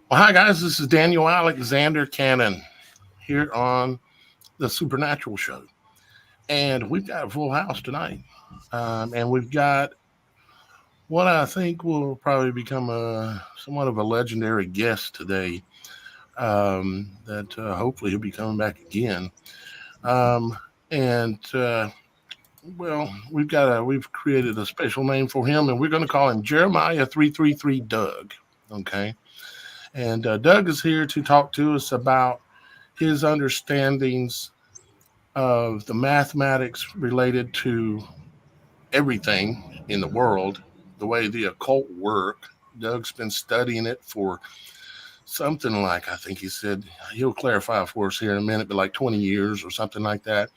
Well, hi guys, this is Daniel Alexander Cannon here on the Supernatural Show, and we've got a full house tonight, and we've got what I think will probably become a somewhat of a legendary guest today. That hopefully he'll be coming back again, um, and well, we've created a special name for him, and we're going to call him Jeremiah 333 Doug. Okay, and Doug is here to talk to us about his understandings of the mathematics related to everything in the world, the way the occult work. Doug's been studying it for something like, I think he said, he'll clarify for us here in a minute, but like 20 years or something like that.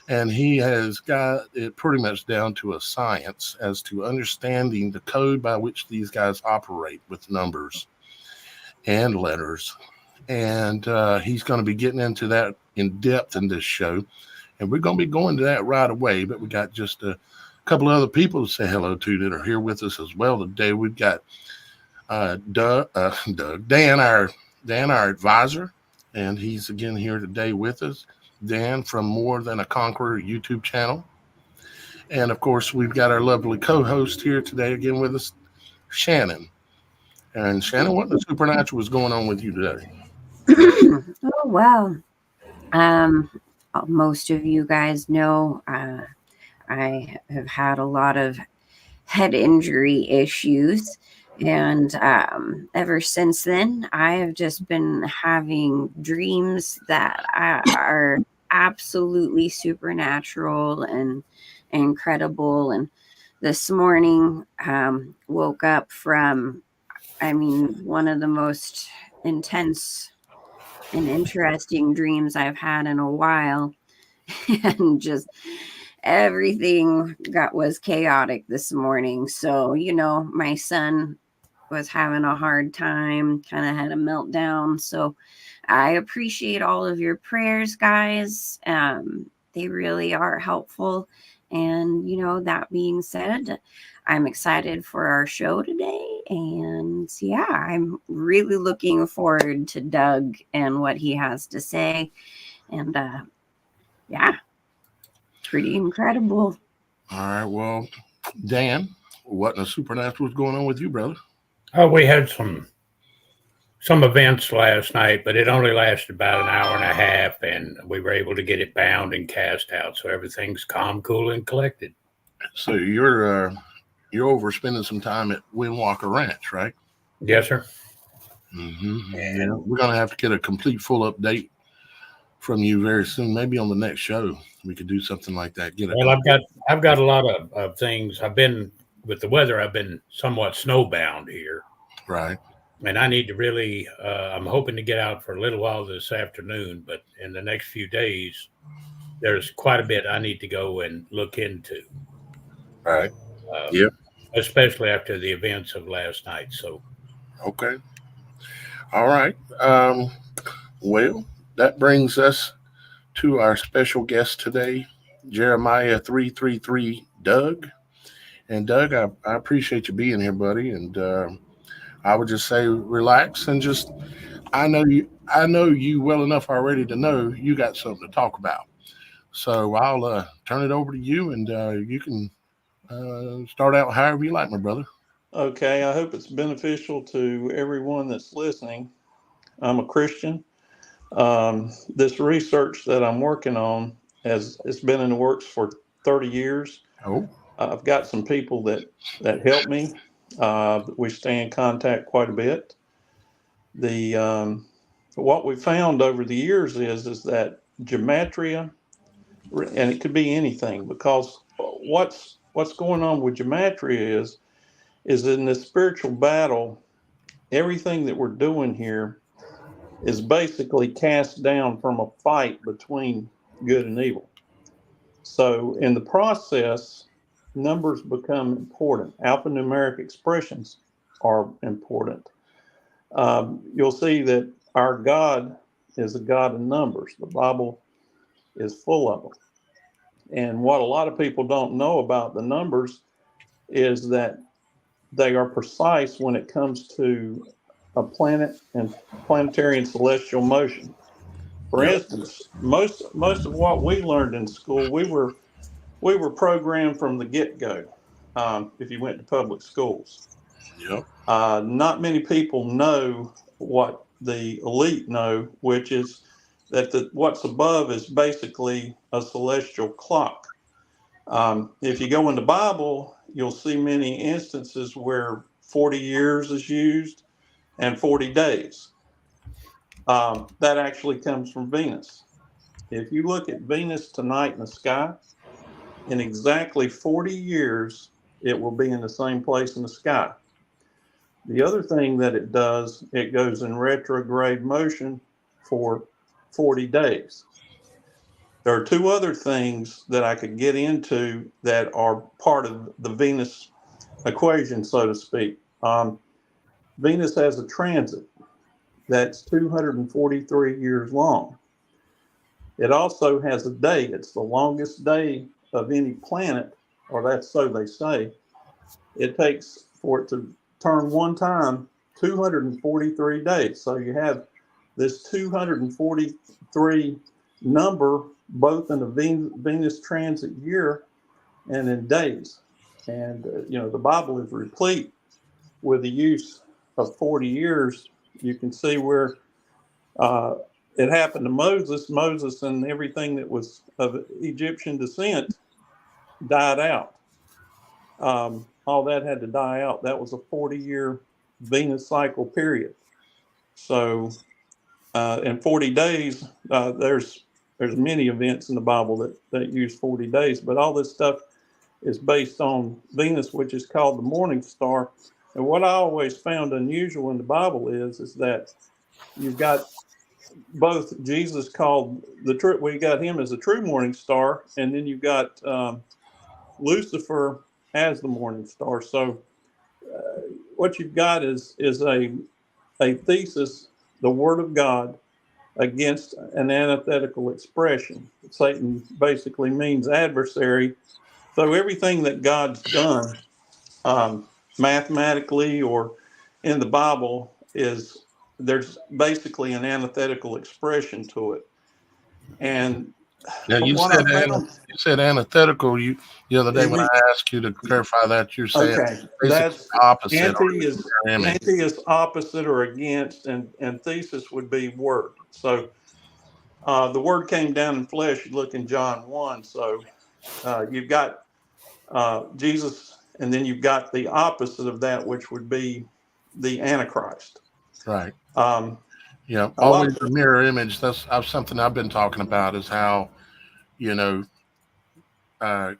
And he has got it pretty much down to a science as to understanding the code by which these guys operate with numbers and letters. And he's going to be getting into that in depth in this show. And we're going to be going to that right away. But we got just a couple of other people to say hello to that are here with us as well today. We've got Dan, our advisor, and he's again here today with us. Dan from More Than a Conqueror YouTube channel. And of course, we've got our lovely co host here today again with us, Shannon. And Shannon, what in the supernatural is going on with you today? Oh, well, um, most of you guys know I have had a lot of head injury issues. And ever since then, I have just been having dreams that are absolutely supernatural and incredible. And this morning, woke up from, one of the most intense and interesting dreams I've had in a while. And just everything was chaotic this morning. So, my son was having a hard time, kind of had a meltdown. So I appreciate all of your prayers, guys. They really are helpful. And, that being said, I'm excited for our show today. And yeah, I'm really looking forward to Doug and what he has to say. And yeah, pretty incredible. All right. Well, Dan, what in the supernatural is going on with you, brother? Oh, we had some events last night, but it only lasted about an hour and a half, and we were able to get it bound and cast out, so everything's calm, cool, and collected. So you're over spending some time at Windwalker Ranch, right? Yes, sir. Mm-hmm. Yeah, we're gonna have to get a complete full update from you very soon. Maybe on the next show we could do something like that. Well, I've got a lot of things. I've been with the weather. I've been somewhat snowbound here, right, and I need to really. I'm hoping to get out for a little while this afternoon, but in the next few days, there's quite a bit I need to go and look into. Right. Yeah. Especially after the events of last night. So. Okay. All right. Well, that brings us to our special guest today, Jeremiah 333 Doug. And Doug, I appreciate you being here, buddy. And I would just say relax and just I know you well enough already to know you got something to talk about. So I'll turn it over to you, and you can start out however you like, my brother. Okay, I hope it's beneficial to everyone that's listening. I'm a Christian. This research that I'm working on has it's been in the works for 30 years. Oh, I've got some people that help me. We stay in contact quite a bit. The What we found over the years is that gematria, and it could be anything, because what's going on with gematria is in this spiritual battle, everything that we're doing here is basically cast down from a fight between good and evil. So in the process, numbers become important. Alphanumeric expressions are important. You'll see that our God is a God of numbers. The Bible is full of them. And what a lot of people don't know about the numbers is that they are precise when it comes to a planet and planetary and celestial motion. For Yep. instance, most of what we learned in school, we were programmed from the get-go. If you went to public schools, Yep. not many people know what the elite know, which is that what's above is basically a celestial clock. If you go in the Bible, you'll see many instances where 40 years is used and 40 days. That actually comes from Venus. If you look at Venus tonight in the sky, in exactly 40 years, it will be in the same place in the sky. The other thing that it does, it goes in retrograde motion for 40 days. There are two other things that I could get into that are part of the Venus equation, so to speak. Venus has a transit that's 243 years long. It also has a day. It's the longest day of any planet, or that's so they say. It takes for it to turn one time 243 days. So you have this 243 number both in the Venus transit year and in days. And, the Bible is replete with the use of 40 years. You can see where it happened to Moses. Moses and everything that was of Egyptian descent died out. All that had to die out. That was a 40-year Venus cycle period. So, in 40 days, there's many events in the Bible that use 40 days, but all this stuff is based on Venus, which is called the morning star. And what I always found unusual in the Bible is that you've got both Jesus called we got him as a true morning star, and then you've got Lucifer as the morning star. So what you've got is a thesis, the Word of God, against an antithetical expression. Satan basically means adversary. So everything that God's done mathematically or in the Bible there's basically an antithetical expression to it. And Now from you what said I found, you said antithetical. You the other day when mhm, I asked you to clarify that, you're saying okay, basically that's opposite or anti is mirror image. anti is opposite or against, and thesis would be word. So the word came down in flesh. You look in John 1. So you've got Jesus, and then you've got the opposite of that, which would be the antichrist. Right. Um, Yeah. a lot Always of the mirror image. That's something I've been talking about. Is how you know uh,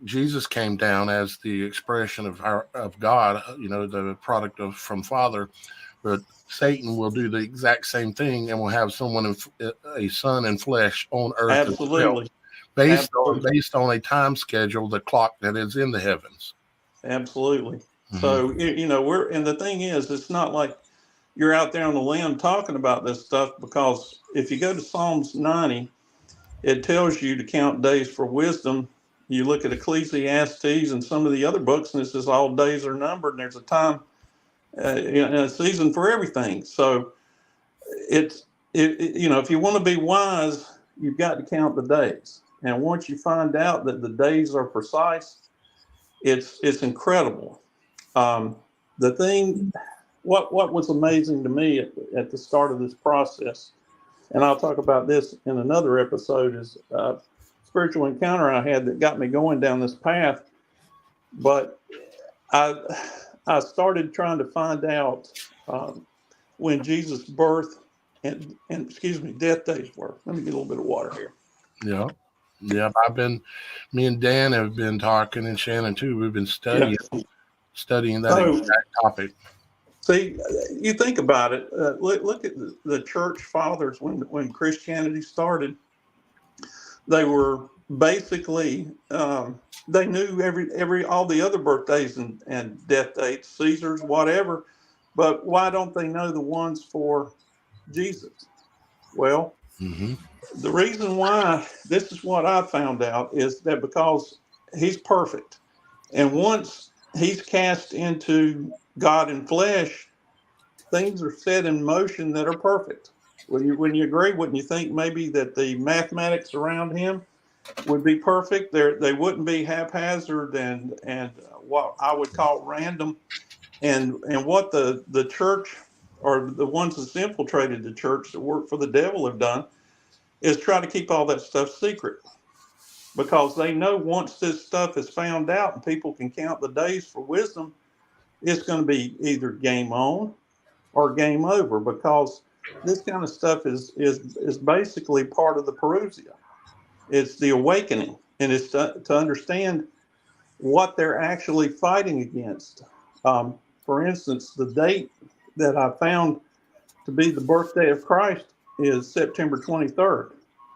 Jesus came down as the expression of God. The product of from Father, but Satan will do the exact same thing and will have a son in flesh on earth as well, absolutely, absolutely, based on a time schedule, the clock that is in the heavens. absolutely. Hmm. So and the thing is, it's not like you're out there on the limb talking about this stuff, because if you go to Psalms 90, it tells you to count days for wisdom. You look at Ecclesiastes and some of the other books, and it says all days are numbered, and there's a time, a season for everything. So if you want to be wise, you've got to count the days. And once you find out that the days are precise, it's incredible. Um, the thing, what was amazing to me at the start of this process, and I'll talk about this in another episode, is spiritual encounter I had that got me going down this path. But I started trying to find out when Jesus' birth and excuse me, death days were. Let me get a little bit of water here. Yeah. Yeah. Me and Dan have been talking, and Shannon too. We've been Yeah. studying that So, exact topic. see, you think about it. Look at the church fathers when Christianity started. They were basically they knew every all the other birthdays and death dates, Caesar's, whatever. But why don't they know the ones for Jesus? Well, Hmm. the reason why, this is what I found out, is that because he's perfect, and once he's cast into God in flesh, things are set in motion that are perfect. When you agree, wouldn't you think maybe that the mathematics around him would be perfect? They wouldn't be haphazard and what I would call random. And what the church or the ones that's infiltrated the church that work for the devil have done is try to keep all that stuff secret, because they know once this stuff is found out and people can count the days for wisdom, it's going to be either game on or game over, because this kind of stuff is basically part of the parousia. It's the awakening, and it's to understand what they're actually fighting against. For instance, the date that I found to be the birthday of Christ is September 23rd.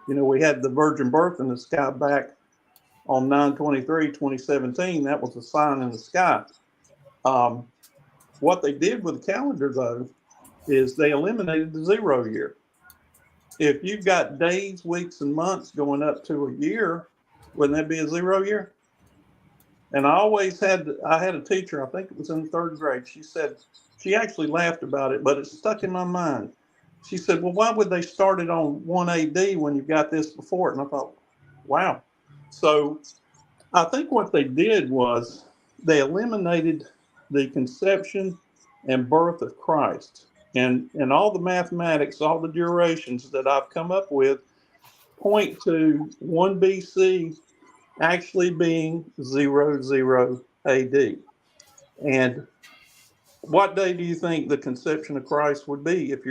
You know, we had the virgin birth in the sky back on 9/23/2017. That was a sign in the sky. What they did with the calendar, though, is they eliminated the 0 year. If you've got days, weeks, and months going up to a year, wouldn't that be a 0 year? And I had a teacher, I think it was in the 3rd grade. She said, she actually laughed about it, but it stuck in my mind. She said, well, why would they start it on 1 AD when you've got this before it? And I thought, wow. So I think what they did was they eliminated the conception and birth of Christ. And all the mathematics, all the durations that I've come up with point to 1 BC actually being 00 AD. And what day do you think the conception of Christ would be if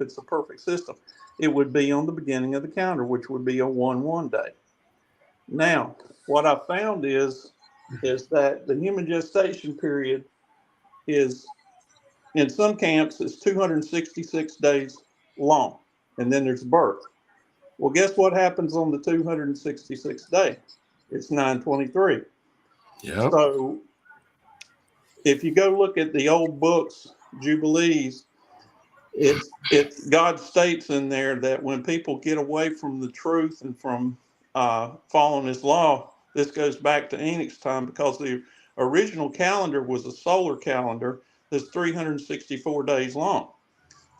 it's a perfect system? It would be on the beginning of the calendar, which would be a 1/1 day. Now, what I found is that the human gestation period is, in some camps, is 266 days long, and then there's birth. Well, guess what happens on the 266th day? It's 9/23. Yep. So if you go look at the old books, Jubilees, it's God states in there that when people get away from the truth and from following his law, this goes back to Enoch's time, because the original calendar was a solar calendar that's 364 days long.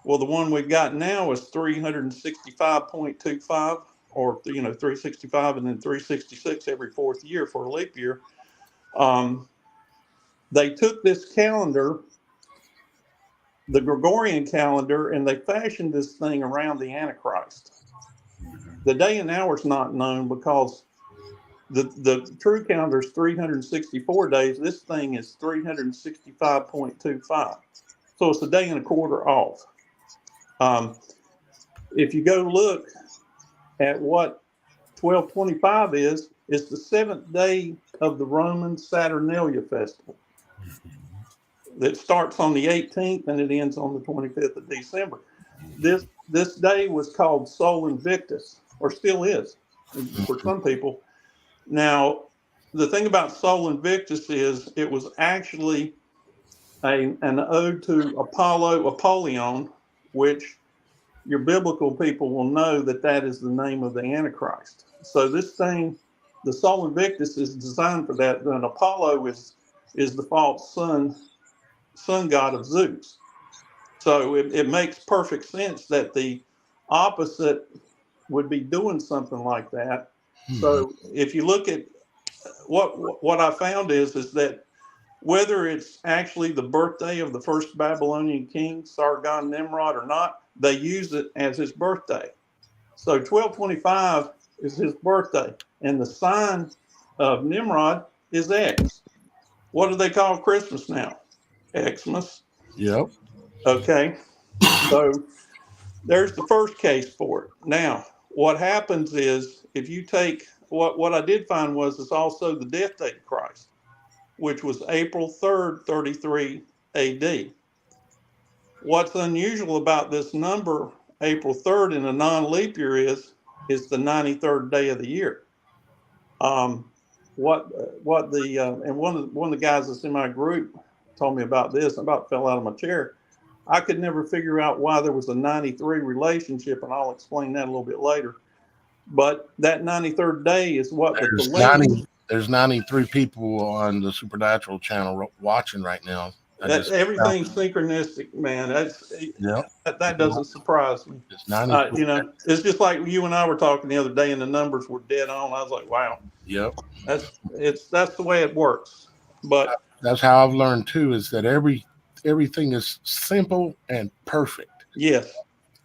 Well, the one we've got now is 365.25, or 365 and then 366 every 4th year for a leap year. They took this calendar, the Gregorian calendar, and they fashioned this thing around the Antichrist. The day and hour is not known, because the true calendar is 364 days. This thing is 365.25. So it's a day and a quarter off. If you go look at what 12/25 is, it's the 7th day of the Roman Saturnalia festival. That starts on the 18th and it ends on the 25th of December. This day was called Sol Invictus, or still is for some people. Now, the thing about Sol Invictus is it was actually an ode to Apollyon, which your biblical people will know that is the name of the Antichrist. So this thing, the Sol Invictus, is designed for that. And Apollo is the false sun god of Zeus. So it makes perfect sense that the opposite would be doing something like that. So if you look at what I found is that whether it's actually the birthday of the first Babylonian king, Sargon Nimrod, or not, they use it as his birthday. So 12/25 is his birthday, and the sign of Nimrod is X. What do they call Christmas now? Xmas. Yep. Okay. So there's the first case for it. Now, what happens is, if you take what I did find was it's also the death date of Christ, which was April 3rd, 33 AD. What's unusual about this number, April 3rd, in a non-leap year is the 93rd day of the year. And one of the guys that's in my group told me about this. I about fell out of my chair. I could never figure out why there was a 93 relationship, and I'll explain that a little bit later. But that 93rd day is what There's 93 people on the Supernatural channel watching right now. Everything's synchronistic, man. That doesn't surprise me. It's 93. It's just like you and I were talking the other day, and the numbers were dead on. I was like, wow. Yep. That's the way it works. But that's how I've learned too, is that everything is simple and perfect. Yes.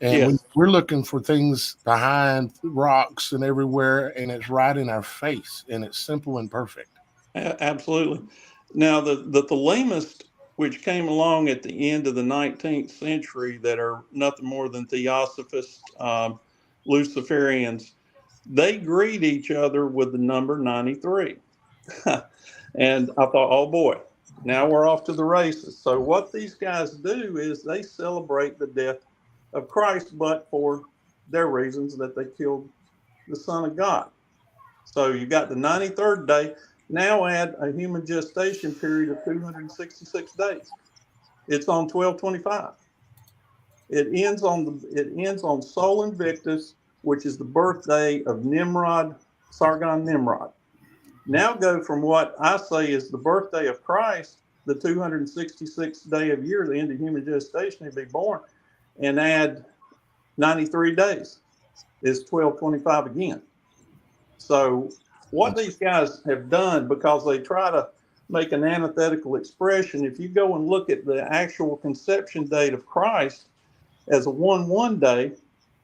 And we're looking for things behind rocks and everywhere, and it's right in our face, and it's simple and perfect. Absolutely. Now, the Thelemists, which came along at the end of the 19th century, that are nothing more than Theosophists, Luciferians, they greet each other with the number 93. And I thought, oh boy, now we're off to the races. So what these guys do is they celebrate the death of Christ, but for their reasons that they killed the Son of God. So you got the 93rd day. Now add a human gestation period of 266 days. It's on 12/25. It ends on Sol Invictus, which is the birthday of Nimrod, Sargon Nimrod. Now go from what I say is the birthday of Christ, the 266th day of year, the end of human gestation, to be born, and add 93 days is 12/25 again. So what these guys have done, because they try to make an antithetical expression, if you go and look at the actual conception date of Christ as a 1/1 day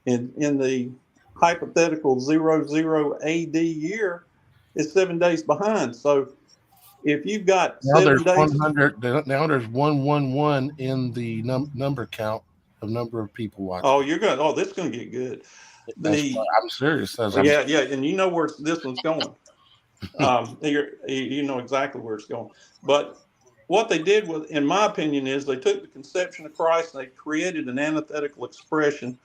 in the hypothetical 00 AD year, it's 7 days behind. So if you've got now 7 days, 100. Now there's 111 in the number count of number of people watching. Oh, this is going to get good. I'm serious. Yeah, and you know where this one's going. You know exactly where it's going. But what they did, in my opinion, is they took the conception of Christ and they created an antithetical expression.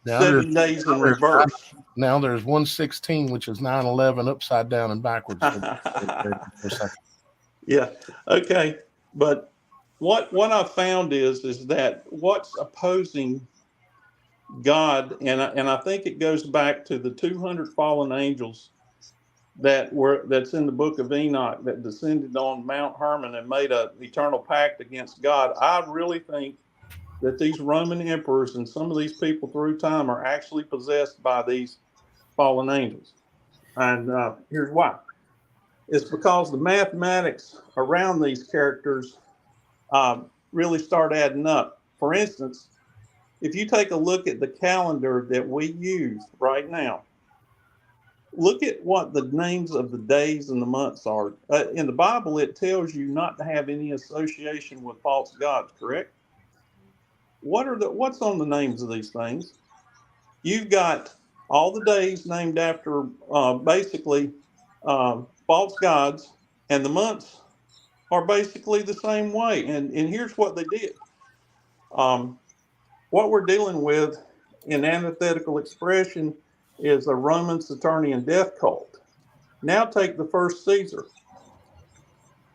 Now 7 days in reverse. Now there's 116, which is 9/11 upside down and backwards. Yeah. Okay. But what I found is that what's opposing God, and I think it goes back to the 200 fallen angels that's in the book of Enoch, that descended on Mount Hermon and made an eternal pact against God. I really think that these Roman emperors and some of these people through time are actually possessed by these fallen angels. And here's why. It's because the mathematics around these characters really start adding up. For instance, if you take a look at the calendar that we use right now, look at what the names of the days and the months are. In the Bible, it tells you not to have any association with false gods, correct? What's on the names of these things? You've got all the days named after basically false gods, and the months are basically the same way. And here's what they did. What we're dealing with in antithetical expression is a Roman Saturnian death cult. Now take the first Caesar.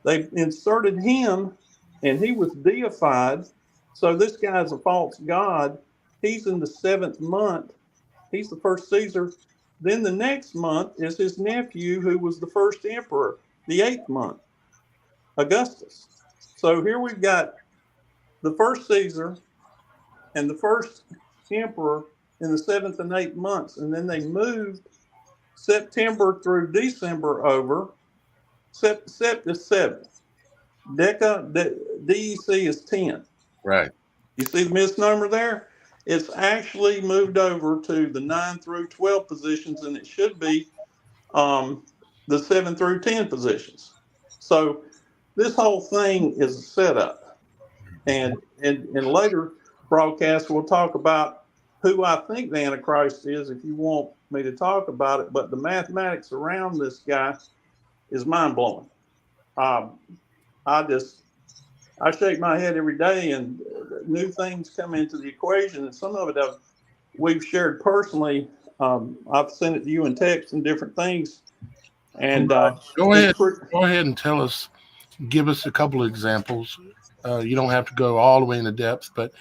They inserted him, and he was deified. So this guy's a false god. He's in the 7th month. He's the first Caesar. Then the next month is his nephew, who was the first emperor, the 8th month, Augustus. So here we've got the first Caesar and the first emperor in the 7th and 8th months. And then they moved September through December over. Sept is 7. DEC is 10. Right. You see the misnomer there? It's actually moved over to the 9 through 12 positions, and it should be the 7 through 10 positions. So this whole thing is a setup. And in later broadcasts, we'll talk about who I think the Antichrist is, if you want me to talk about it. But the mathematics around this guy is mind-blowing. I shake my head every day, and new things come into the equation, and some of it we've shared personally. I've sent it to you in text and different things. And go ahead and tell us, give us a couple of examples. You don't have to go all the way into depth, but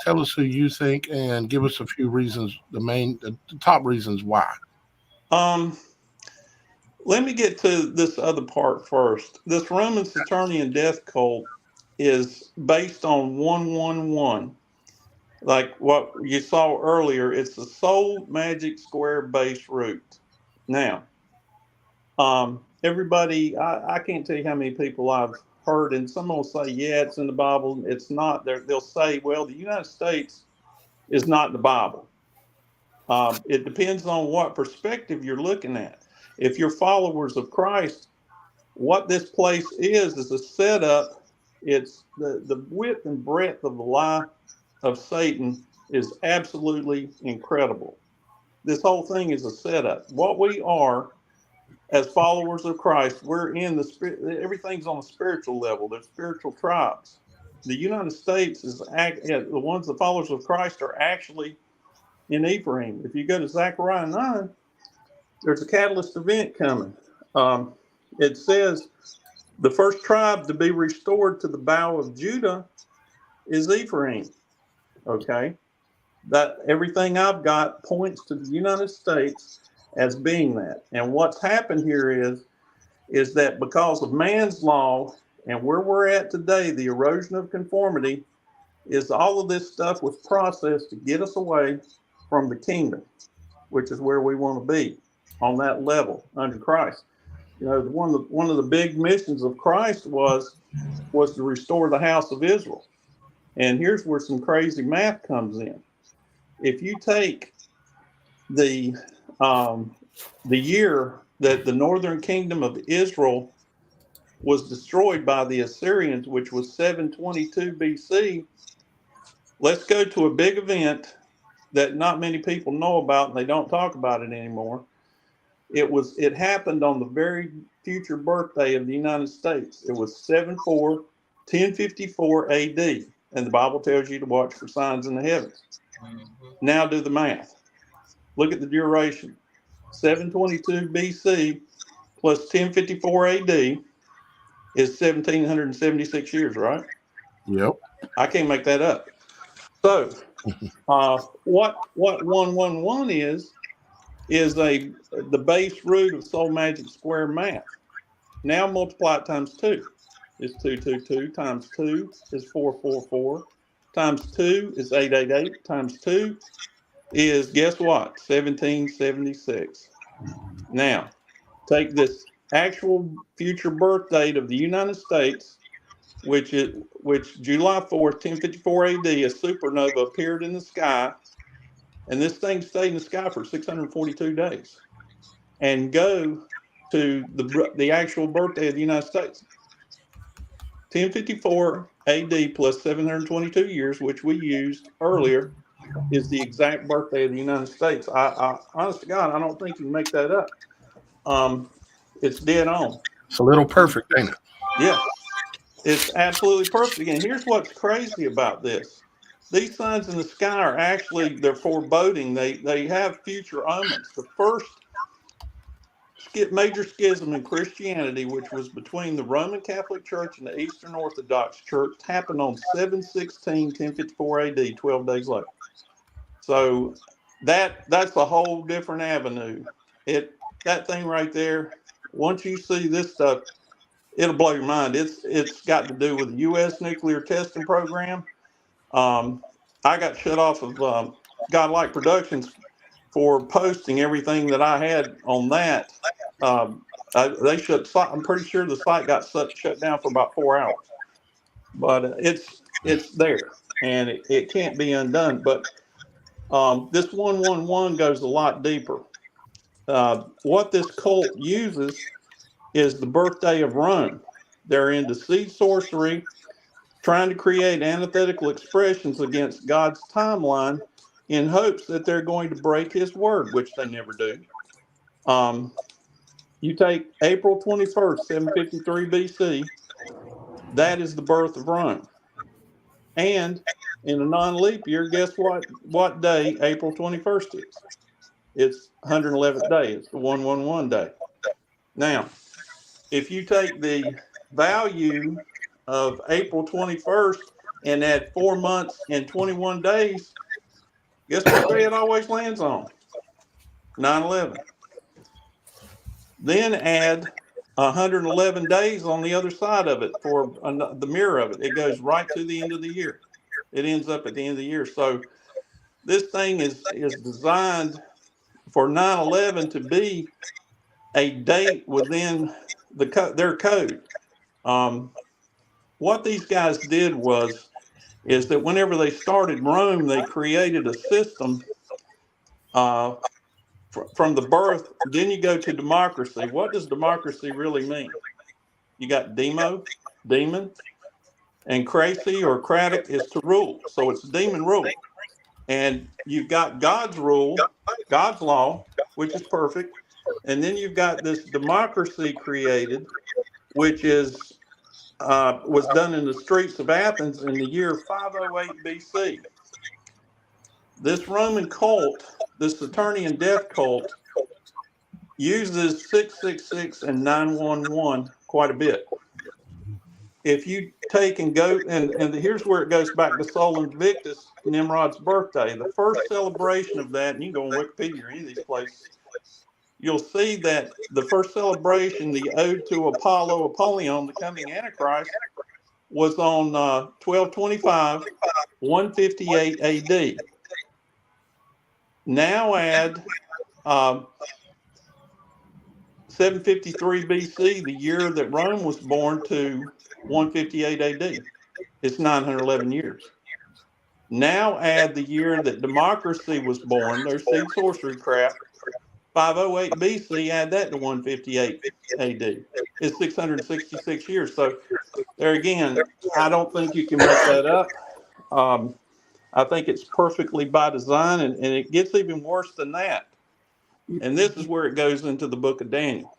tell us who you think, and give us a few reasons, the top reasons why. Let me get to this other part first. This Roman Saturnian death cult is based on 111. Like what you saw earlier, it's the soul magic square base root. Now, everybody, I can't tell you how many people I've heard, and some will say, yeah, it's in the Bible. It's not. They'll say, well, the United States is not the Bible. It depends on what perspective you're looking at. If you're followers of Christ, what this place is a setup. It's the width and breadth of the lie of Satan is absolutely incredible. This whole thing is a setup. What we are as followers of Christ, we're in the spirit. Everything's on a spiritual level. There's spiritual tribes. The United States is the ones, the followers of Christ are actually in Ephraim. If you go to Zechariah 9, there's a catalyst event coming. It says the first tribe to be restored to the bow of Judah is Ephraim. Okay. That everything I've got points to the United States as being that. And what's happened here is that because of man's law and where we're at today, the erosion of conformity, is all of this stuff was processed to get us away from the kingdom, which is where we want to be on that level under Christ. You know, one of the big missions of Christ was to restore the house of Israel. And here's where some crazy math comes in. If you take the year that the northern kingdom of Israel was destroyed by the Assyrians, which was 722 BC, let's go to a big event that not many people know about, and they don't talk about it anymore. It happened on the very future birthday of the United States. It was 1054 AD, and the Bible tells you to watch for signs in the heavens. Now do the math. Look at the duration. 722 BC plus 1054 AD is 1776 years, right? Yep. I can't make that up. So what 111 is the base root of soul magic square math. Now multiply it times 2. It's 222 times 2 is 444 times 2 is 888 times 2 is, guess what, 1776. Now take this actual future birth date of the United States, which July 4th, 1054 AD, a supernova appeared in the sky, and this thing stayed in the sky for 642 days. And go to the actual birthday of the United States. 1054 AD plus 722 years, which we used earlier, is the exact birthday of the United States. I honest to God, I don't think you can make that up. It's dead on. It's a little perfect, ain't it? Yeah, it's absolutely perfect. And here's what's crazy about this. These signs in the sky are actually, they're foreboding. They have future omens. The first major schism in Christianity, which was between the Roman Catholic Church and the Eastern Orthodox Church, happened on 7/16/1054 AD, 12 days later. So that's a whole different avenue. That thing right there, once you see this stuff, it'll blow your mind. It's got to do with the U.S. nuclear testing program. I got shut off of Godlike Productions for posting everything that I had on that. I'm pretty sure the site got shut down for about 4 hours, but it's there and it can't be undone. But this 111 goes a lot deeper. What this cult uses is the birthday of Rome. They're into seed sorcery, trying to create antithetical expressions against God's timeline in hopes that they're going to break his word, which they never do. You take April 21st, 753 BC, that is the birth of Rome. And in a non-leap year, guess what day April 21st is? It's 111th day. It's the 111 day. Now, if you take the value of April 21st and add 4 months and 21 days, guess what day it always lands on? 9/11. Then add 111 days on the other side of it for the mirror of it. It goes right to the end of the year. It ends up at the end of the year. So this thing is designed for 9/11 to be a date within their code. What these guys did is that whenever they started Rome, they created a system from the birth. Then you go to democracy. What does democracy really mean? You got demon, and crazy or cratic is to rule. So it's demon rule. And you've got God's rule, God's law, which is perfect. And then you've got this democracy created, which was done in the streets of Athens in the year 508 BC. This Roman cult, this Saturnian death cult, uses 666 and 911 quite a bit. If you take and go, and here's where it goes back to Sol Invictus, Nimrod's birthday. The first celebration of that, and you can go on Wikipedia or any of these places, you'll see that the first celebration, the Ode to Apollo, Apollyon, the coming Antichrist, was on 12/25, 158 AD. Now add 753 BC, the year that Rome was born, to 158 AD. It's 911 years. Now add the year that democracy was born. There's seed sorcery crap. 508 BC, add that to 158 AD. It's 666 years. So there again, I don't think you can make that up. I think it's perfectly by design, and it gets even worse than that. And this is where it goes into the book of Daniel.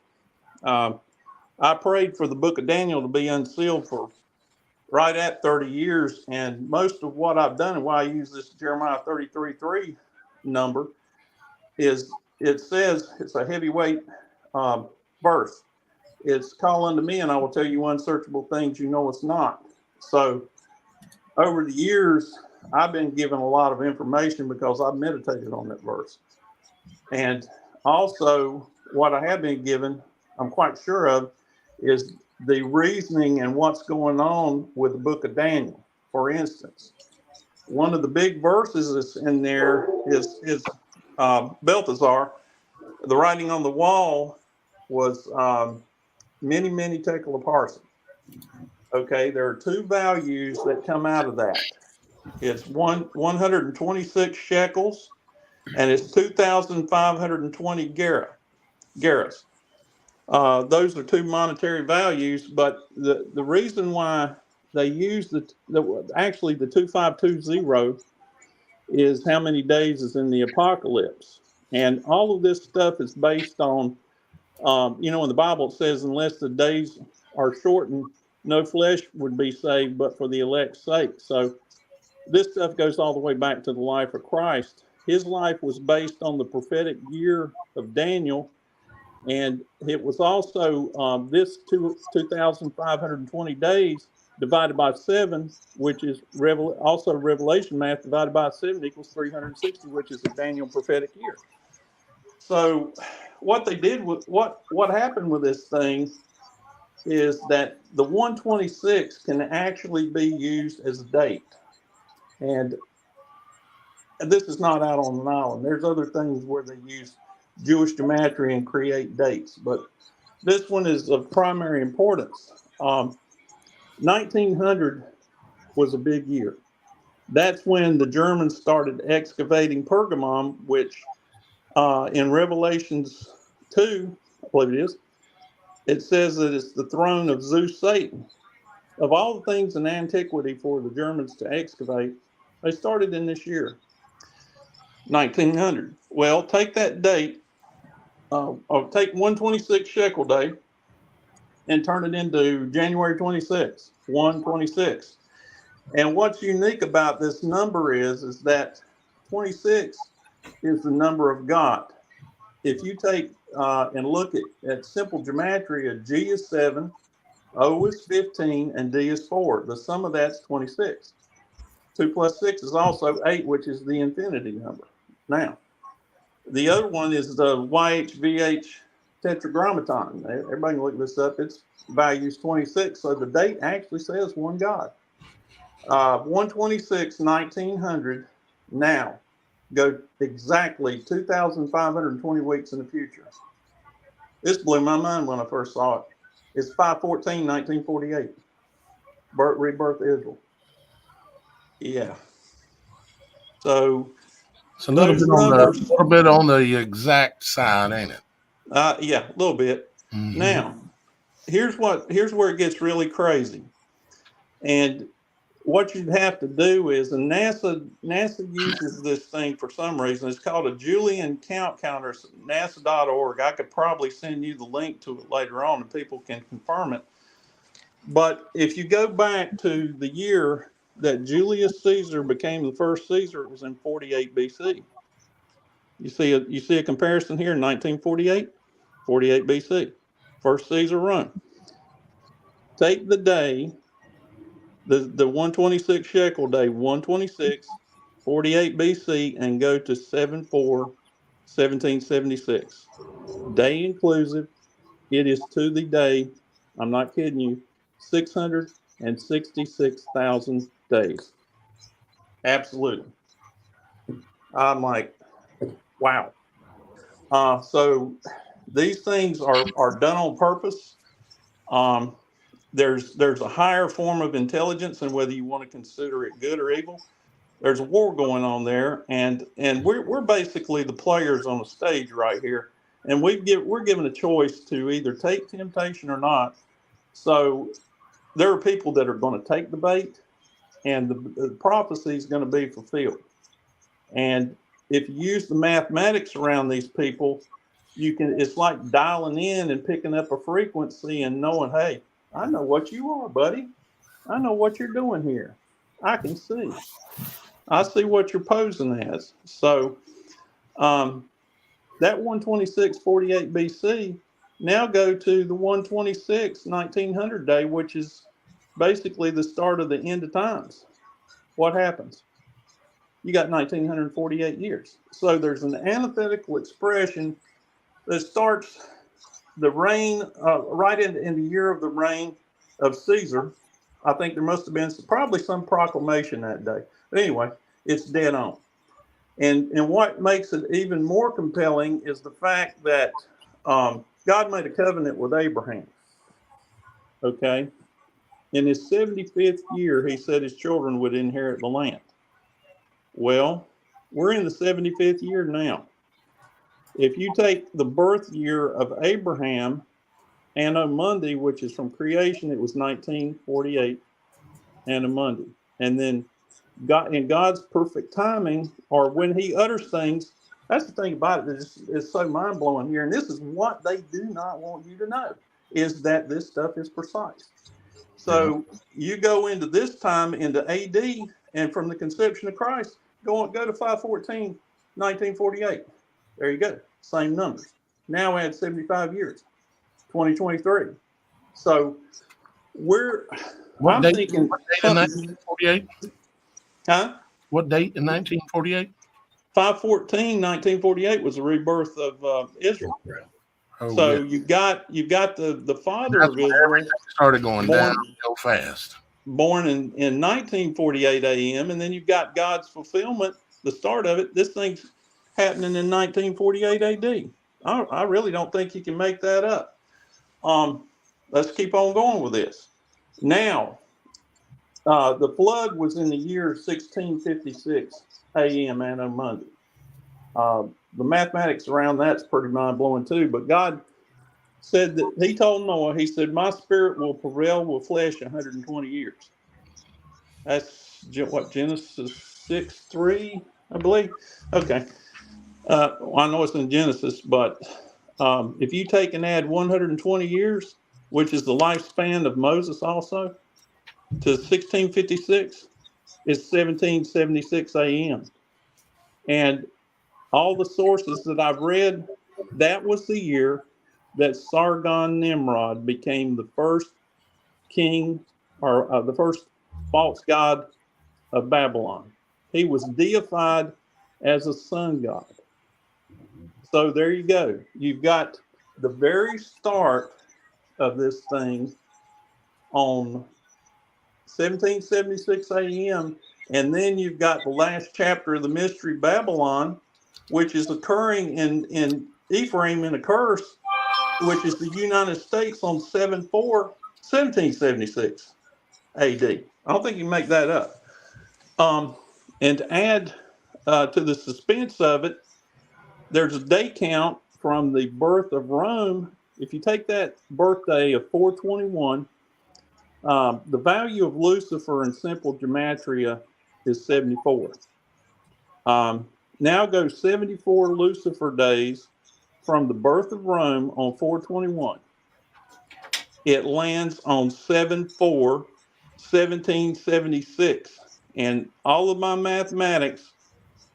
I prayed for the book of Daniel to be unsealed for right at 30 years. And most of what I've done and why I use this Jeremiah 33:3 number is it says it's a heavyweight verse. It's call unto me and I will tell you unsearchable things you know it's not. So over the years, I've been given a lot of information because I've meditated on that verse. And also what I have been given, I'm quite sure of, is the reasoning and what's going on with the book of Daniel. For instance, one of the big verses that's in there is Belteshazzar. The writing on the wall was many tekel of parson. Okay, there are two values that come out of that. It's 126 shekels, and it's 2,520 gerahs. Those are two monetary values, but the reason why they use actually the 2520 is how many days is in the apocalypse. And all of this stuff is based on, in the Bible it says, unless the days are shortened, no flesh would be saved, but for the elect's sake. So this stuff goes all the way back to the life of Christ. His life was based on the prophetic year of Daniel. And it was also this 2,520 days divided by 7, which is also Revelation math, divided by 7 equals 360, which is a Daniel prophetic year. So what they did with what happened with this thing is that the 126 can actually be used as a date. And this is not out on an island. There's other things where they use Jewish gematria and create dates, but this one is of primary importance. 1900 was a big year. That's when the Germans started excavating Pergamum, which in Revelations 2, I believe it is, it says that it's the throne of Zeus Satan. Of all the things in antiquity for the Germans to excavate, they started in this year, 1900. Well, take that date, take 126 shekel day and turn it into January 26, 126. And what's unique about this number is that 26 is the number of God. If you take and look at simple gematria, G is 7, O is 15, and D is 4. The sum of that's 26. 2 plus 6 is also 8, which is the infinity number. Now, the other one is the YHVH Tetragrammaton. Everybody can look this up. Its value is 26. So the date actually says one God. 126, 1900. Now go exactly 2,520 weeks in the future. This blew my mind when I first saw it. It's 5/14, 1948. Rebirth Israel. Yeah. So It's a little those bit numbers, on the exact side, ain't it? yeah, a little bit. Mm-hmm. Now, here's where it gets really crazy. And what you'd have to do is, and NASA uses this thing for some reason. It's called a Julian count counter, NASA.org. I could probably send you the link to it later on and people can confirm it. But if you go back to the year that Julius Caesar became the first Caesar, it was in 48 BC. You see a comparison here in 1948, 48 BC, first Caesar run. Take the day, the 126 shekel day, 126, 48 BC, and go to 7/4/1776. Day inclusive, it is to the day, I'm not kidding you, 666,000 days. Absolutely. I'm like, wow. So these things are done on purpose. There's a higher form of intelligence, and whether you want to consider it good or evil, there's a war going on there, and we're basically the players on the stage right here, and we're given a choice to either take temptation or not. So there are people that are going to take the bait, and the prophecy is going to be fulfilled. And if you use the mathematics around these people, it's like dialing in and picking up a frequency and knowing, hey, I know what you are, buddy. I know what you're doing here. I can see. I see what you're posing as. So that 126/48 BC, now go to the 126 1900 day, which is basically the start of the end of times. What happens? You got 1948 years. So there's an antithetical expression that starts the reign right in the year of the reign of Caesar. I think there must have been probably some proclamation that day. But anyway, it's dead on. And what makes it even more compelling is the fact that God made a covenant with Abraham. Okay. In his 75th year, he said his children would inherit the land. Well, we're in the 75th year now. If you take the birth year of Abraham, Anno Mundi, which is from creation, it was 1948, Anno Mundi. And then God, in God's perfect timing, or when he utters things, that's the thing about it that is so mind-blowing here. And this is what they do not want you to know, is that this stuff is precise. So you go into this time, into AD, and from the conception of Christ, go to 5/14, 1948. There you go. Same numbers. Now add 75 years, 2023. So I'm thinking. What date in 1948? Huh? What date in 1948? 5/14, 1948 was the rebirth of Israel. Oh, So yeah. you've got the father That's of when Israel everything started going down so fast. born in 1948 AM, and then you've got God's fulfillment, the start of it. This thing's happening in 1948 AD. I really don't think you can make that up. Let's keep on going with this. Now, the flood was in the year 1656 AM Anno Mundi. The mathematics around that's pretty mind-blowing too, but God said that he told Noah, he said, my spirit will prevail with flesh 120 years. That's what, Genesis 6:3, I believe. Okay. I know it's in Genesis, but if you take and add 120 years, which is the lifespan of Moses also, to 1656, it's 1776 AM. And all the sources that I've read, that was the year that Sargon Nimrod became the first king, or the first false god of Babylon. He was deified as a sun god. So there you go. You've got the very start of this thing on 1776 a.m. And then you've got the last chapter of the Mystery Babylon, which is occurring in Ephraim in a curse, which is the United States on 1776 AD. I don't think you can make that up. And to add to the suspense of it, there's a day count from the birth of Rome. If you take that birthday of 421, the value of Lucifer in simple gematria is 74. Now go 74 Lucifer days from the birth of Rome on 421. It lands on 7/4/1776. And all of my mathematics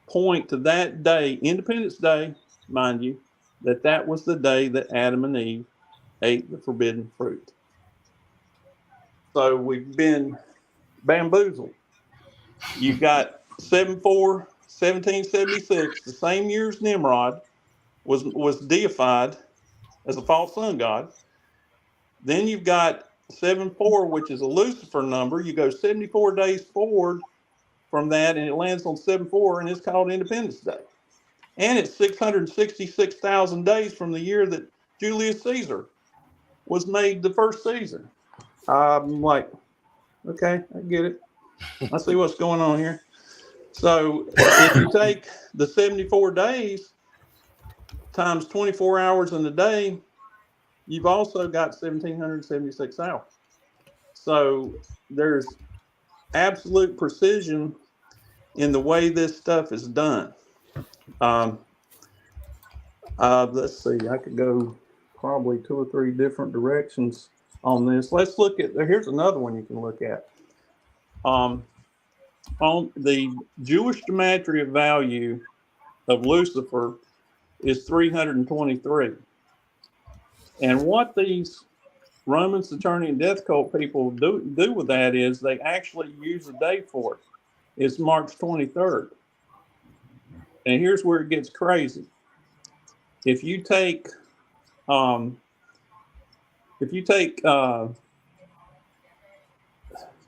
point to that day, Independence Day, mind you, that was the day that Adam and Eve ate the forbidden fruit. So we've been bamboozled. You've got 7/4/1776, the same year as Nimrod was deified as a false sun god. Then you've got 7/4, which is a Lucifer number. You go 74 days forward from that, and it lands on 7/4, and it's called Independence Day. And it's 666,000 days from the year that Julius Caesar was made the first Caesar. I'm like, okay, I get it. I see what's going on here. So if you take the 74 days times 24 hours in a day, you've also got 1,776 hours. So there's absolute precision in the way this stuff is done. Let's see, I could go probably 2 or 3 different directions on this. Let's look at, here's another one you can look at. On the Jewish gematria value of Lucifer is 323. And what these Roman, Saturnian, death cult people do with that is they actually use a date for it. It's March 23rd. And here's where it gets crazy. If you take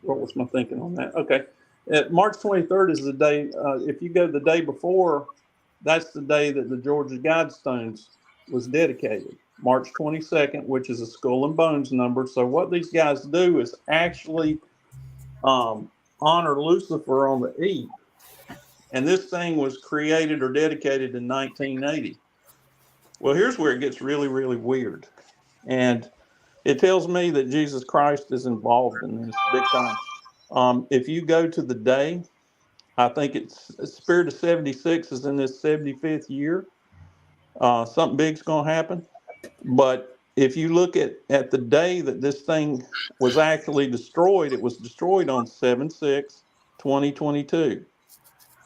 what was my thinking on that? Okay. March 23rd is the day, if you go the day before, that's the day that the Georgia Guidestones was dedicated. March 22nd, which is a skull and bones number. So what these guys do is actually honor Lucifer on the eve. And this thing was created or dedicated in 1980. Well, here's where it gets really, really weird. And it tells me that Jesus Christ is involved in this big time. If you go to the day, I think it's Spirit of 76 is in this 75th year. Something big's going to happen. But if you look at the day that this thing was actually destroyed, it was destroyed on 7/6/2022.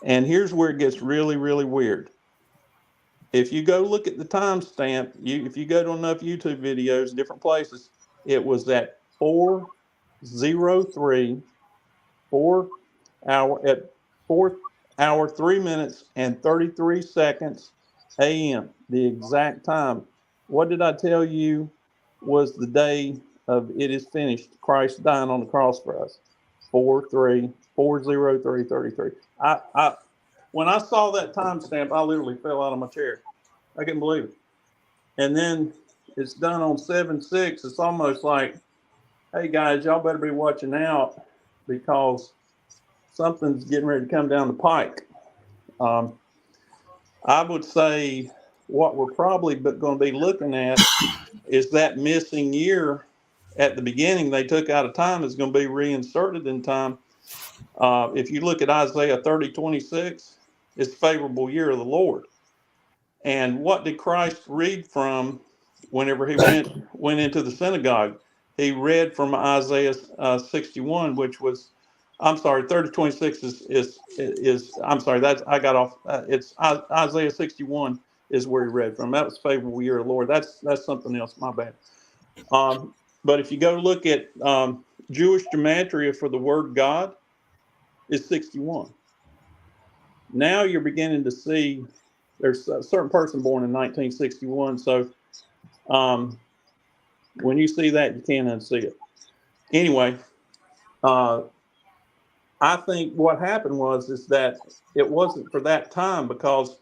And here's where it gets really, really weird. If you go look at the timestamp, if you go to enough YouTube videos, different places, it was at 4:03, 4 hour 3 minutes and 33 seconds a.m. The exact time. What did I tell you was the day of it is finished? Christ dying on the cross for us. 4/3/4/03/33. When I saw that timestamp, I literally fell out of my chair. I couldn't believe it. And then it's done on 7/6. It's almost like, hey guys, y'all better be watching out because something's getting ready to come down the pike. I would say what we're probably going to be looking at is that missing year at the beginning they took out of time is going to be reinserted in time. If you look at Isaiah 30:26, it's the favorable year of the Lord. And what did Christ read from whenever he went into the synagogue? He read from Isaiah 61, which was, I'm sorry, 30:26 is I'm sorry, that's I got off. It's Isaiah 61 is where he read from. That was favorable year of the Lord. That's something else. My bad. But if you go look at Jewish gematria for the word God, is 61. Now you're beginning to see there's a certain person born in 1961. So When you see that, you can't unsee it. Anyway, I think what happened is that it wasn't for that time, because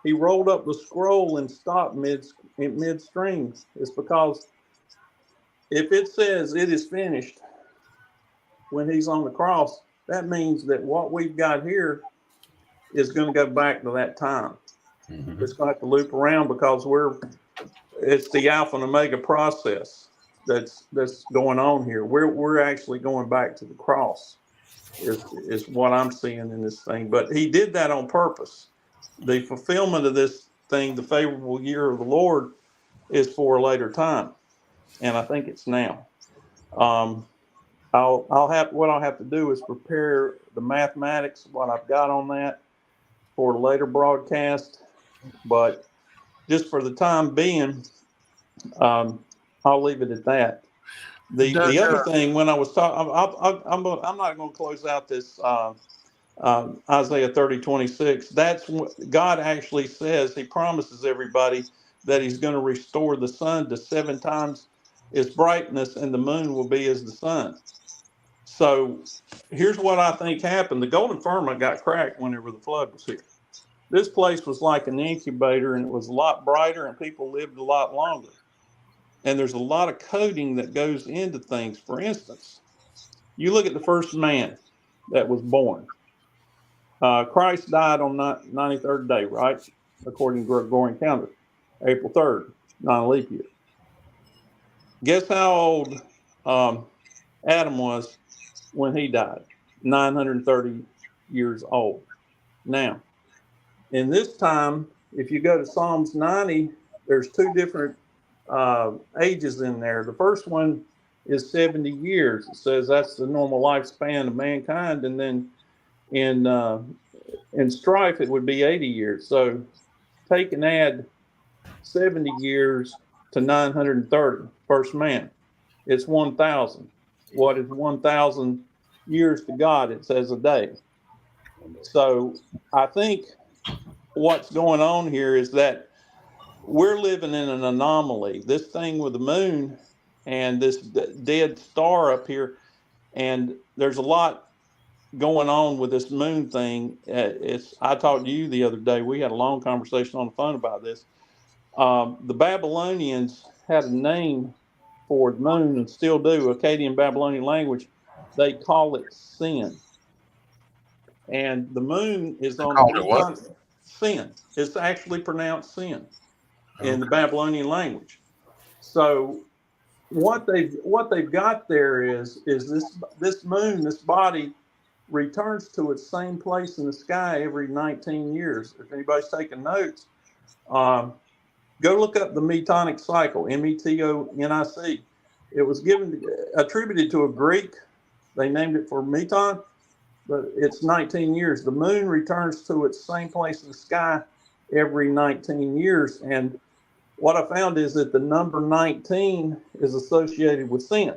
he rolled up the scroll and stopped midstream. It's because if it says it is finished when he's on the cross, that means that what we've got here is going to go back to that time. Mm-hmm. It's going to have to loop around, because it's the Alpha and Omega process that's going on here. We're actually going back to the cross, is what I'm seeing in this thing. But he did that on purpose. The fulfillment of this thing, the favorable year of the Lord, is for a later time, and I think it's now. I'll have to do is prepare the mathematics, what I've got on that, for a later broadcast. But just for the time being, I'll leave it at that. The other thing, when I was talking, I'm not going to close out this Isaiah 30:26. That's what God actually says. He promises everybody that he's going to restore the sun to 7 times its brightness, and the moon will be as the sun. So here's what I think happened. The golden firmament got cracked whenever the flood was here. This place was like an incubator, and it was a lot brighter, and people lived a lot longer. And there's a lot of coding that goes into things. For instance, you look at the first man that was born. Christ died on 93rd day, right? According to Gregorian calendar, April 3rd, non-leap year. Guess how old Adam was when he died? 930 years old. Now, in this time, if you go to Psalms 90, there's 2 different ages in there. The first one is 70 years. It says that's the normal lifespan of mankind, and then in strife it would be 80 years. So take and add 70 years to 930, first man. It's 1,000. What is 1,000 years to God? It says a day. So I think what's going on here is that we're living in an anomaly. This thing with the moon and this dead star up here, and there's a lot going on with this moon thing. I talked to you the other day. We had a long conversation on the phone about this. The Babylonians had a name for the moon, and still do. Akkadian Babylonian language, they call it sin. And the moon is on the sin. It's actually pronounced sin in the Babylonian language. So what they've got there is this moon, this body, returns to its same place in the sky every 19 years. If anybody's taking notes, go look up the Metonic cycle, Metonic. It was attributed to a Greek. They named it for Meton, but it's 19 years. The moon returns to its same place in the sky every 19 years. And what I found is that the number 19 is associated with sin.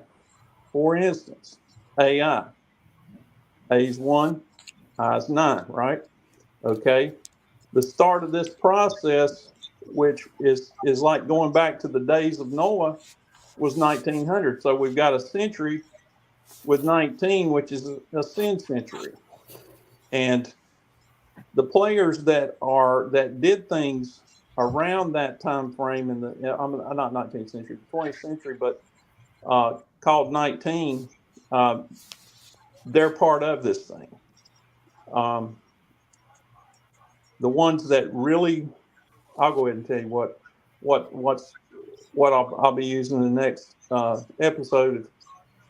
For instance, AI. A is 1, I is 9, right? Okay. The start of this process, which is like going back to the days of Noah, was 1900. So we've got a century with 19, which is a sin century. And the players that did things around that time frame in the not 19th century, 20th century, but called 19, they're part of this thing. The ones that really, I'll go ahead and tell you what I'll be using in the next episode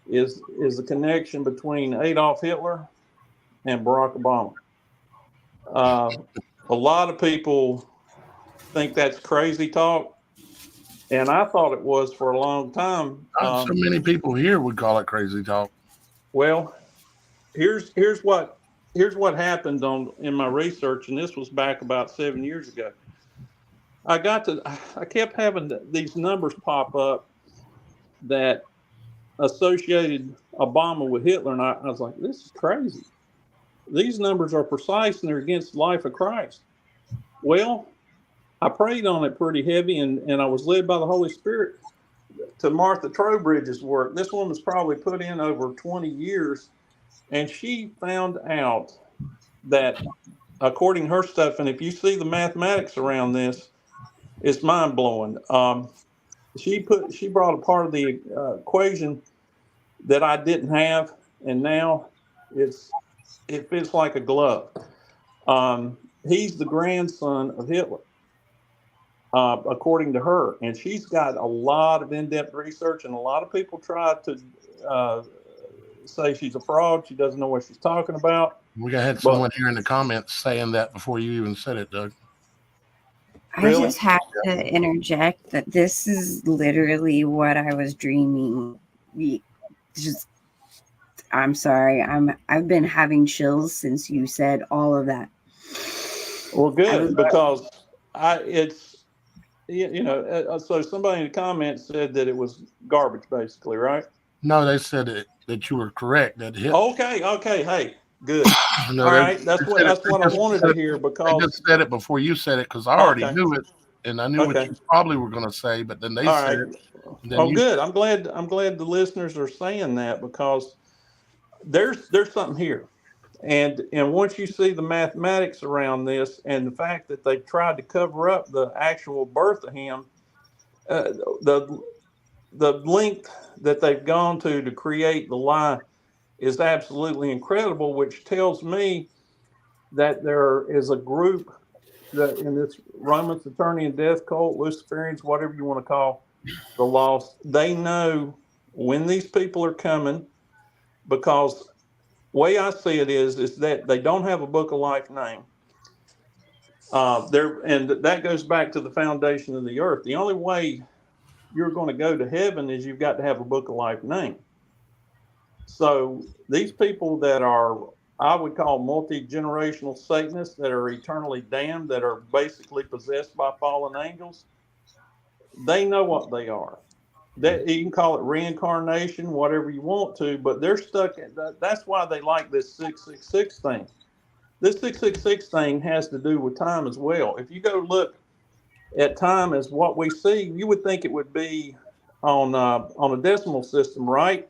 is the connection between Adolf Hitler and Barack Obama. A lot of people think that's crazy talk, and I thought it was for a long time. So many people here would call it crazy talk. Well, here's what happened in my research, and this was back about 7 years ago. I kept having these numbers pop up that associated Obama with Hitler, and I was like, this is crazy. These numbers are precise, and they're against the life of Christ. Well, I prayed on it pretty heavy, and I was led by the Holy Spirit to Martha Trowbridge's work. This woman's probably put in over 20 years, and she found out that, according to her stuff, and if you see the mathematics around this, it's mind blowing. She brought a part of the equation that I didn't have, and now it fits like a glove. He's the grandson of Hitler, according to her, and she's got a lot of in-depth research, and a lot of people try to say she's a fraud. She doesn't know what she's talking about. We had someone here in the comments saying that before you even said it, Doug. I just have to interject that this is literally what I was dreaming. I'm sorry. I've been having chills since you said all of that. Well, good, because so somebody in the comments said that it was garbage, basically, right? No, they said that you were correct. That Okay. Hey, good. No, all right, that's what I wanted to hear, because I just said it before you said it, because I already knew it, and I knew what you probably were going to say, but then they said it. Good. I'm glad the listeners are saying that, because there's something here. And once you see the mathematics around this, and the fact that they've tried to cover up the actual birth of him, the length that they've gone to create the lie is absolutely incredible, which tells me that there is a group that in this Roman Saturnian death cult, Luciferians, whatever you want to call the lost, they know when these people are coming, because way I see it is that they don't have a book of life name. And that goes back to the foundation of the earth. The only way you're going to go to heaven is you've got to have a book of life name. So these people that are, I would call multi-generational Satanists, that are eternally damned, that are basically possessed by fallen angels, they know what they are. That you can call it reincarnation, whatever you want to, but they're stuck. That's why they like this 666 thing. This 666 thing has to do with time as well. If you go look at time as what we see, you would think it would be on a decimal system, right?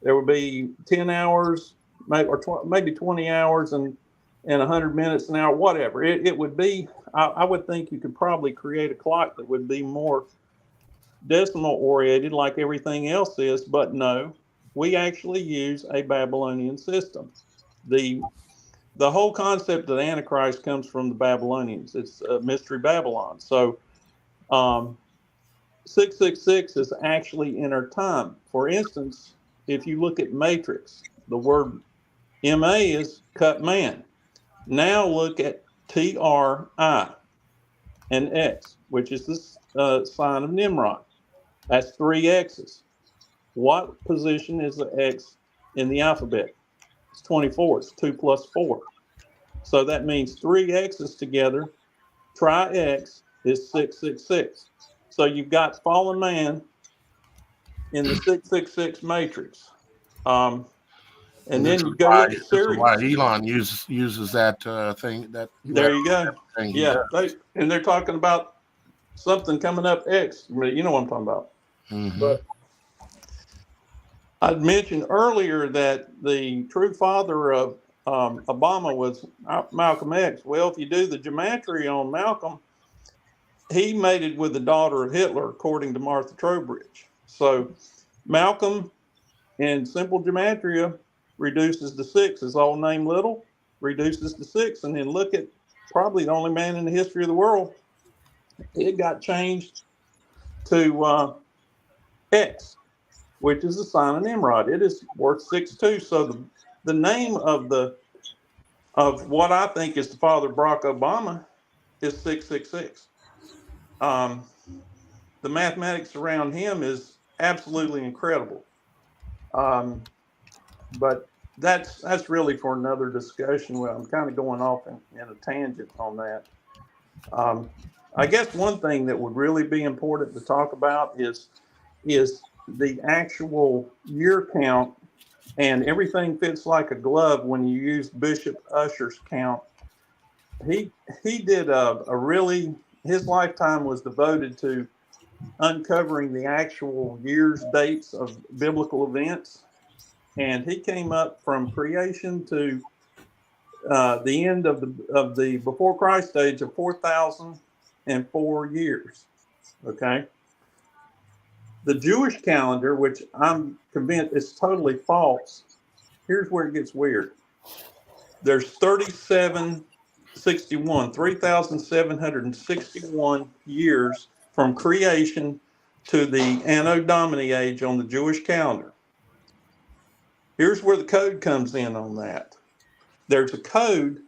There would be 10 hours, maybe 20 hours, and 100 minutes an hour, whatever. It would be. I would think you could probably create a clock that would be more decimal oriented, like everything else is, but no, we actually use a Babylonian system. The whole concept of the Antichrist comes from the Babylonians. It's Mystery Babylon. So 666 is actually inner time. For instance, if you look at Matrix, the word MA is cut man. Now look at TRI and X, which is the sign of Nimrod. That's 3 X's. What position is the X in the alphabet? It's 24. It's 2 plus 4. So that means 3 X's together. Try X is 666. So you've got fallen man in the 666 matrix. And then you go look at Sirius. Why Elon uses that thing. There you go. Yeah. And they're talking about something coming up X. You know what I'm talking about. Mm-hmm. But I'd mentioned earlier that the true father of Obama was Malcolm X. Well, if you do the gematria on Malcolm, he mated with the daughter of Hitler, according to Martha Trowbridge. So Malcolm in simple gematria reduces to 6. His old name Little reduces to 6. And then look at probably the only man in the history of the world. It got changed to X, which is the sign of Nimrod. It is worth 6-2. So the name of what I think is the father of Barack Obama is 666. The mathematics around him is absolutely incredible. But that's really for another discussion. Well, I'm kind of going off in a tangent on that. I guess one thing that would really be important to talk about is the actual year count, and everything fits like a glove when you use Bishop Ussher's count. He did a really his lifetime was devoted to uncovering the actual years, dates of biblical events. And he came up from creation to the end of the before Christ age of 4,004 years. Okay. The Jewish calendar, which I'm convinced is totally false, here's where it gets weird. There's 3,761 years from creation to the Anno Domini age on the Jewish calendar. Here's where the code comes in on that. There's a code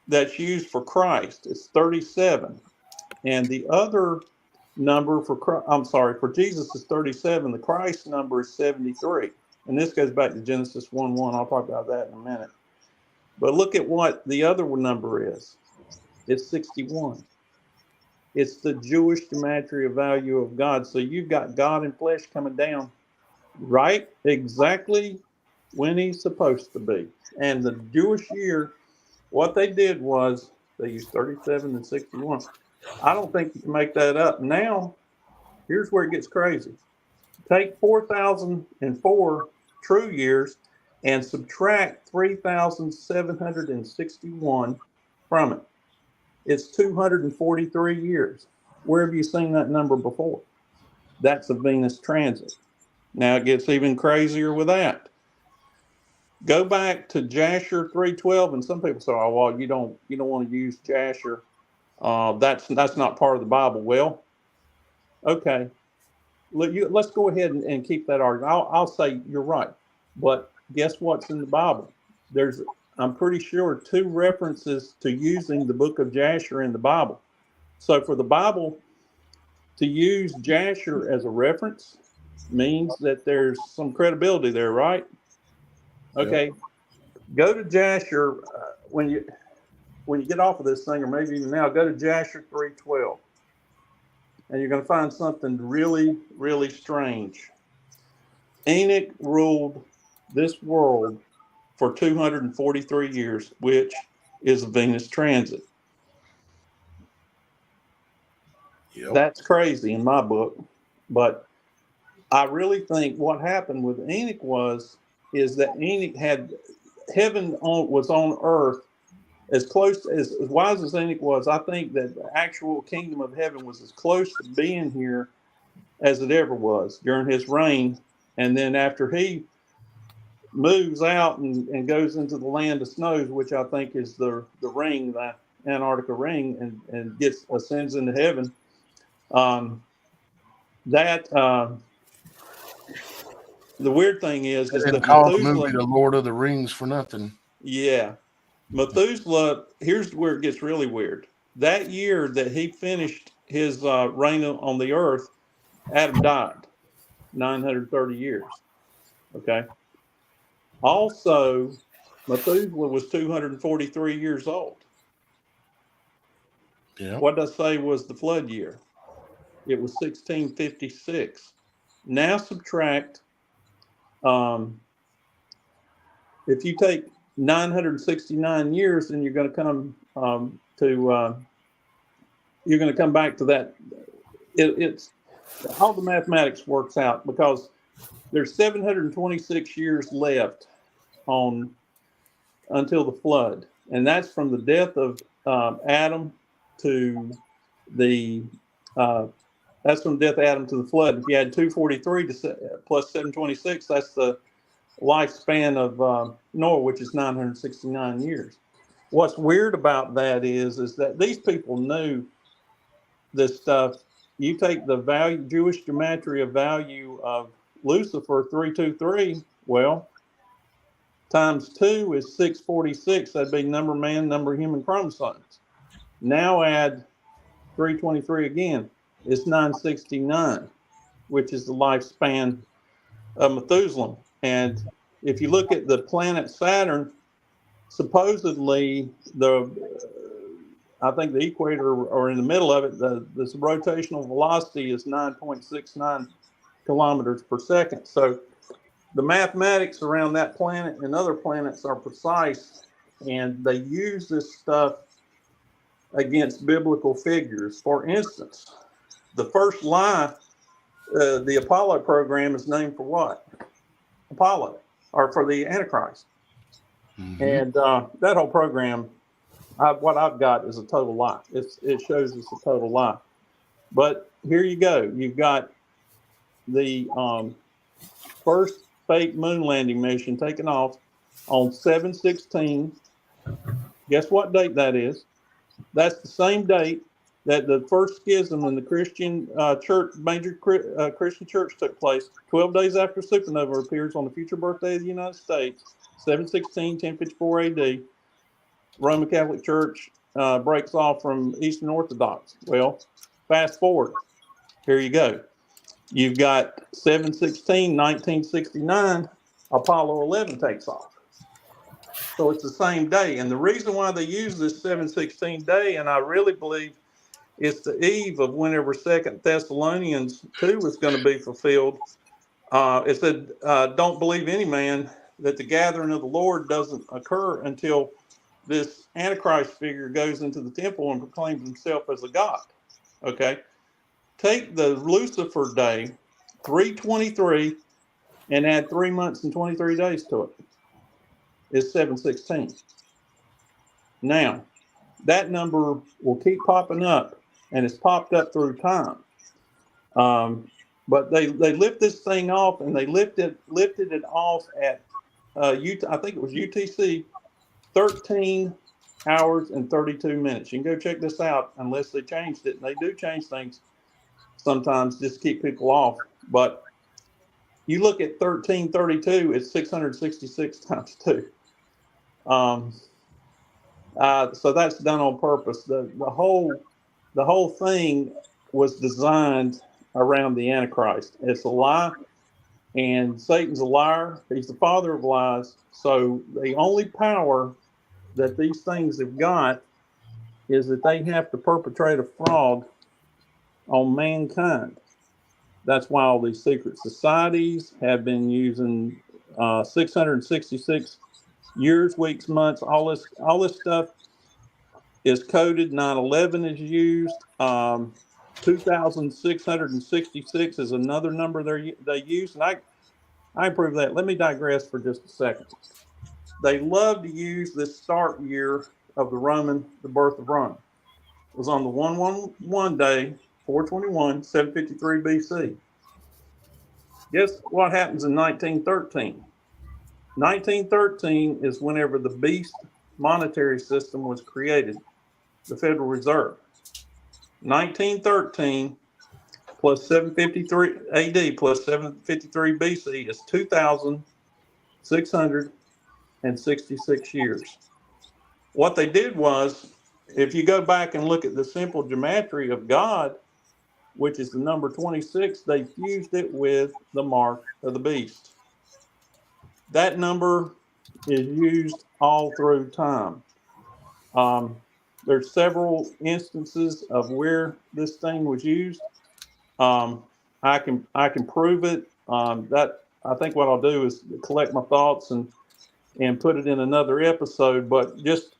that's used for Christ. It's 37. And the other number for Jesus is 37. The Christ number is 73. And this goes back to Genesis 1:1. I'll talk about that in a minute. But look at what the other number is. It's 61. It's the Jewish gematria value of God. So you've got God in flesh coming down right exactly when he's supposed to be. And the Jewish year, what they did was they used 37 and 61. I don't think you can make that up. Now, here's where it gets crazy. Take 4,004 true years and subtract 3,761 from it. It's 243 years. Where have you seen that number before? That's a Venus transit. Now it gets even crazier with that. Go back to Jasher 3:12, and some people say, "Oh, well, you don't want to use Jasher. That's not part of the Bible." Well, okay. Let's go ahead and keep that argument. I'll say you're right, but guess what's in the Bible? I'm pretty sure 2 references to using the book of Jasher in the Bible. So for the Bible to use Jasher as a reference means that there's some credibility there, right? Okay. Yep. Go to Jasher when you get off of this thing, or maybe even now, go to Jasher 3:12. And you're going to find something really, really strange. Enoch ruled this world for 243 years, which is a Venus transit. Yep. That's crazy in my book. But I really think what happened with Enoch is that Enoch had heaven was on earth as close as wise as Enoch was. I think that the actual kingdom of heaven was as close to being here as it ever was during his reign. And then after he moves out and goes into the land of snows, which I think is the ring, the Antarctica ring, and ascends into heaven. The weird thing is that Methuselah, the movie The Lord of the Rings for nothing. Yeah. Methuselah, here's where it gets really weird. That year that he finished his reign on the earth, Adam died, 930 years. Okay. Also, Methuselah was 243 years old. Yeah. What did I say was the flood year? It was 1656. Now subtract, if you take 969 years, then you're going to come you're going to come back to that. It's all the mathematics works out because there's 726 years left until the flood, and that's from the death of Adam to the that's from the death of Adam to the flood. If you add 243 plus 726, that's the lifespan of Noah, which is 969 years. What's weird about that is that these people knew this stuff. You take the Jewish gematria value of Lucifer 323, well, times 2 is 646. That'd be number of man, number of human chromosomes. Now add 323 again. It's 969, which is the lifespan of Methuselah. And if you look at the planet Saturn, supposedly I think the equator or in the middle of it, the rotational velocity is 9.69 kilometers per second. So the mathematics around that planet and other planets are precise, and they use this stuff against biblical figures. For instance, the first lie, the Apollo program is named for what? Apollo, or for the Antichrist. Mm-hmm. And that whole program, what I've got is a total lie. It shows it's a total lie. But here you go. You've got the first fake moon landing mission taken off on 7/16. Guess what date that is? That's the same date that the first schism in the Christian church, major Christian church, took place. 12 days after supernova appears on the future birthday of the United States, 7/16, 1054 AD. Roman Catholic Church breaks off from Eastern Orthodox. Well, fast forward. Here you go. You've got 7/16, 1969, Apollo 11 takes off. So it's the same day. And the reason why they use this 7/16 day, and I really believe it's the eve of whenever 2 Thessalonians 2 is going to be fulfilled. It said, don't believe any man that the gathering of the Lord doesn't occur until this Antichrist figure goes into the temple and proclaims himself as a god. Okay. Take the Lucifer day, 323, and add 3 months and 23 days to it. It's 7/16. Now, that number will keep popping up, and it's popped up through time. But they lift this thing off, and they lifted it off at I think it was UTC, 13 hours and 32 minutes. You can go check this out unless they changed it. And they do change things sometimes just to keep people off. But you look at 1332, it's 666 times 2. So that's done on purpose. The whole thing was designed around the Antichrist. It's a lie, and Satan's a liar. He's the father of lies. So the only power that these things have got is that they have to perpetrate a fraud on mankind. That's why all these secret societies have been using 666 years, weeks, months. All this stuff is coded. 9/11 is used. 2,666 is another number they use, and I prove that. Let me digress for just a second. They love to use this start year of the birth of Rome. It was on the 111 day, 421, 753 BC. Guess what happens in 1913? 1913 is whenever the beast monetary system was created, the Federal Reserve. 1913 plus 753 AD plus 753 BC is 2,666 years. What they did was, if you go back and look at the simple gematria of God, which is the number 26, they fused it with the mark of the beast. That number is used all through time. There's several instances of where this thing was used. I can prove it. That I think what I'll do is collect my thoughts and put it in another episode. But just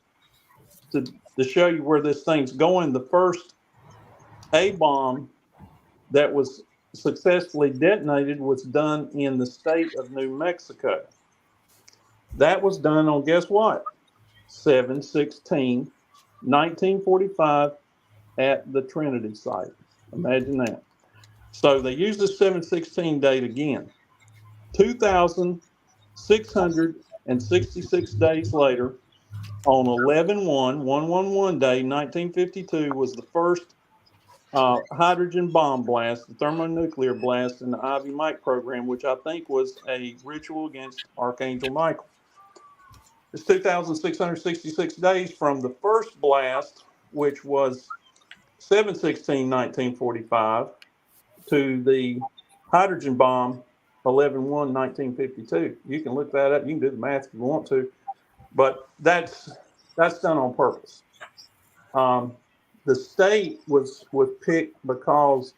to show you where this thing's going, the first A-bomb that was successfully detonated was done in the state of New Mexico. That was done on, guess what? 7/16, 1945 at the Trinity site. Imagine that. So they used the 7/16 date again. 2,666 days later, on 11/1 day, 1952, was the first hydrogen bomb blast, the thermonuclear blast in the Ivy Mike program, which I think was a ritual against Archangel Michael. It's 2,666 days from the first blast, which was 7/16, 1945, to the hydrogen bomb, 11/1, 1952. You can look that up. You can do the math if you want to, but that's done on purpose. The state was picked because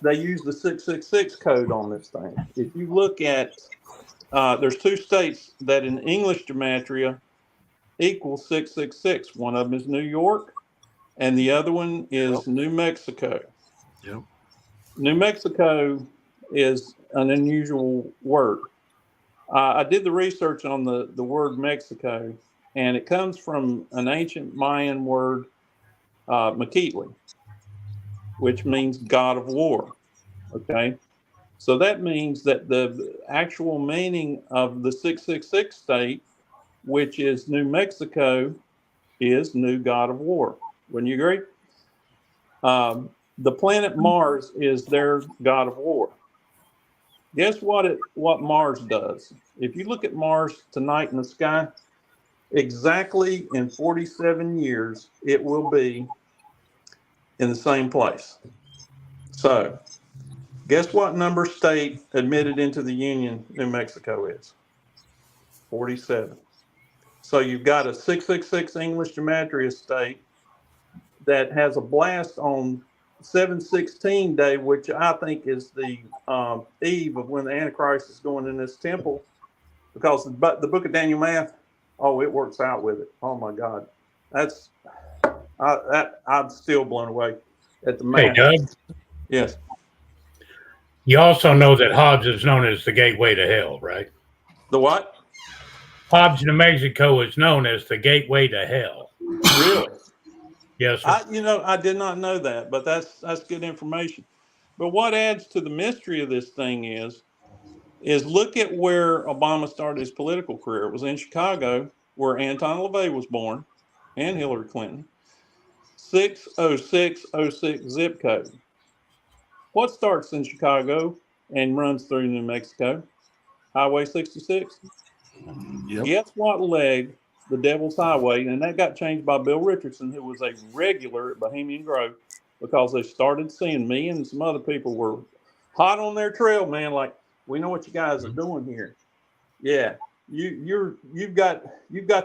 they used the 666 code on this thing. If you look at, there's two states that in English gematria equal 666. One of them is New York, and the other one is New Mexico. Yep. New Mexico is an unusual word. I did the research on the word Mexico, and it comes from an ancient Mayan word, Makitli, which means God of War. Okay. So that means that the actual meaning of the 666 state, which is New Mexico, is New God of War. Wouldn't you agree? The planet Mars is their God of War. Guess what Mars does? If you look at Mars tonight in the sky, exactly in 47 years, it will be in the same place. So, guess what number state admitted into the Union New Mexico is? 47. So you've got a 666 English gematria state that has a blast on 716 day, which I think is the eve of when the Antichrist is going in this temple, because the book of Daniel math, oh, it works out with it. Oh my God, I'm still blown away at the Hey, math. Doug, Yes. you also know that Hobbs is known as the gateway to hell, right? The what? Hobbs, New Mexico is known as the gateway to hell. Really? Yes, sir. I did not know that, but that's good information. But what adds to the mystery of this thing is look at where Obama started his political career. It was in Chicago, where Anton LaVey was born, and Hillary Clinton. 60606 zip code. What starts in Chicago and runs through New Mexico? Highway 66. Yep. Guess what leg the Devil's Highway, and that got changed by Bill Richardson, who was a regular at Bohemian Grove, because they started seeing me and some other people were hot on their trail, man. Like, we know what you guys are doing here. Yeah, you've got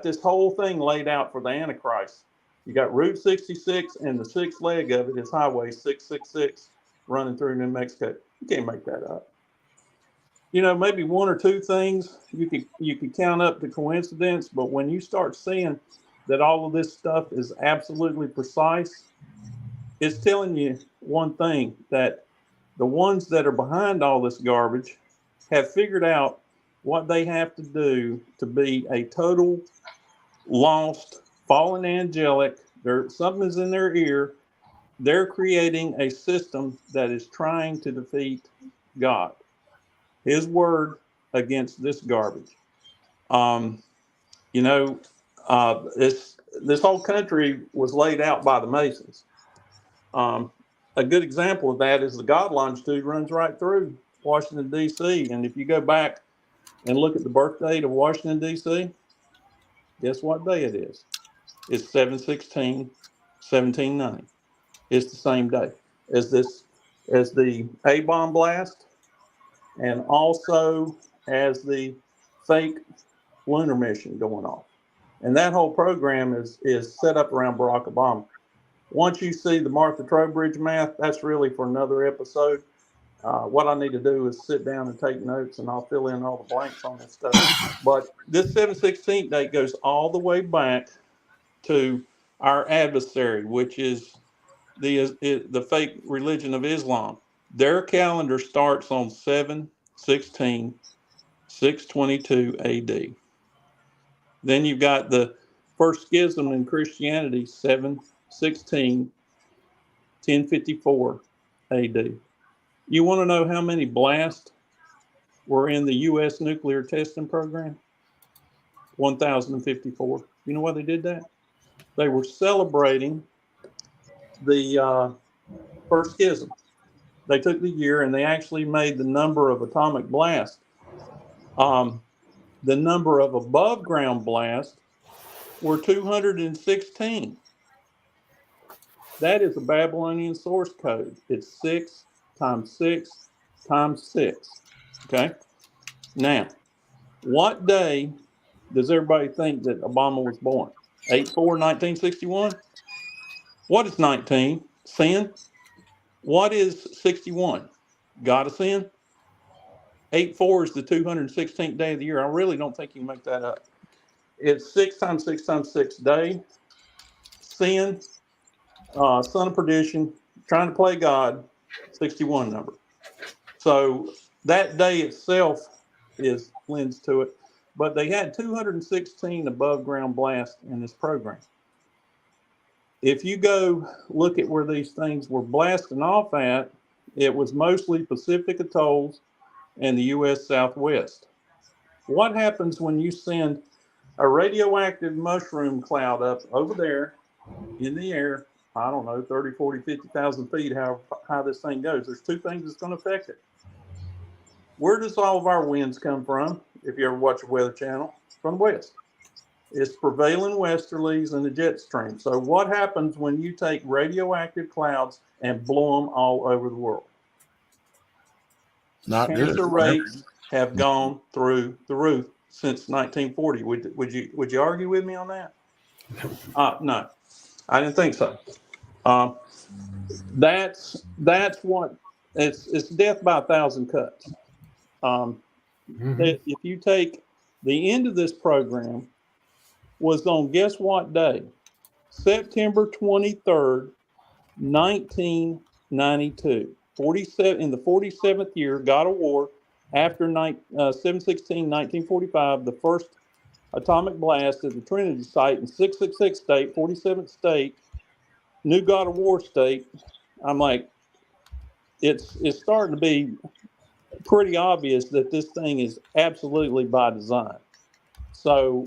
this whole thing laid out for the Antichrist. You got Route 66, and the sixth leg of it is Highway 666 running through New Mexico. You can't make that up. You know, maybe one or two things you could count up to coincidence, but when you start seeing that all of this stuff is absolutely precise, it's telling you one thing, that the ones that are behind all this garbage have figured out what they have to do to be a total lost, fallen angelic. Something is in their ear. They're creating a system that is trying to defeat God, His word, against this garbage. Um, you know, this whole country was laid out by the Masons. A good example of that is the God longitude runs right through Washington, D.C. And if you go back and look at the birth date of Washington, D.C., guess what day it is? It's 7/16/1790. It's the same day as the A-bomb blast, and also as the fake lunar mission going off. And that whole program is set up around Barack Obama. Once you see the Martha Trowbridge math, that's really for another episode. What I need to do is sit down and take notes, and I'll fill in all the blanks on this stuff. But this 7/16 date goes all the way back to our adversary, which is the fake religion of Islam. Their calendar starts on 7/16/622 AD. Then you've got the first schism in Christianity, 7/16/1054 AD. You want to know how many blasts were in the U.S. nuclear testing program? 1,054. You know why they did that? They were celebrating the first schism. They took the year and they actually made the number of atomic blasts. The number of above ground blasts were 216. That is a Babylonian source code. It's 6 times 6 times 6. Okay. Now, what day does everybody think that Obama was born? 8/4/1961. What is 19? Sin. What is 61? God of sin. 8/4 is the 216th day of the year. I really don't think you can make that up. It's 6 times 6 times 6 day. Sin. son of perdition, trying to play God, 61 number. So that day itself lends to it. But they had 216 above ground blasts in this program. If you go look at where these things were blasting off at, it was mostly Pacific atolls and the U.S. Southwest. What happens when you send a radioactive mushroom cloud up over there in the air, I don't know, 30, 40, 50,000 feet, how high this thing goes? There's two things that's going to affect it. Where does all of our winds come from? If you ever watch a Weather Channel, from the west. It's prevailing westerlies and the jet stream. So what happens when you take radioactive clouds and blow them all over the world? Not good. Cancer rates have gone through the roof since 1940. Would you argue with me on that? No, I didn't think so. That's what it's death by 1,000 cuts. If you take the end of this program was on guess what day? September 23rd, 1992. 47 in the 47th year, God of War, after 7/16, 1945, the first atomic blast at the Trinity site in 666 state, 47th state, new God of War state. I'm like, it's starting to be pretty obvious that this thing is absolutely by design. So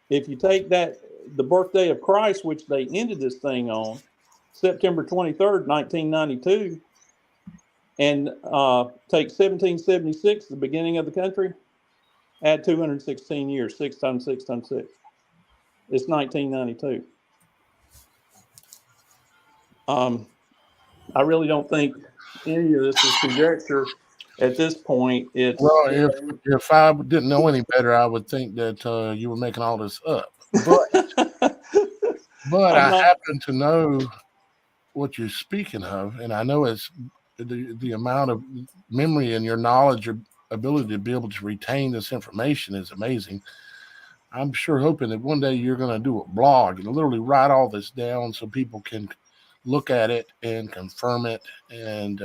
if you take that, the birthday of Christ, which they ended this thing on, September 23rd, 1992, and take 1776, the beginning of the country, add 216 years, 6 times 6 times 6. It's 1992. I really don't think any of this is conjecture at this point. It's well, if I didn't know any better, I would think that you were making all this up. But I happen to know what you're speaking of, and I know it's the amount of memory and your knowledge or ability to be able to retain this information is amazing. I'm sure hoping that one day you're going to do a blog and literally write all this down so people can look at it and confirm it and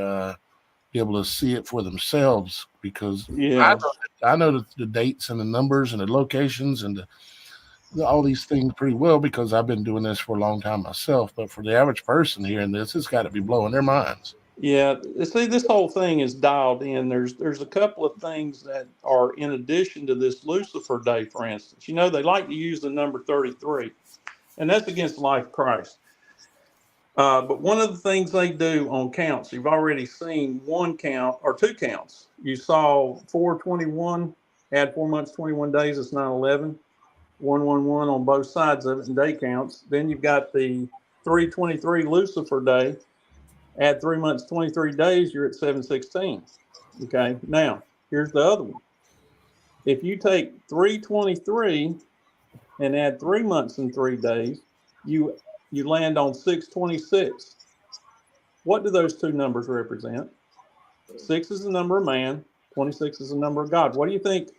be able to see it for themselves. Because I know the dates and the numbers and the locations and all these things pretty well because I've been doing this for a long time myself. But for the average person hearing this, it's got to be blowing their minds. Yeah, see, this whole thing is dialed in. There's a couple of things that are in addition to this Lucifer Day, for instance. You know, they like to use the number 33, and that's against the life of Christ. But one of the things they do on counts, you've already seen one count or two counts. You saw 421, add 4 months, 21 days, it's 9/11. 111 on both sides of it in day counts. Then you've got the 323 Lucifer Day. Add 3 months, 23 days, you're at 7/16. Okay, now here's the other one. If you take 323 and add 3 months and 3 days, you land on 626. What do those two numbers represent? 6 is the number of man, 26 is the number of God. What do you think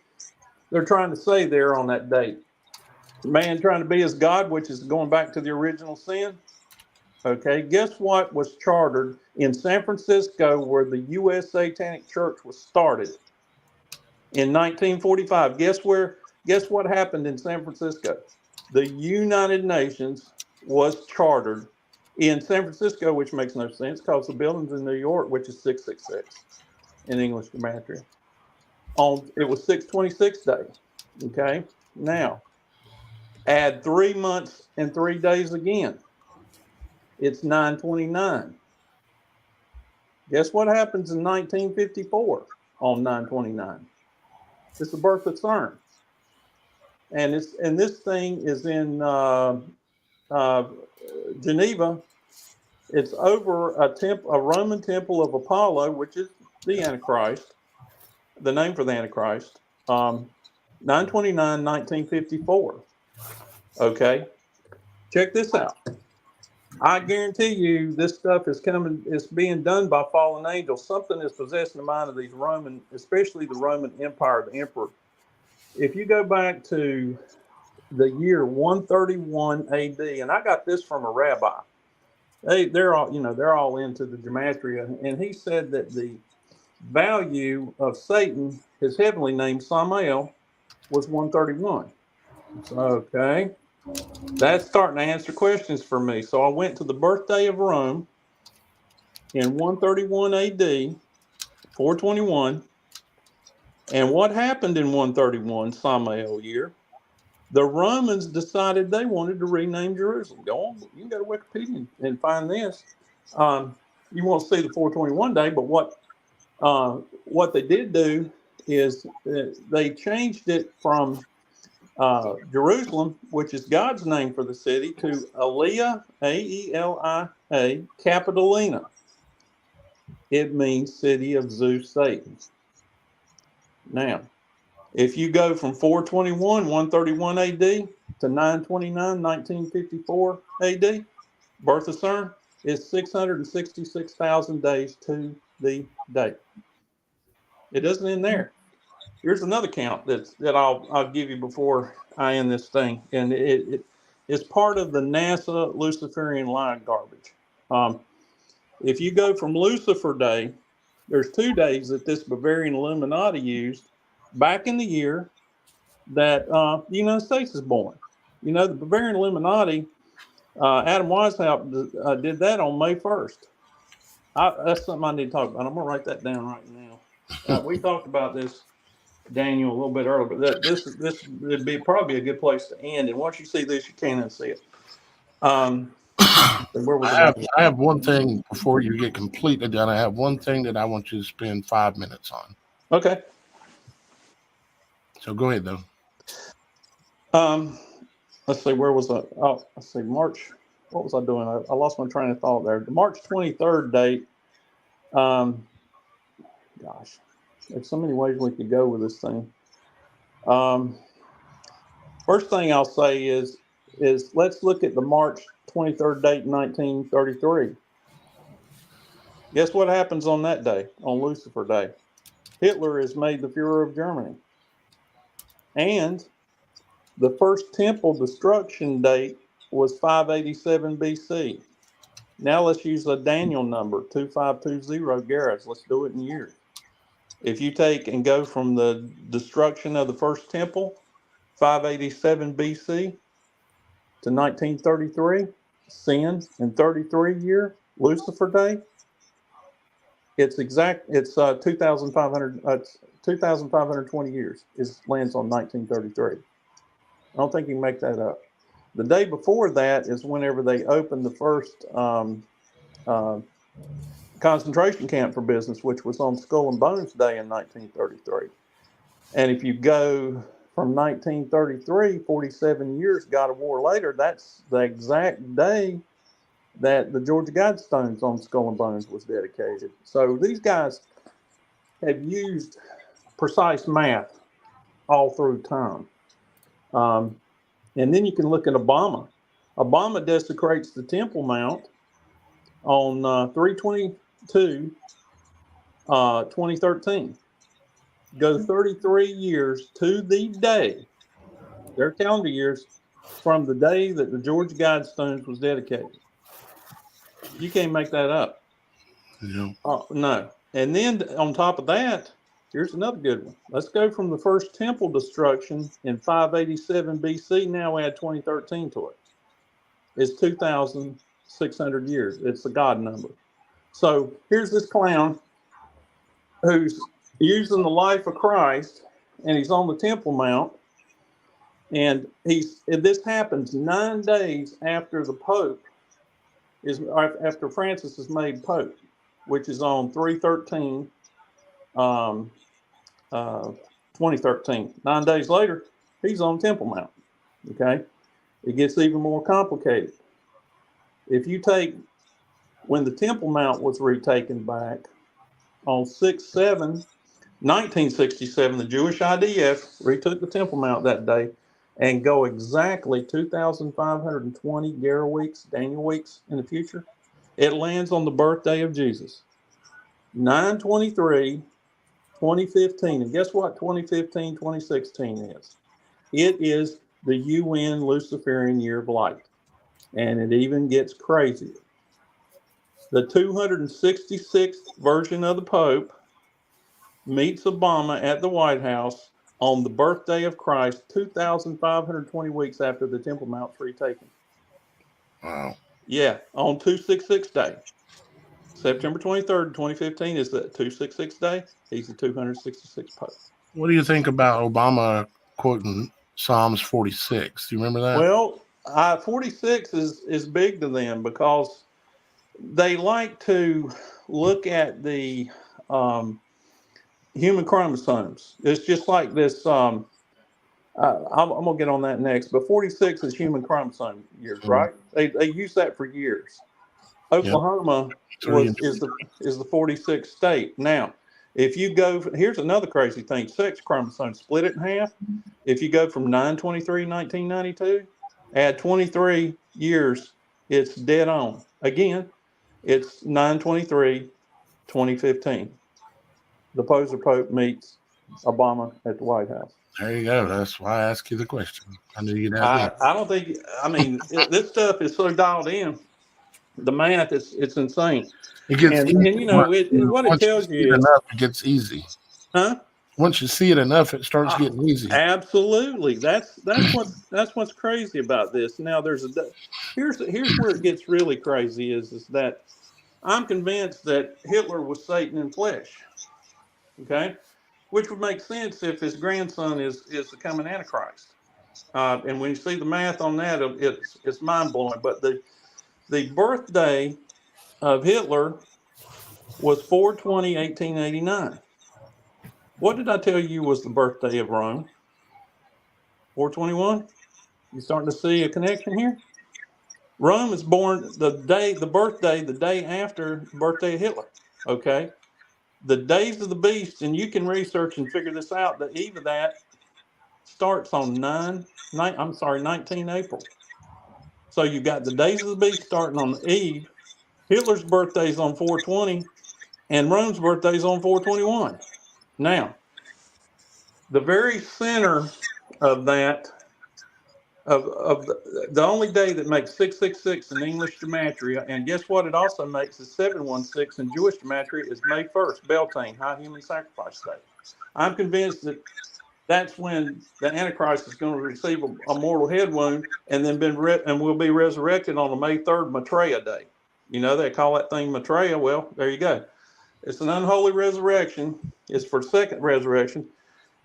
they're trying to say there on that date? Man trying to be as God, which is going back to the original sin. Okay, guess what was chartered in San Francisco, where the U.S. Satanic Church was started in 1945? Guess what happened in San Francisco? The United Nations was chartered in San Francisco, which makes no sense because the building's in New York, which is 666 in English gematria. It was 626 day. Okay, now add 3 months and 3 days again. It's 929. Guess what happens in 1954 on 929? It's the birth of CERN. And this thing is in Geneva. It's over a Roman temple of Apollo, which is the Antichrist, the name for the Antichrist. 929, 1954. Okay, check this out. I guarantee you this stuff is coming, it's being done by fallen angels. Something is possessing the mind of these Roman, especially the Roman Empire, the emperor. If you go back to the year 131 AD, and I got this from a rabbi, they're all, they're all into the gematria. And he said that the value of Satan, his heavenly name, Samael, was 131. So, okay. That's starting to answer questions for me. So I went to the birthday of Rome in 131 AD, 421. And what happened in 131 Samael year? The Romans decided they wanted to rename Jerusalem. Go on, you can go to Wikipedia and find this. You won't see the 421 day, but what they did do is they changed it from Jerusalem, which is God's name for the city, to Aelia, Aelia, Capitolina. It means city of Zeus Satan. Now, if you go from 421, 131 AD to 929, 1954 AD, birth of CERN is 666,000 days to the date. It doesn't end there. Here's another count that I'll give you before I end this thing, and it is part of the NASA Luciferian line garbage. If you go from Lucifer Day, there's 2 days that this Bavarian Illuminati used back in the year that the United States is born. The Bavarian Illuminati, Adam Weishaupt did that on May 1st. That's something I need to talk about. I'm going to write that down right now. We talked about this, Daniel, a little bit earlier, but this would be probably a good place to end. And once you see this, you can't unsee it. Where was I have one thing before you get completely done. I have one thing that I want you to spend 5 minutes on. Okay. So go ahead, though. Let's see, where was I? Oh, let's see, March. What was I doing? I lost my train of thought there. The March 23rd date. Gosh, there's so many ways we could go with this thing. First thing I'll say is let's look at the March 23rd date, 1933. Guess what happens on that day, on Lucifer Day? Hitler is made the Fuhrer of Germany. And the first temple destruction date was 587 BC. Now let's use a Daniel number, 2520 Garrets. Let's do it in years. If you take and go from the destruction of the first temple, 587 BC, to 1933, sin in 33 year, Lucifer Day, it's 2,520 years lands on 1933. I don't think you can make that up. The day before that is whenever they opened the first concentration camp for business, which was on Skull and Bones Day in 1933. And if you go from 1933, 47 years, God of War later, that's the exact day that the Georgia Guidestones on Skull and Bones was dedicated. So these guys have used precise math all through time. And then you can look at Obama. Obama desecrates the Temple Mount on 3/22/2013. Go 33 years to the day, their calendar years, from the day that the Georgia Guidestones was dedicated. You can't make that up. No. No. And then on top of that, here's another good one. Let's go from the first temple destruction in 587 BC. Now we add 2013 to it. It's 2,600 years. It's a God number. So here's this clown who's using the life of Christ, and he's on the Temple Mount. And this happens 9 days after the Pope after Francis is made Pope, which is on 3/13, 2013. 9 days later, he's on Temple Mount. Okay, it gets even more complicated. If you take when the Temple Mount was retaken back on 6/7/1967, the Jewish IDF retook the Temple Mount that day, and go exactly 2,520 Gera weeks, Daniel weeks in the future, it lands on the birthday of Jesus, 9/23/2015. And guess what 2015-2016 is? It is the UN Luciferian Year of Light. And it even gets crazier. The 266th version of the Pope meets Obama at the White House on the birthday of Christ, 2,520 weeks after the Temple Mount's retaken. Wow. Yeah, on 266 Day. September 23rd, 2015 is the 266 Day. He's the 266th Pope. What do you think about Obama quoting Psalms 46? Do you remember that? Well, 46 is big to them because they like to look at the human chromosomes. It's just like this. I'm going to get on that next. But 46 is human chromosome years, right? They use that for years. Oklahoma is the 46th state. Now, if you go, here's another crazy thing: sex chromosomes split it in half. If you go from 923 1992, add 23 years, it's dead on. Again, it's 923 2015. The poser Pope meets Obama at the White House. There you go. That's why I asked you the question. I knew you'd have I don't think. I mean, this stuff is so dialed in. The math it's insane. It gets and easy. you know what it tells you is enough, it gets easy. Huh? Once you see it enough, it starts getting easy. Absolutely. That's what's crazy about this. Now here's where it gets really crazy is that I'm convinced that Hitler was Satan in flesh. Okay, which would make sense if his grandson is the coming Antichrist. And when you see the math on that, it's mind blowing. But the birthday of Hitler was 4/20/1889. What did I tell you was the birthday of Rome? 4/21? You starting to see a connection here? Rome is born the day after the birthday of Hitler. Okay. The days of the beast, and you can research and figure this out, the eve of that starts on 19 April. So you got the days of the beast starting on the eve. Hitler's birthday is on 4/20, and Rome's birthday is on 4/21. Now, the very center of that, of the only day that makes 666 in English gematria, and guess what? It also makes is 716 in Jewish gematria is May 1st, Beltane, High Human Sacrifice Day. I'm convinced that that's when the Antichrist is going to receive a mortal head wound and then will be resurrected on the May 3rd Maitreya Day. You know, they call that thing Maitreya. Well, there you go. It's an unholy resurrection. It's for second resurrection.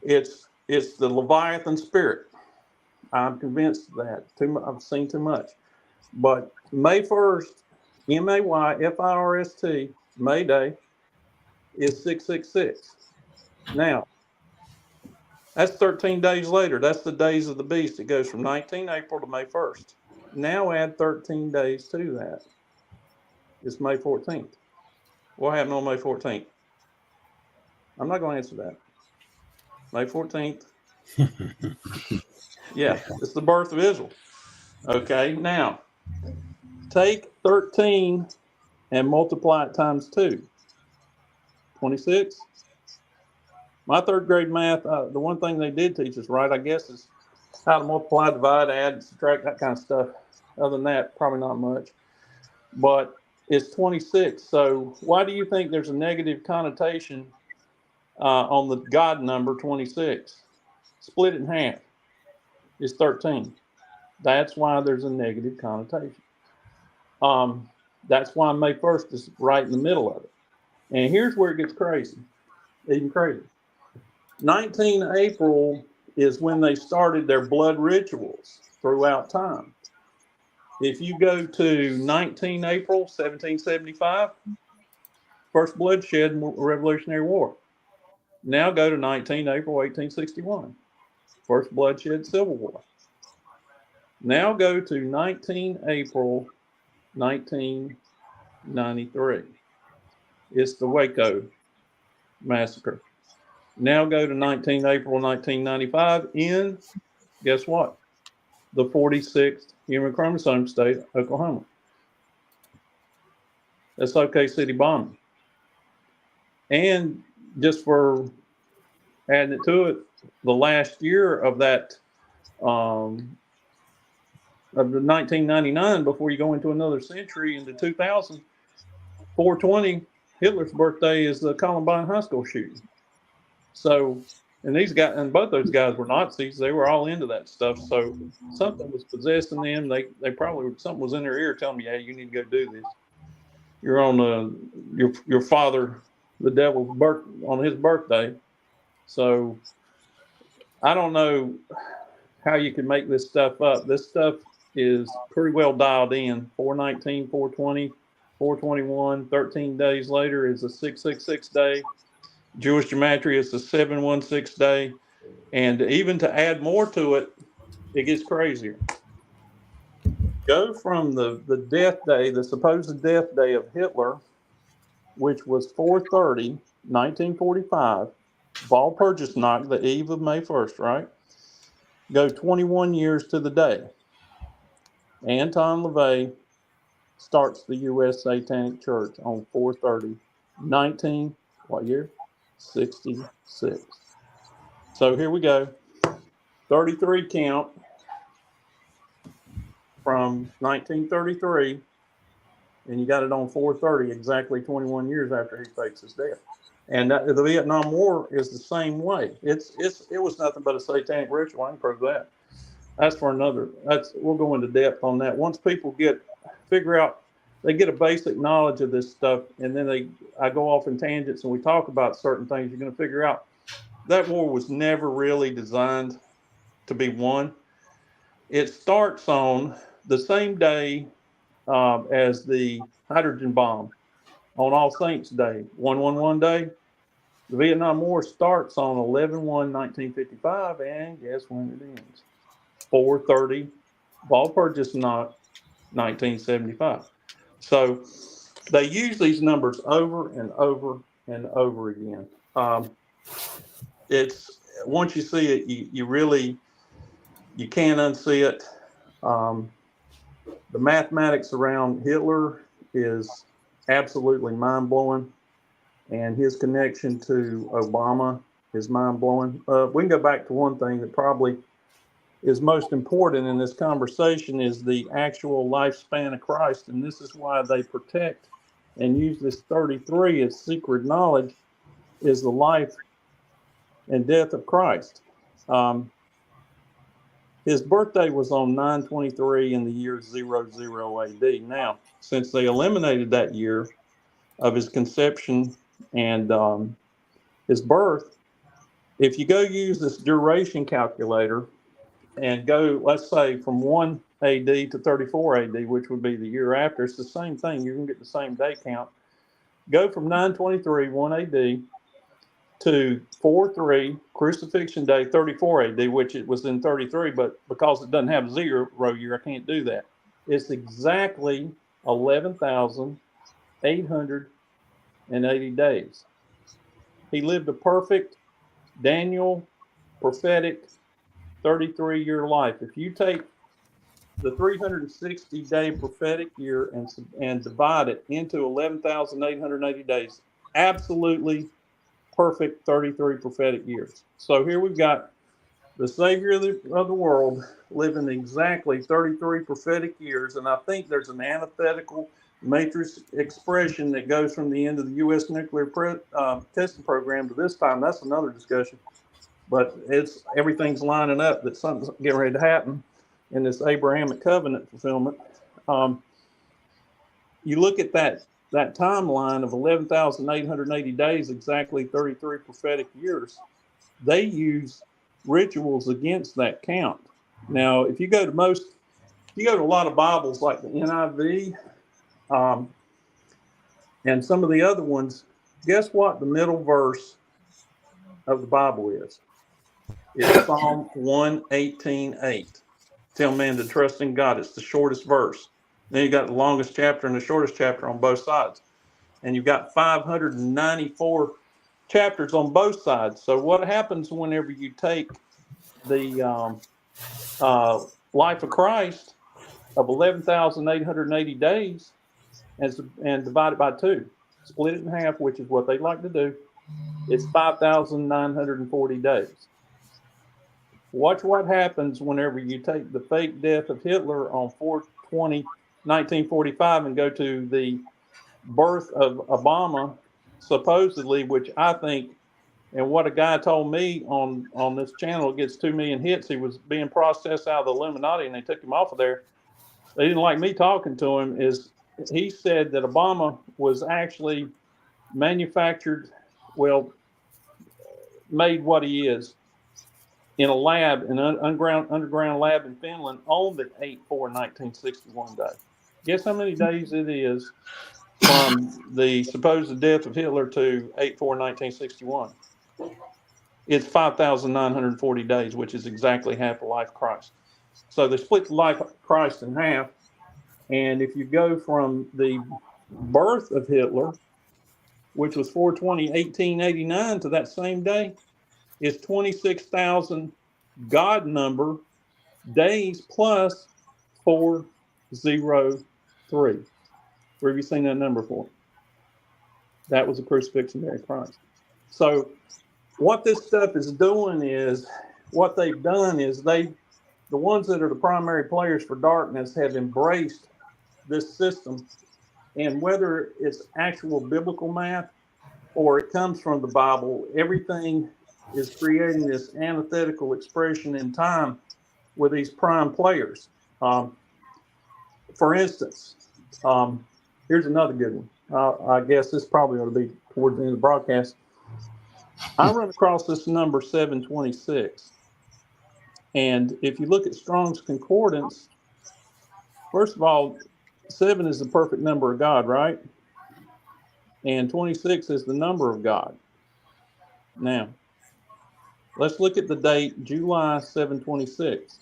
It's the Leviathan spirit. I'm convinced of that. I've seen too much. But May 1st, MAYFIRST, May Day, is 666. Now, that's 13 days later. That's the days of the beast. It goes from 19 April to May 1st. Now add 13 days to that. It's May 14th. What happened on May 14th? I'm not going to answer that. May 14th. Yeah, it's the birth of Israel. Okay, now take 13 and multiply it times 2. 26. My third grade math, the one thing they did teach us, right, I guess, is how to multiply, divide, add, subtract, that kind of stuff. Other than that, probably not much. But it's 26. So why do you think there's a negative connotation on the God number 26? Split it in half. It's 13. That's why there's a negative connotation. That's why May 1st is right in the middle of it. And here's where it gets crazy, even crazy. 19 April is when they started their blood rituals throughout time. If you go to 19 April 1775, first bloodshed in the Revolutionary War. Now go to 19 April 1861, first bloodshed Civil War. Now go to 19 April 1993. It's the Waco massacre. Now go to 19 April 1995 in, guess what? The 46th human chromosome state, Oklahoma. That's OK City bombing. And just for adding it to it, the last year of that, of the 1999, before you go into another century, into 2000, 420, Hitler's birthday is the Columbine High School shooting. So, and these guys, and both those guys were Nazis. They were all into that stuff. So something was possessing them. They probably, something was in their ear telling me, hey, you need to go do this. You're on your father, the devil's on his birthday. So I don't know how you can make this stuff up. This stuff is pretty well dialed in. 419, 420, 421, 13 days later is a 666 day. Jewish gematria is the 716 day. And even to add more to it, it gets crazier. Go from the death day, the supposed death day of Hitler, which was 4/30, 1945, Walpurgisnacht, the eve of May 1st, right? Go 21 years to the day. Anton LaVey starts the U.S. Satanic Church on 4/30, what year? 66. So here we go. 33 count from 1933, and you got it on 4/30, exactly 21 years after he fakes his death. And the Vietnam War is the same way. It was nothing but a satanic ritual. I can prove that. That's for another. We'll go into depth on that. Once people figure out, they get a basic knowledge of this stuff, and then I go off in tangents and we talk about certain things. You're going to figure out that war was never really designed to be won. It starts on the same day as the hydrogen bomb on All Saints Day, 111 day. The Vietnam War starts on 11/1/1955, and guess when it ends? 4/30, Walpurgisnacht, 1975. So they use these numbers over and over and over again. It's once you see it, you can't unsee it. The mathematics around Hitler is absolutely mind-blowing, and his connection to Obama is mind-blowing. We can go back to one thing that probably is most important in this conversation is the actual lifespan of Christ, and this is why they protect and use this 33 as secret knowledge, is the life and death of Christ. His birthday was on 9/23 in the year 00 AD. Now, since they eliminated that year of his conception and his birth, if you go use this duration calculator and go, let's say, from 1 AD to 34 AD, which would be the year after, it's the same thing. You're going to get the same day count. Go from 9/23, 1 AD, to 4/3, Crucifixion Day, 34 AD, which it was in 33, but because it doesn't have a 0 year, I can't do that. It's exactly 11,880 days. He lived a perfect Daniel prophetic 33-year life. If you take the 360-day prophetic year and divide it into 11,880 days, absolutely perfect 33 prophetic years. So here we've got the Savior of the world living exactly 33 prophetic years, and I think there's an antithetical matrix expression that goes from the end of the U.S. nuclear testing program to this time. That's another discussion. But everything's lining up that something's getting ready to happen in this Abrahamic covenant fulfillment. You look at that timeline of 11,880 days, exactly 33 prophetic years. They use rituals against that count. Now, if you go to a lot of Bibles like the NIV and some of the other ones, guess what the middle verse of the Bible is? It's Psalm 118:8. Tell man to trust in God. It's the shortest verse. Then you got the longest chapter and the shortest chapter on both sides. And you've got 594 chapters on both sides. So what happens whenever you take the life of Christ of 11,880 days and divide it by 2? Split it in half, which is what they like to do. It's 5,940 days. Watch what happens whenever you take the fake death of Hitler on 4/20/1945 and go to the birth of Obama, supposedly, which I think, and what a guy told me on this channel gets 2 million hits, he was being processed out of the Illuminati and they took him off of there. They didn't like me talking to him. Is he said that Obama was actually manufactured, well, made what he is in a lab, an underground lab in Finland on the 8/4/1961 day. Guess how many days it is from the supposed death of Hitler to 8/4/1961? It's 5,940 days, which is exactly half the life of Christ. So they split the life of Christ in half. And if you go from the birth of Hitler, which was 4/20/1889, to that same day, it's 26,000 God number days plus 403. Where have you seen that number for? That was the crucifixion day of Christ. So what this stuff is doing is, what they've done is the ones that are the primary players for darkness have embraced this system. And whether it's actual biblical math or it comes from the Bible, everything is creating this antithetical expression in time with these prime players. For instance, here's another good one. I guess this probably ought to be towards the end of the broadcast. I run across this number 726. And if you look at Strong's Concordance, first of all, 7 is the perfect number of God, right? And 26 is the number of God. Now, let's look at the date, July 7/26.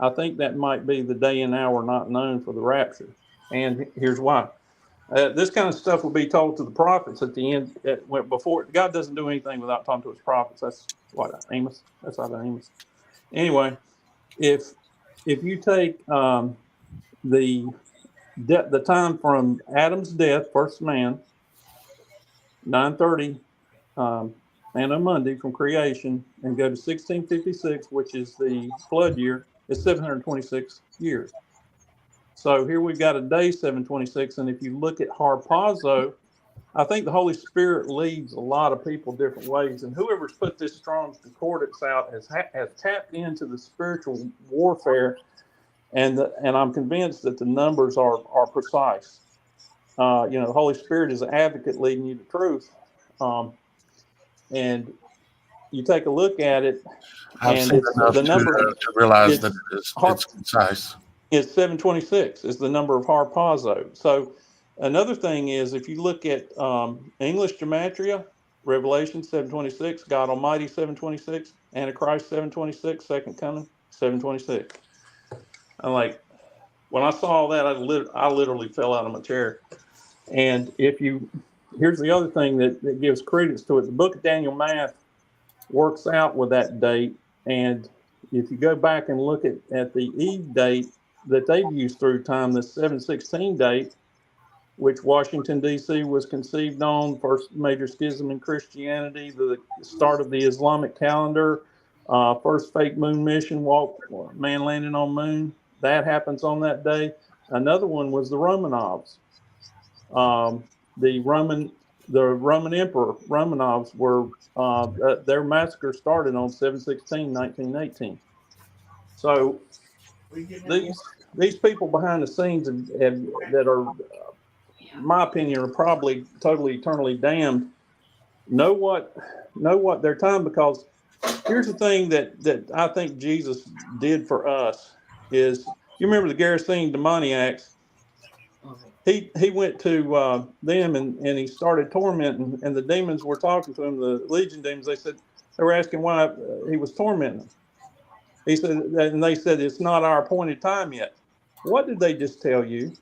I think that might be the day and hour not known for the rapture. And here's why. This kind of stuff will be told to the prophets at the end. Before God doesn't do anything without talking to his prophets. That's what Amos. That's out of Amos. Anyway, if you take the time from Adam's death, first man, 9:30, and on Monday from creation, and go to 1656, which is the flood year, it's 726 years. So here we've got a day 726, and if you look at harpazo, I think the Holy Spirit leads a lot of people different ways, and whoever's put this Strong's Concordance out has tapped into the spiritual warfare, and I'm convinced that the numbers are precise. The Holy Spirit is an advocate leading you to truth, and you take a look at it, I've and seen it's enough the number to realize that it's concise. It's 726 is the number of harpazo. So another thing is, if you look at English gematria, Revelation 726, God Almighty 726, Antichrist 726, Second Coming 726. I'm like, when I saw that, I literally fell out of my chair. And here's the other thing that gives credence to it. The Book of Daniel math works out with that date. And if you go back and look at the Eve date that they've used through time, the 716 date, which Washington, D.C. was conceived on, first major schism in Christianity, the start of the Islamic calendar, first fake moon mission, man landing on moon, that happens on that day. Another one was the Romanovs. The Roman Emperor Romanovs were their massacre started on 7/16/1918. So these people behind the scenes that are, in my opinion, are probably totally eternally damned, know what their time, because here's the thing that I think Jesus did for us is, you remember the Gerasene demoniacs? He went to them and he started tormenting, and the demons were talking to him, the legion demons. They were asking why he was tormenting them. He said, and they said, it's not our appointed time yet. What did they just tell you?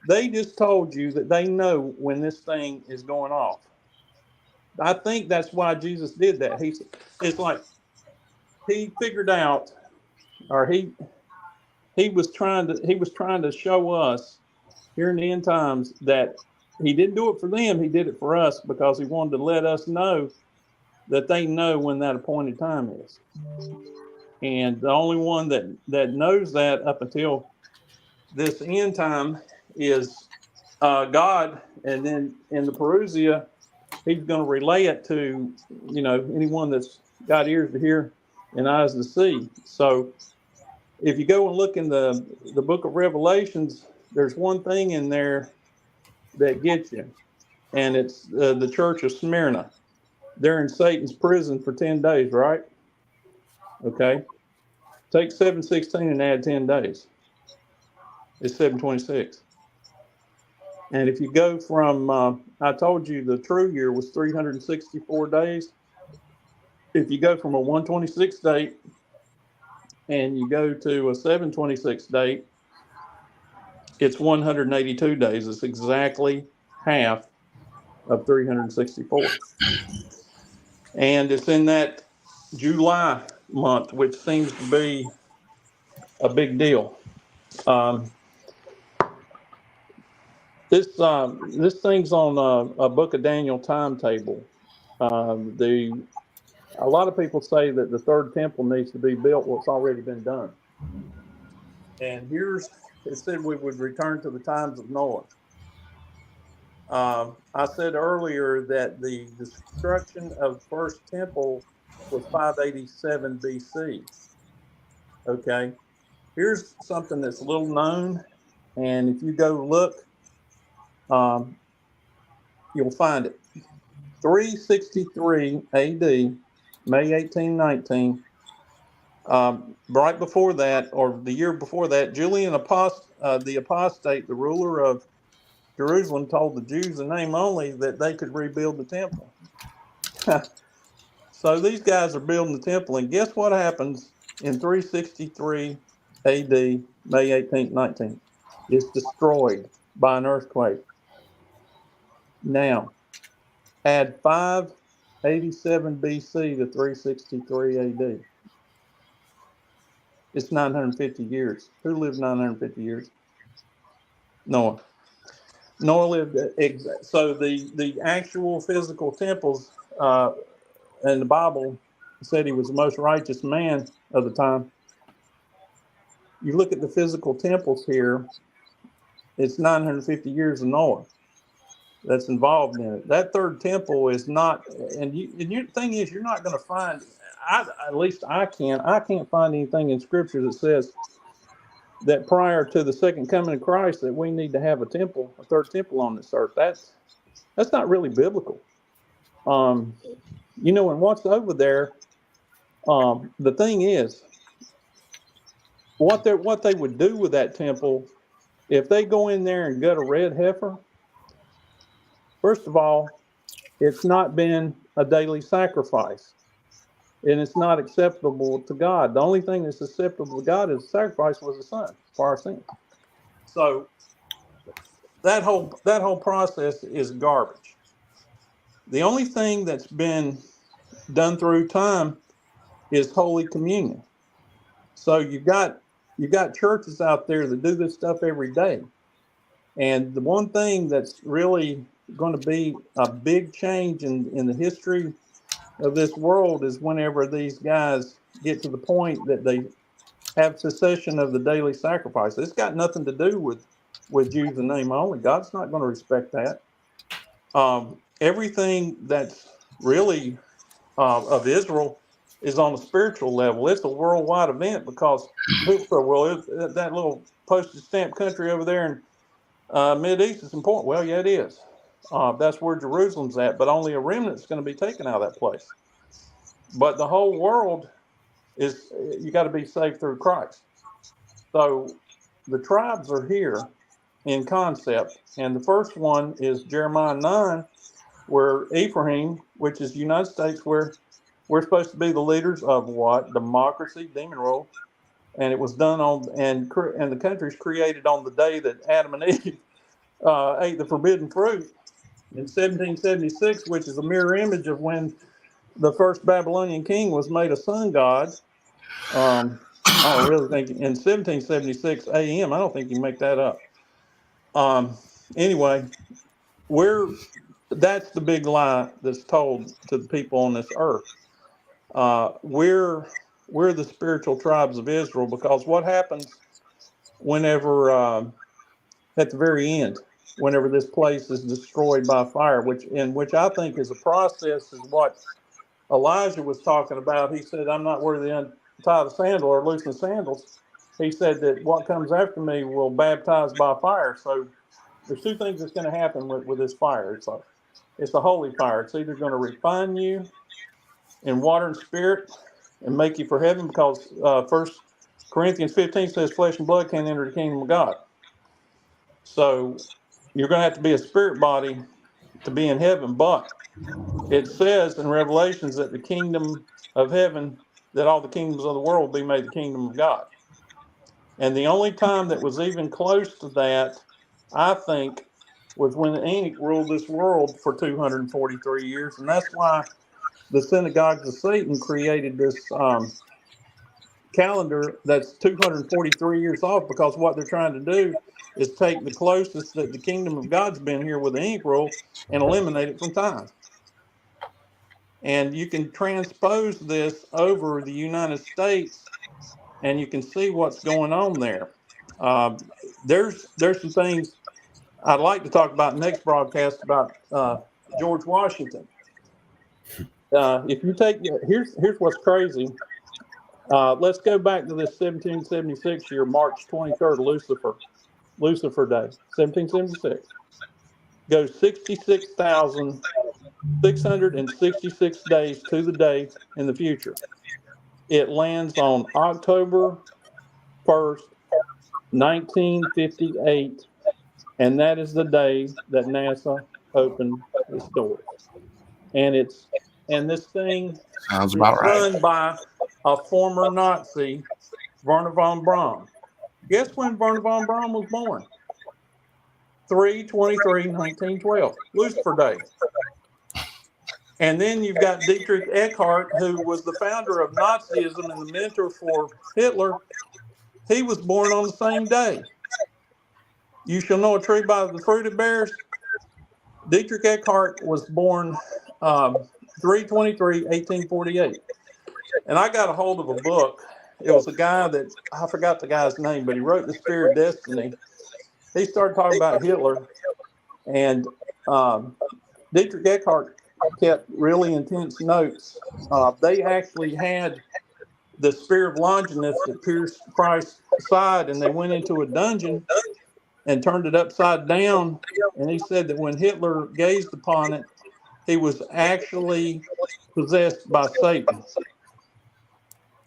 They just told you that they know when this thing is going off. I think that's why Jesus did that. It's like he figured out, or he was trying to show us here in the end times that he didn't do it for them. He did it for us, because he wanted to let us know that they know when that appointed time is. And the only one that knows that up until this end time is God, and then in the Perusia, he's going to relay it to, anyone that's got ears to hear and eyes to see. So if you go and look in the book of Revelations, there's one thing in there that gets you, and it's the church of Smyrna. They're in Satan's prison for 10 days, right? Okay. Take 716 and add 10 days. It's 726. And if you go from, I told you the true year was 364 days. If you go from a 126 date and you go to a 726 date, it's 182 days. It's exactly half of 364. And it's in that July month, which seems to be a big deal. This thing's on a Book of Daniel timetable. A lot of people say that the third temple needs to be built. What's already been done. And it said we would return to the times of Noah. I said earlier that the destruction of the first temple was 587 BC. Okay, here's something that's little known, and if you go look, you'll find it. 363 AD, May 1819. Right before that, or the year before that, Julian the apostate, the ruler of Jerusalem, told the Jews in name only that they could rebuild the temple. So these guys are building the temple, and guess what happens in 363 AD, May 18th, 19th? It's destroyed by an earthquake. Now, add 587 BC to 363 AD. It's 950 years. Who lived 950 years? Noah. Noah lived, so the actual physical temples in the Bible said he was the most righteous man of the time. You look at the physical temples here, it's 950 years of Noah that's involved in it. That third temple is not, and your thing is, you're not going to find, at least I can't find anything in Scripture that says that prior to the second coming of Christ that we need to have a third temple on this earth. That's not really biblical. And what's over there, the thing is, what they would do with that temple, if they go in there and gut a red heifer, first of all, it's not been a daily sacrifice, and it's not acceptable to God. The only thing that's acceptable to God as a sacrifice was the Son for our sins. So that whole process is garbage. The only thing that's been done through time is Holy Communion. So you've got churches out there that do this stuff every day. And the one thing that's really going to be a big change in the history of this world is whenever these guys get to the point that they have cessation of the daily sacrifice. It's got nothing to do with Jews in name only. God's not going to respect that. Everything that's really of Israel is on a spiritual level. It's a worldwide event because people say, well, that little postage stamp country over there in Mid-East is important. Well, yeah, it is. That's where Jerusalem's at, but only a remnant's going to be taken out of that place. But the whole world you got to be saved through Christ. So the tribes are here in concept, and the first one is Jeremiah 9, where Ephraim, which is the United States, where we're supposed to be the leaders of what? Democracy, demon rule. And it was done and the country's created on the day that Adam and Eve ate the forbidden fruit in 1776, which is a mirror image of when the first Babylonian king was made a sun god. I really think in 1776 AM, I don't think you can make that up. Anyway, that's the big lie that's told to the people on this earth. We're the spiritual tribes of Israel, because what happens whenever at the very end, whenever this place is destroyed by fire, which I think is a process, is what Elijah was talking about. He said, I'm not worthy to untie the sandal or loosen the sandals. He said that what comes after me will baptize by fire. So there's two things that's going to happen with this fire. It's a holy fire. It's either going to refine you in water and spirit and make you for heaven, because 1 Corinthians 15 says flesh and blood can't enter the kingdom of God. So you're going to have to be a spirit body to be in heaven. But it says in Revelations that the kingdom of heaven, that all the kingdoms of the world will be made the kingdom of God. And the only time that was even close to that, I think, was when Enoch ruled this world for 243 years. And that's why the synagogues of Satan created this calendar that's 243 years off, because what they're trying to do is take the closest that the kingdom of God's been here with the Enoch rule and eliminate it from time. And you can transpose this over the United States, and you can see what's going on there. There's some things I'd like to talk about next broadcast about George Washington. If you take here's what's crazy. Let's go back to this 1776 year, March 23rd, Lucifer Day, 1776. Goes 66,666 days to the day in the future. It lands on October 1st, 1958, and that is the day that NASA opened its doors. And this thing Sounds is about right. run by a former Nazi, Werner von Braun. Guess when Werner von Braun was born? 3/23/1912, Lucifer Day. And then you've got Dietrich Eckart, who was the founder of Nazism and the mentor for Hitler. He was born on the same day. You shall know a tree by the fruit it bears. Dietrich Eckart was born 3/23/1848. And I got a hold of a book. It was a guy that, I forgot the guy's name, but he wrote The Spear of Destiny. He started talking about Hitler, and Dietrich Eckart kept really intense notes. They actually had the spear of Longinus that pierced Christ's side, and they went into a dungeon and turned it upside down. And he said that when Hitler gazed upon it, he was actually possessed by Satan.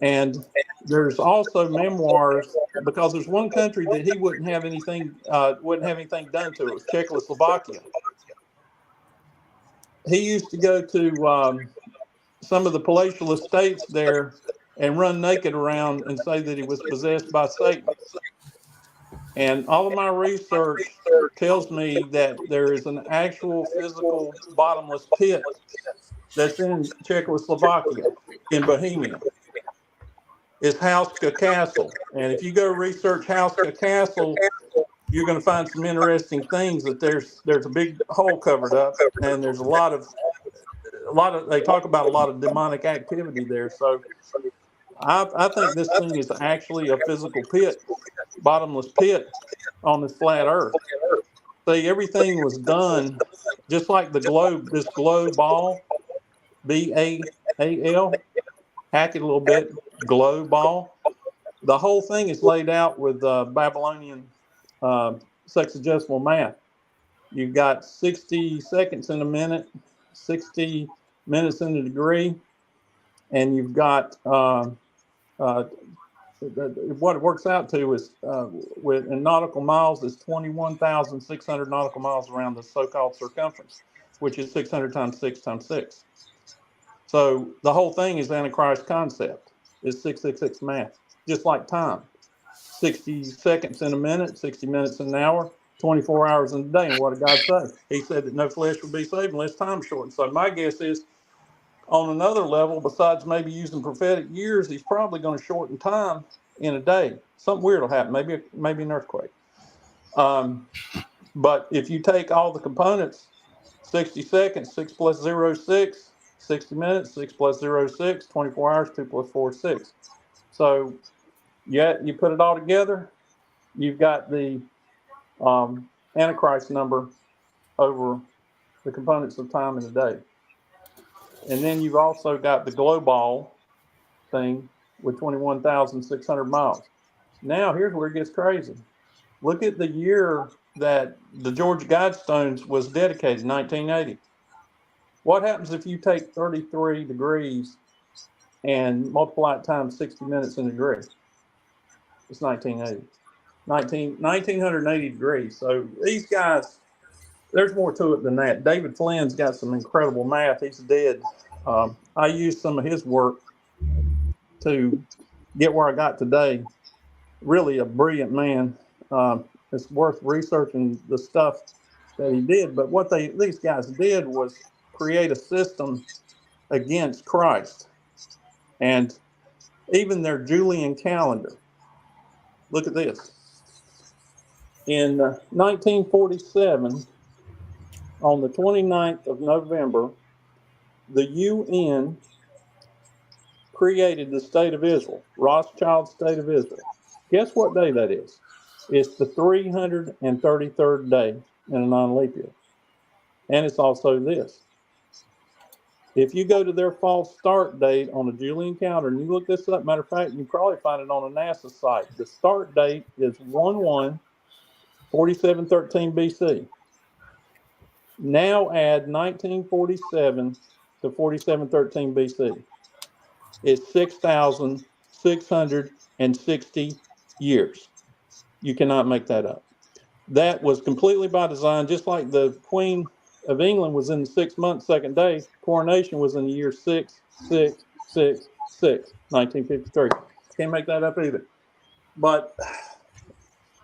And there's also memoirs, because there's one country that he wouldn't have anything done to. It was Czechoslovakia. He used to go to some of the palatial estates there and run naked around and say that he was possessed by Satan. And all of my research tells me that there is an actual physical bottomless pit that's in Czechoslovakia, in Bohemia. It's Hauska Castle. And if you go research Hauska Castle, you're going to find some interesting things. That there's a big hole covered up, and there's a lot of they talk about a lot of demonic activity there. So I think this thing is actually a physical pit, bottomless pit on this flat earth. See, everything was done just like the globe, this globe ball, BAAL, hack it a little bit, globe ball. The whole thing is laid out with Babylonian sexagesimal math. You've got 60 seconds in a minute, 60 minutes in a degree, and you've got what it works out to is in nautical miles is 21,600 nautical miles around the so-called circumference, which is 600 times 6 times 6. So the whole thing is Antichrist concept. It's 666 math, just like time. 60 seconds in a minute, 60 minutes in an hour, 24 hours in a day. And what did God say? He said that no flesh would be saved unless time shortened. So my guess is, on another level, besides maybe using prophetic years, he's probably going to shorten time in a day. Something weird will happen, maybe an earthquake. But if you take all the components, 60 seconds, 6 plus 0, 6, 60 minutes, 6 plus 0, 6, 24 hours, 2 plus 4, 6. So you put it all together, you've got the antichrist number over the components of time in a day. And then you've also got the global thing with 21,600 miles. Now, here's where it gets crazy. Look at the year that the Georgia Guidestones was dedicated, 1980. What happens if you take 33 degrees and multiply it times 60 minutes in a degree? It's 1980. 1980 degrees. So these guys, there's more to it than that. David Flynn's got some incredible math. He's dead. I used some of his work to get where I got today. Really a brilliant man. It's worth researching the stuff that he did. But what these guys did was create a system against Christ. And even their Julian calendar. Look at this. In 1947, on the 29th of November, the UN created the state of Israel, Rothschild state of Israel. Guess what day that is? It's the 333rd day in a non-leap year. And it's also this. If you go to their false start date on the Julian calendar, and you look this up, matter of fact, you can probably find it on a NASA site. The start date is 1/1/4713 BC. Now add 1947 to 4713 BC. It's 6,660 years. You cannot make that up. That was completely by design, just like the Queen of England was in the 6 months, second day. Coronation was in the year 6666, 1953. Can't make that up either. But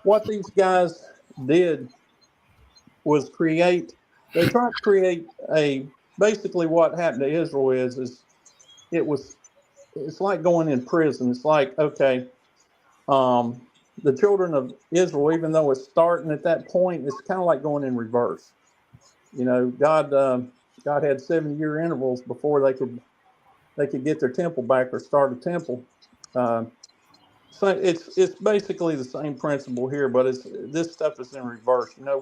what these guys did was they tried to create basically what happened to Israel is it's like going in prison. It's like, okay, the children of Israel, even though it's starting at that point, it's kind of like going in reverse. You know, God had 7-year intervals before they could get their temple back or start a temple. So it's basically the same principle here, but this stuff is in reverse. You know,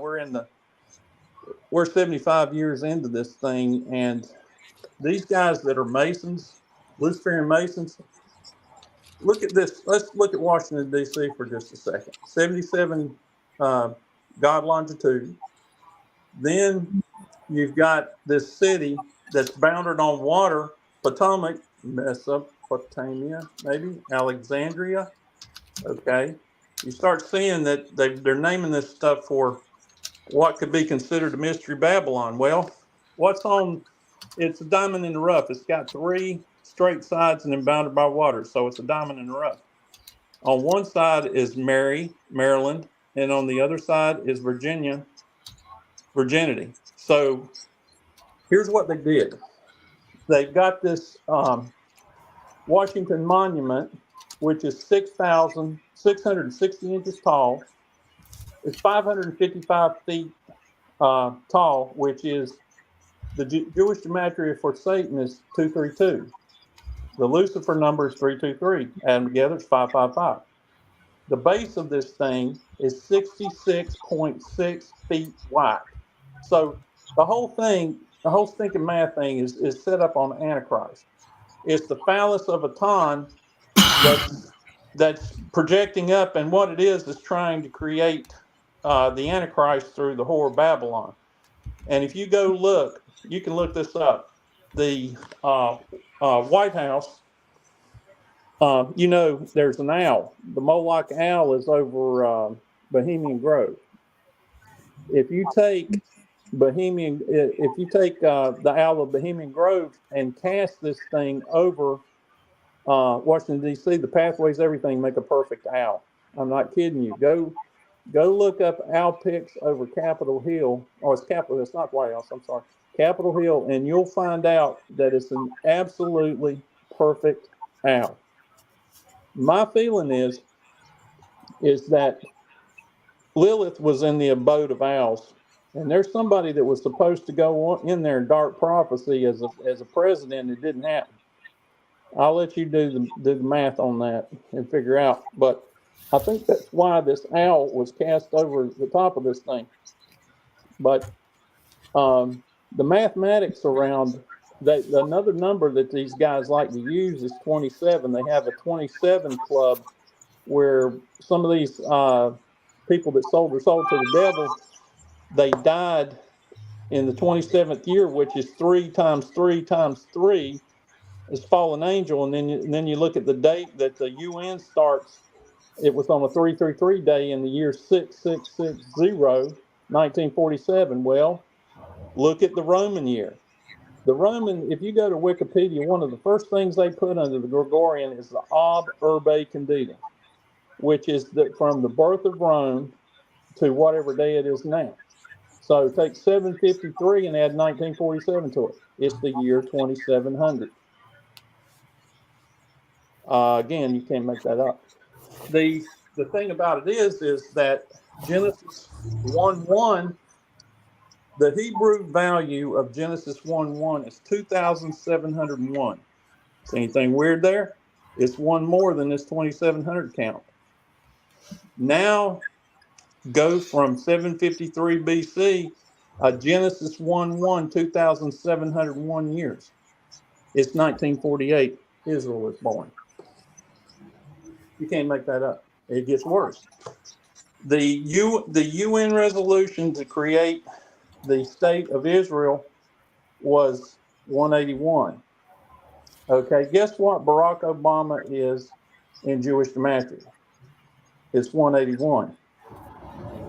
we're 75 years into this thing, and these guys that are Masons, Luciferian Masons, look at this. Let's look at Washington, D.C. for just a second. 77 God longitude. Then you've got this city that's bounded on water, Potomac, Mesopotamia, maybe, Alexandria. Okay. You start seeing that they're naming this stuff for what could be considered a mystery Babylon. Well, it's a diamond in the rough. It's got 3 straight sides and then bounded by water. So it's a diamond in the rough. On one side is Maryland, and on the other side is virginity. So here's what they did. They've got this Washington Monument, which is 6,660 inches tall. It's 555 feet tall, which is the Jewish gematria for Satan is 232. The Lucifer number is 323. Add them together, it's 555. The base of this thing is 66.6 feet wide. So the whole stinking math thing is set up on Antichrist. It's the phallus of Aton that's projecting up, and what it is trying to create the Antichrist through the whore of Babylon. And if you go look, you can look this up. The White House, you know, there's an owl. The Moloch owl is over Bohemian Grove. If you take the owl of Bohemian Grove and cast this thing over Washington, D.C., the pathways, everything make a perfect owl. I'm not kidding you. Go look up owl pics over Capitol Hill. Oh, it's not White House, I'm sorry. Capitol Hill, and you'll find out that it's an absolutely perfect owl. My feeling is that Lilith was in the abode of owls, and there's somebody that was supposed to go in there in dark prophecy as a president. It didn't happen. I'll let you do the math on that and figure out. But I think that's why this owl was cast over the top of this thing. But the mathematics around that, another number that these guys like to use is 27. They have a 27 club where some of these people that sold their soul to the devil, they died in the 27th year, which is 3 times 3 times 3 is fallen angel. And then you look at the date that the UN starts. It was on a 333 day in the year 6660, 1947. Well, look at the Roman year. The Roman, if you go to Wikipedia, one of the first things they put under the Gregorian is the Ob Urbe Condita, which is from the birth of Rome to whatever day it is now. So take 753 and add 1947 to it. It's the year 2700. Again, you can't make that up. The thing about it is that Genesis 1:1, the Hebrew value of Genesis 1:1 is 2,701. Is anything weird there? It's one more than this 2,700 count. Now go from 753 BC, Genesis 1:1, 2,701 years. It's 1948. Israel was born. You can't make that up. It gets worse. The UN resolution to create the state of Israel was 181. Okay, guess what Barack Obama is in Jewish gematria? It's 181.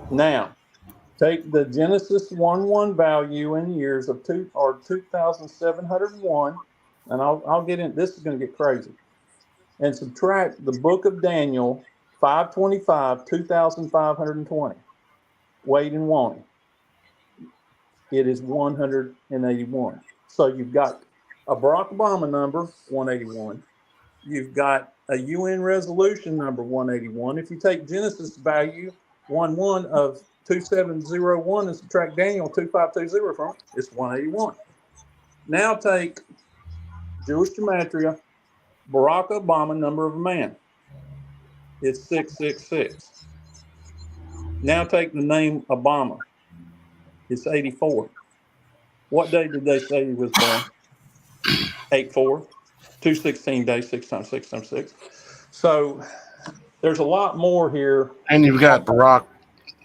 Now, take the Genesis 1:1 value in years of 2,701, and I'll get in. This is going to get crazy, and subtract the Book of Daniel 525, 2,520. Wade and Woney. It is 181. So you've got a Barack Obama number 181. You've got a UN resolution number 181. If you take Genesis value 1:1 of 2701 and subtract Daniel 2520 from it, it's 181. Now take Jewish gematria, Barack Obama, number of a man. It's 666. Now take the name Obama. It's 84. What day did they say he was born? 84. 216 days, 6 times 6 times 6. So there's a lot more here. And you've got Barack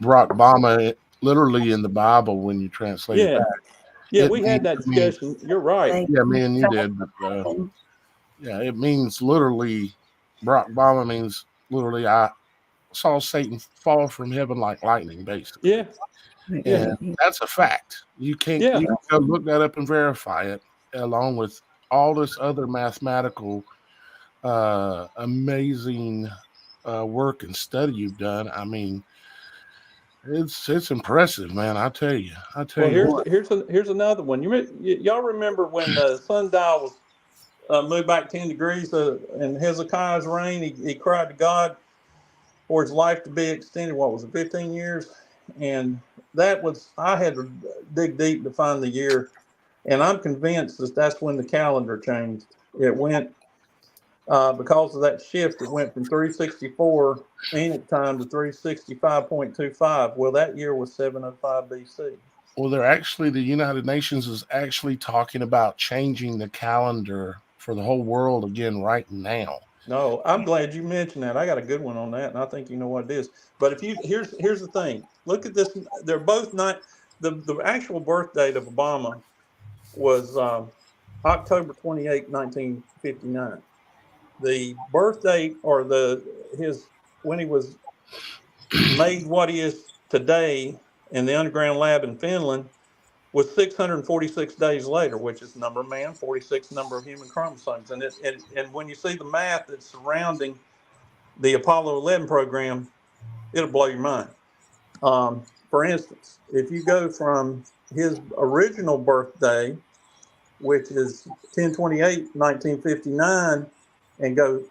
Obama literally in the Bible when you translate it back. Yeah, we had that discussion. You're right. Yeah, me and you did. But, yeah, it means literally, Barack Obama means literally, I saw Satan fall from heaven like lightning, basically. Yeah. And that's a fact. You can't you can go look that up and verify it, along with all this other mathematical amazing work and study you've done. I mean, it's impressive, man. I tell you. Here's another one. Y'all remember when the sundial was moved back 10 degrees in Hezekiah's reign? He cried to God for his life to be extended. What was it, 15 years? And I had to dig deep to find the year, and I'm convinced that's when the calendar changed. It went because of that shift. It went from 364 Enoch time to 365.25. Well, that year was 705 BC. Well, the United Nations is actually talking about changing the calendar for the whole world again right now. No, I'm glad you mentioned that. I got a good one on that, and I think you know what it is. But here's the thing. Look at this. They're both not the actual birth date of Obama was October 28, 1959. The birth date or when he was made what he is today in the underground lab in Finland was 646 days later, which is number of man, 46 number of human chromosomes. And when you see the math that's surrounding the Apollo 11 program, it'll blow your mind. For instance, if you go from his original birthday, which is 10/28, 1959, and go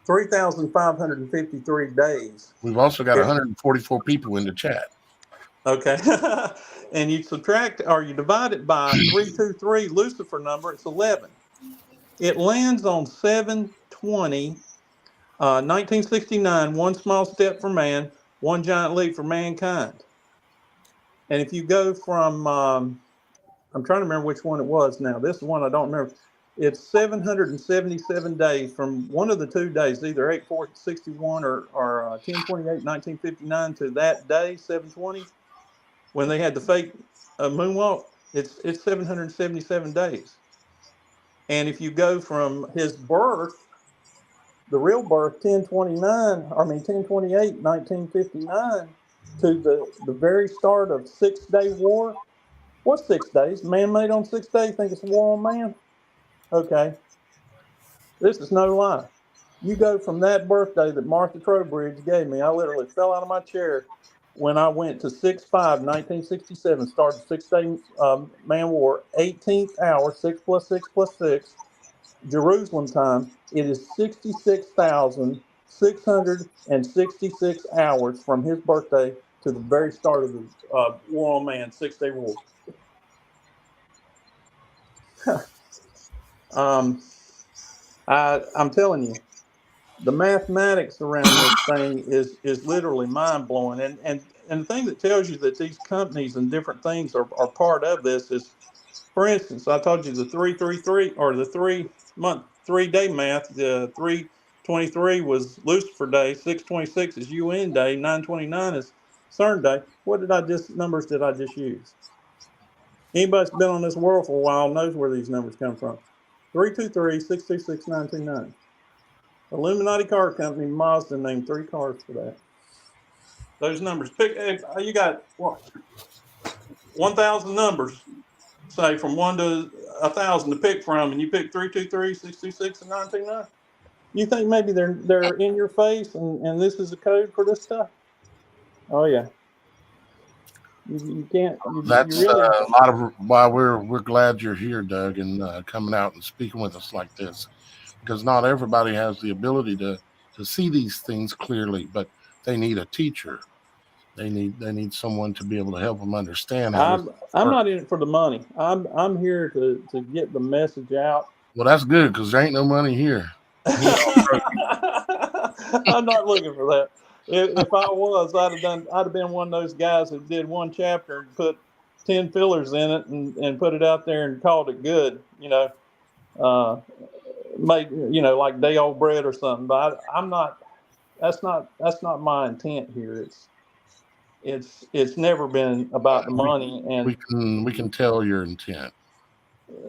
3,553 days. We've also got 144 people in the chat. Okay. And you subtract or you divide it by 323, Lucifer number, it's 11. It lands on 7/20, 1969, one small step for man, one giant leap for mankind. And if you go from, I'm trying to remember which one it was now. This is one I don't remember. It's 777 days from one of the 2 days, either 8/4/61 or 10/28/1959 to that day, 7/20, when they had the fake moonwalk. It's 777 days. And if you go from his birth, the real birth, 10/28/1959, to the very start of 6-Day War. What's 6 days? Man made on 6 days. Think it's a war on man? Okay. This is no lie. You go from that birthday that Martha Trowbridge gave me, I literally fell out of my chair when I went to 6/5/1967, started 6-Day Man War, 18th hour, 6 + 6 + 6, Jerusalem time. It is 66,666 hours from his birthday to the very start of the War on Man, 6-Day War. I'm telling you, the mathematics around this thing is literally mind blowing. And the thing that tells you that these companies and different things are part of this is, for instance, I told you the 333 or the 3-day math. The 323 was Lucifer Day, 626 is UN Day, 929 is CERN Day. What numbers did I just use? Anybody that's been on this world for a while knows where these numbers come from. 323, 626, 929. Illuminati Car Company, Mazda named 3 cars for that. Those numbers. You got what? 1,000 numbers, say from 1 to 1,000 to pick from, and you pick 323, 626, and 929. You think maybe they're in your face, and this is a code for this stuff? Oh yeah. You can't. That's you really, a lot of why we're glad you're here, Doug, and coming out and speaking with us like this, because not everybody has the ability to see these things clearly, but they need a teacher. They need someone to be able to help them understand how this I'm works. not in it for the money. I'm here to get the message out. Well, that's good because there ain't no money here. I'm not looking for that. If I was, I'd have been one of those guys that did one chapter and put 10 fillers in it and put it out there and called it good. Made like day old bread or something. But I'm not. That's not my intent here. It's never been about the money, and we can tell your intent.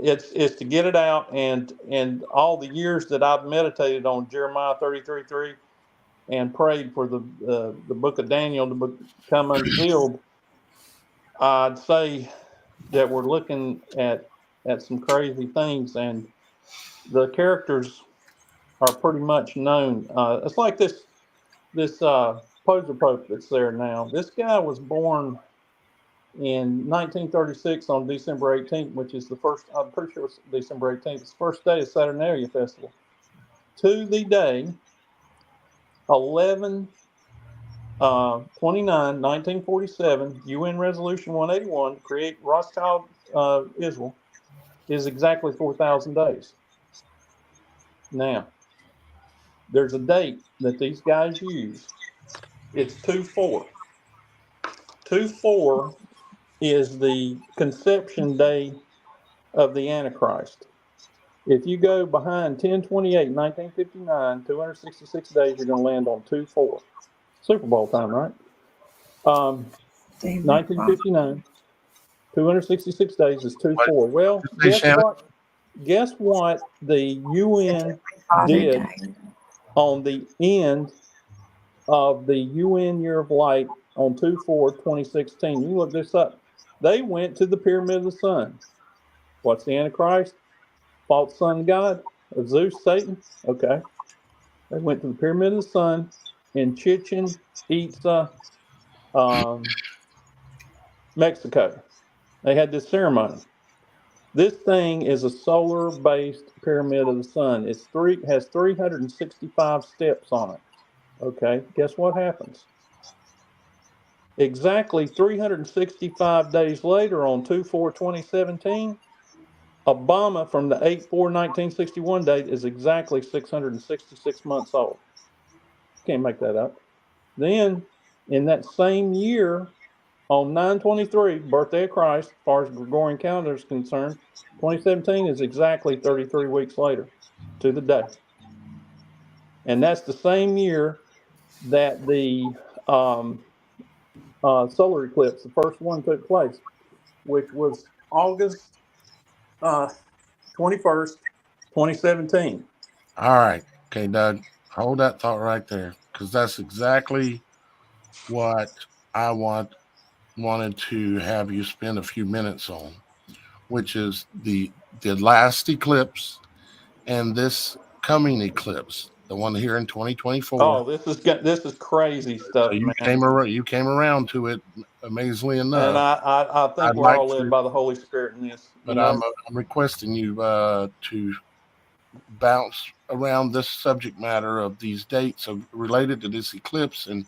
it's to get it out, and all the years that I've meditated on Jeremiah 33:3 and prayed for the book of Daniel to become unsealed, I'd say that we're looking at some crazy things, and the characters are pretty much known. It's like this poser pope that's there now. This guy was born in 1936 on December 18th, which is the first, I'm pretty sure it's December 18th, it's the first day of Saturnalia Festival. To the day, 11/29/1947, UN Resolution 181, to create Rothschild Israel, is exactly 4,000 days. Now, there's a date that these guys use. It's 2/4. 2/4 is the conception day of the Antichrist. If you go behind 10/28/1959, 266 days, you're going to land on 2/4. Super Bowl time, right? 1959, 266 days is 2/4. Well, guess what the UN did on the end of the UN Year of Light on 2/4/2016. You can look this up. They went to the Pyramid of the Sun. What's the Antichrist? False son of God? Of Zeus, Satan? Okay. They went to the Pyramid of the Sun in Chichen Itza, Mexico. They had this ceremony. This thing is a solar-based Pyramid of the Sun. Has 365 steps on it. Okay. Guess what happens? Exactly 365 days later, on 2/4/2017, Obama, from the 8/4/1961 date, is exactly 666 months old. Can't make that up. Then, in that same year, On 9/23, birthday of Christ, as far as Gregorian calendar is concerned, 2017 is exactly 33 weeks later to the day. And that's the same year that the solar eclipse, the first one, took place, which was August 21st, 2017. All right. Okay, Doug, hold that thought right there, because that's exactly what I wanted to have you spend a few minutes on, which is the last eclipse and this coming eclipse, the one here in 2024. Oh, this is crazy stuff, So you man. came around to it, amazingly enough. And I think I'd we're like all led to, by the Holy Spirit in this. but I'm requesting you to bounce around this subject matter of these dates related to this eclipse, and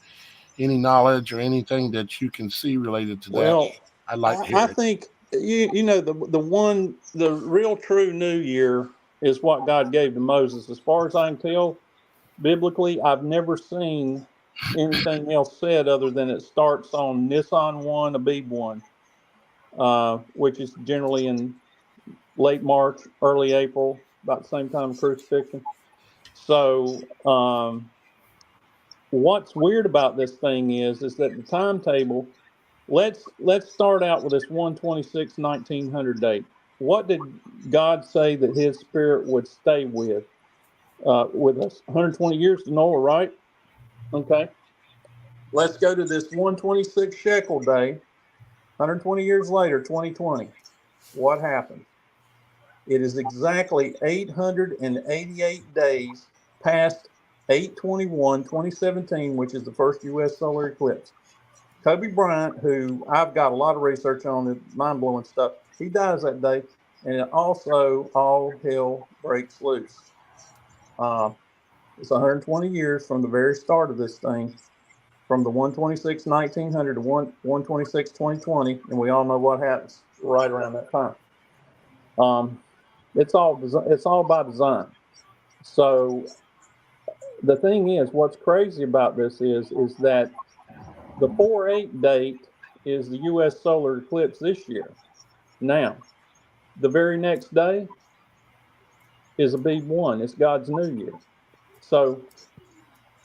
any knowledge or anything that you can see related to that. Well, I'd like to hear I it. think the real true New Year is what God gave to Moses. As far as I can tell, biblically, I've never seen anything else said other than it starts on Nisan 1, Abib 1, which is generally in late March, early April, about the same time of crucifixion. So, what's weird about this thing is that the timetable. Let's start out with this 1/26/1900 date. What did God say that His Spirit would stay with us? 120 years to Noah, right? Okay. Let's go to this 126 shekel day. 120 years later, 2020. What happened? It is exactly 888 days past 8/21/2017, which is the first U.S. solar eclipse. Kobe Bryant, who I've got a lot of research on, the mind-blowing stuff, he dies that day, and it also all hell breaks loose. It's 120 years from the very start of this thing, from the 1/26/1900 to 1/26/2020, and we all know what happens right around that time. It's all by design. So the thing is, what's crazy about this is that the 4/8 date is the U.S. solar eclipse this year. Now, the very next day is Abib 1. It's God's New Year. So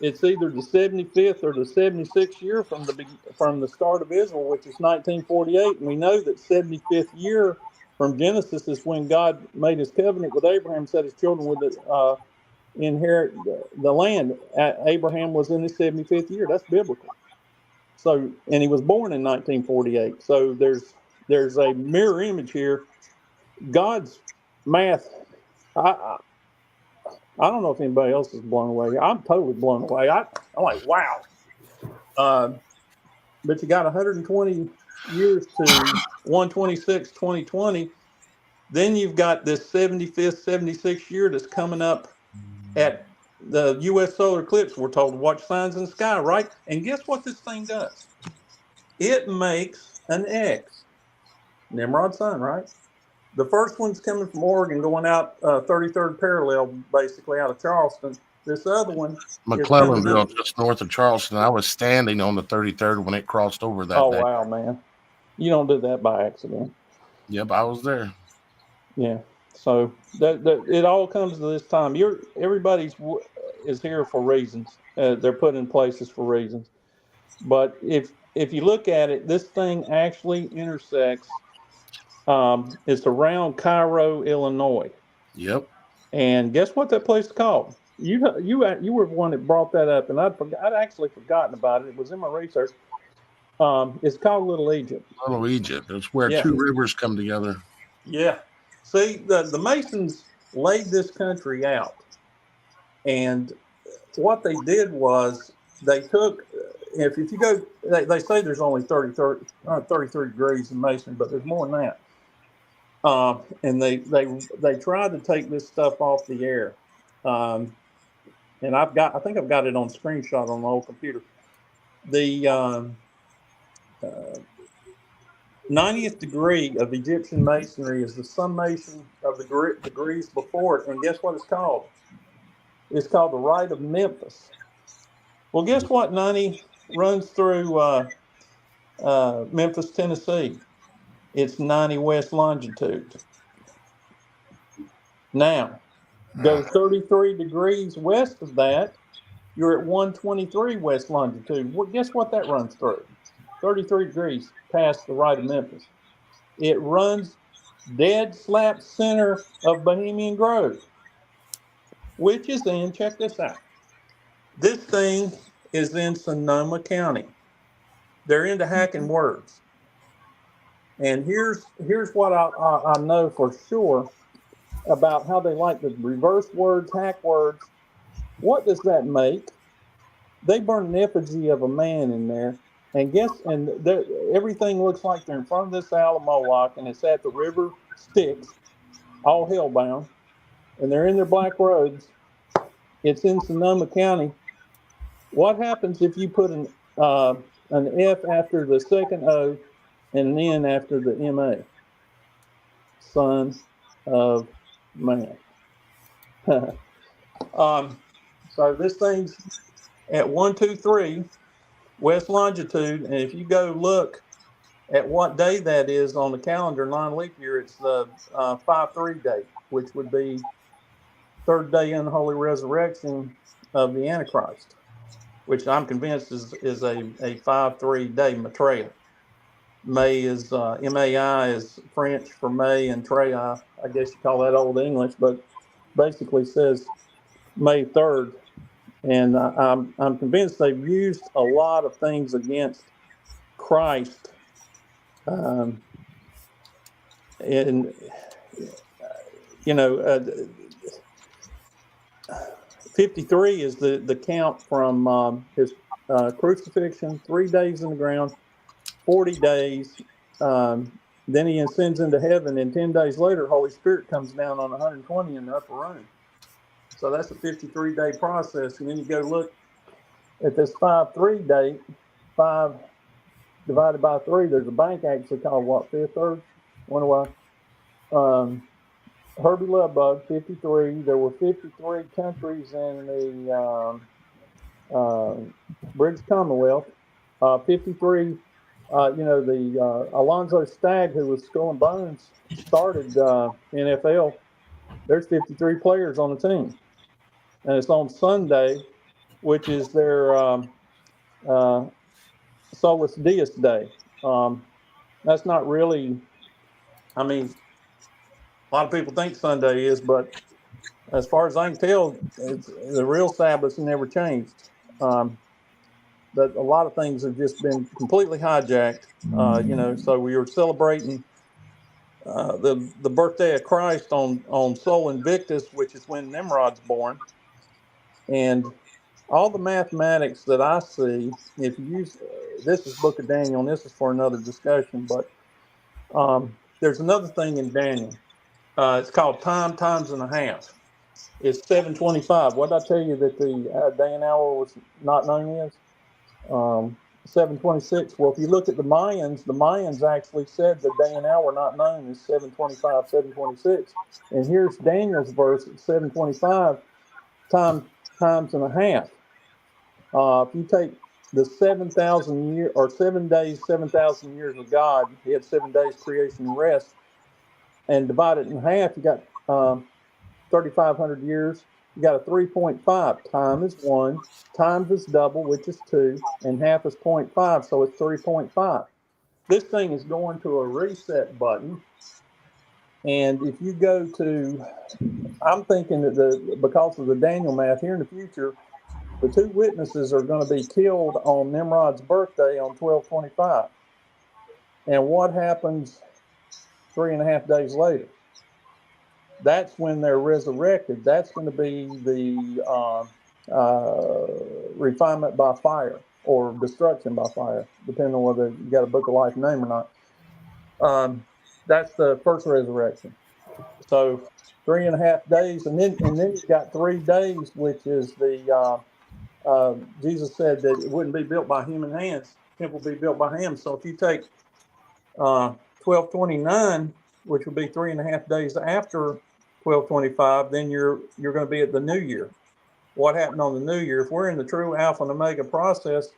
it's either the 75th or the 76th year from the start of Israel, which is 1948. And we know that 75th year from Genesis is when God made His covenant with Abraham, said His children would inherit the land. Abraham was in his 75th year. That's biblical. So, and he was born in 1948. So there's a mirror image here. God's math. I don't know if anybody else is blown away. I'm totally blown away. I'm like, wow. But you got 120 years to 1/26/2020. Then you've got this 75th, 76th year that's coming up at the U.S. solar eclipse. We're told to watch signs in the sky, right? And guess what this thing does? It makes an X. Nimrod sign, right? The first one's coming from Oregon, going out 33rd parallel, basically out of Charleston. This other one McClellanville, just north of Charleston. I was standing on the 33rd when it crossed over that day. Oh, wow, man. You don't do that by accident. Yep, I was there. Yeah. So that it all comes to this time. Everybody's is here for reasons. They're put in places for reasons. But if you look at it, this thing actually intersects. It's around Cairo, Illinois. Yep. And guess what that place is called? You were the one that brought that up, and I'd actually forgotten about it. It was in my research. It's called Little Egypt. Little Egypt. It's where two rivers come together. Yeah. See, the Masons laid this country out, and what they did was they took. If you go, they say there's only 33 degrees in Masonry, but there's more than that. And they tried to take this stuff off the air, and I think I've got it on screenshot on the old computer. The 90th degree of Egyptian Masonry is the summation of the degrees before it, and guess what it's called? It's called the Rite of Memphis. Well, guess what 90 runs through Memphis, Tennessee. It's 90 west longitude. Now, go 33 degrees west of that, you're at 123 west longitude. Well, guess what that runs through? 33 degrees past the right of Memphis. It runs dead slap center of Bohemian Grove, which is in, check this out. This thing is in Sonoma County. They're into hacking words. And here's what I know for sure about how they like to reverse words, hack words. What does that make? They burn an effigy of a man in there, and everything looks like they're in front of this Alamo lock, and it's at the river Styx, all hellbound, and they're in their black robes. It's in Sonoma County. What happens if you put an F after the second O and an N after the MA? Son of man. So this thing's at 123 west longitude, and if you go look at what day that is on the calendar, non-leap year, it's the 5-3 date, which would be third day unholy resurrection of the Antichrist, which I'm convinced is a 5-3 day Maitreya. May is MAI is French for May, and Treya, I guess you call that Old English, but basically says May 3rd. And I'm convinced they've used a lot of things against Christ. And, 53 is the count from his crucifixion, 3 days in the ground, 40 days. Then he ascends into heaven, and 10 days later, Holy Spirit comes down on 120 in the upper room. So that's a 53-day process. And then you go look at this 5-3 date, 5 divided by 3. There's a bank actually called what, Fifth Third? Wonder why. Herbie Lovebug, 53. There were 53 countries in the British Commonwealth. 53. The Alonzo Stagg, who was Skull and Bones, started NFL. There's 53 players on the team, and it's on Sunday, which is their Solus Deus Day. That's not really. I mean, a lot of people think Sunday is, but as far as I can tell, the real Sabbath never changed. But a lot of things have just been completely hijacked. So we were celebrating the birthday of Christ on Sol Invictus, which is when Nimrod's born. And all the mathematics that I see, if you use this is Book of Daniel, and this is for another discussion, but there's another thing in Daniel. It's called times and a half. It's 725. What did I tell you that the day and hour was not known as? 726. Well, if you look at the Mayans actually said the day and hour not known is 725, 726. And here's Daniel's verse at 725 times and a half. If you take the 7,000 year or 7 days, 7,000 years of God, he had 7 days creation and rest, and divide it in half, you got 3,500 years. You got a 3.5. Time is 1, times is double, which is 2, and half is 0.5, so it's 3.5. This thing is going to a reset button, and if you go to, I'm thinking that because of the Daniel math here in the future, the 2 witnesses are going to be killed on Nimrod's birthday on 12/25. And what happens 3.5 days later? That's when they're resurrected. That's going to be the refinement by fire or destruction by fire, depending on whether you got a Book of Life name or not. That's the first resurrection. So 3.5 days, and then you got 3 days, which is the Jesus said that it wouldn't be built by human hands. The temple will be built by hands. So if you take 12/29, which would be 3.5 days after 12/25, then you're going to be at the new year. What happened on the new year? If we're in the true Alpha and Omega process,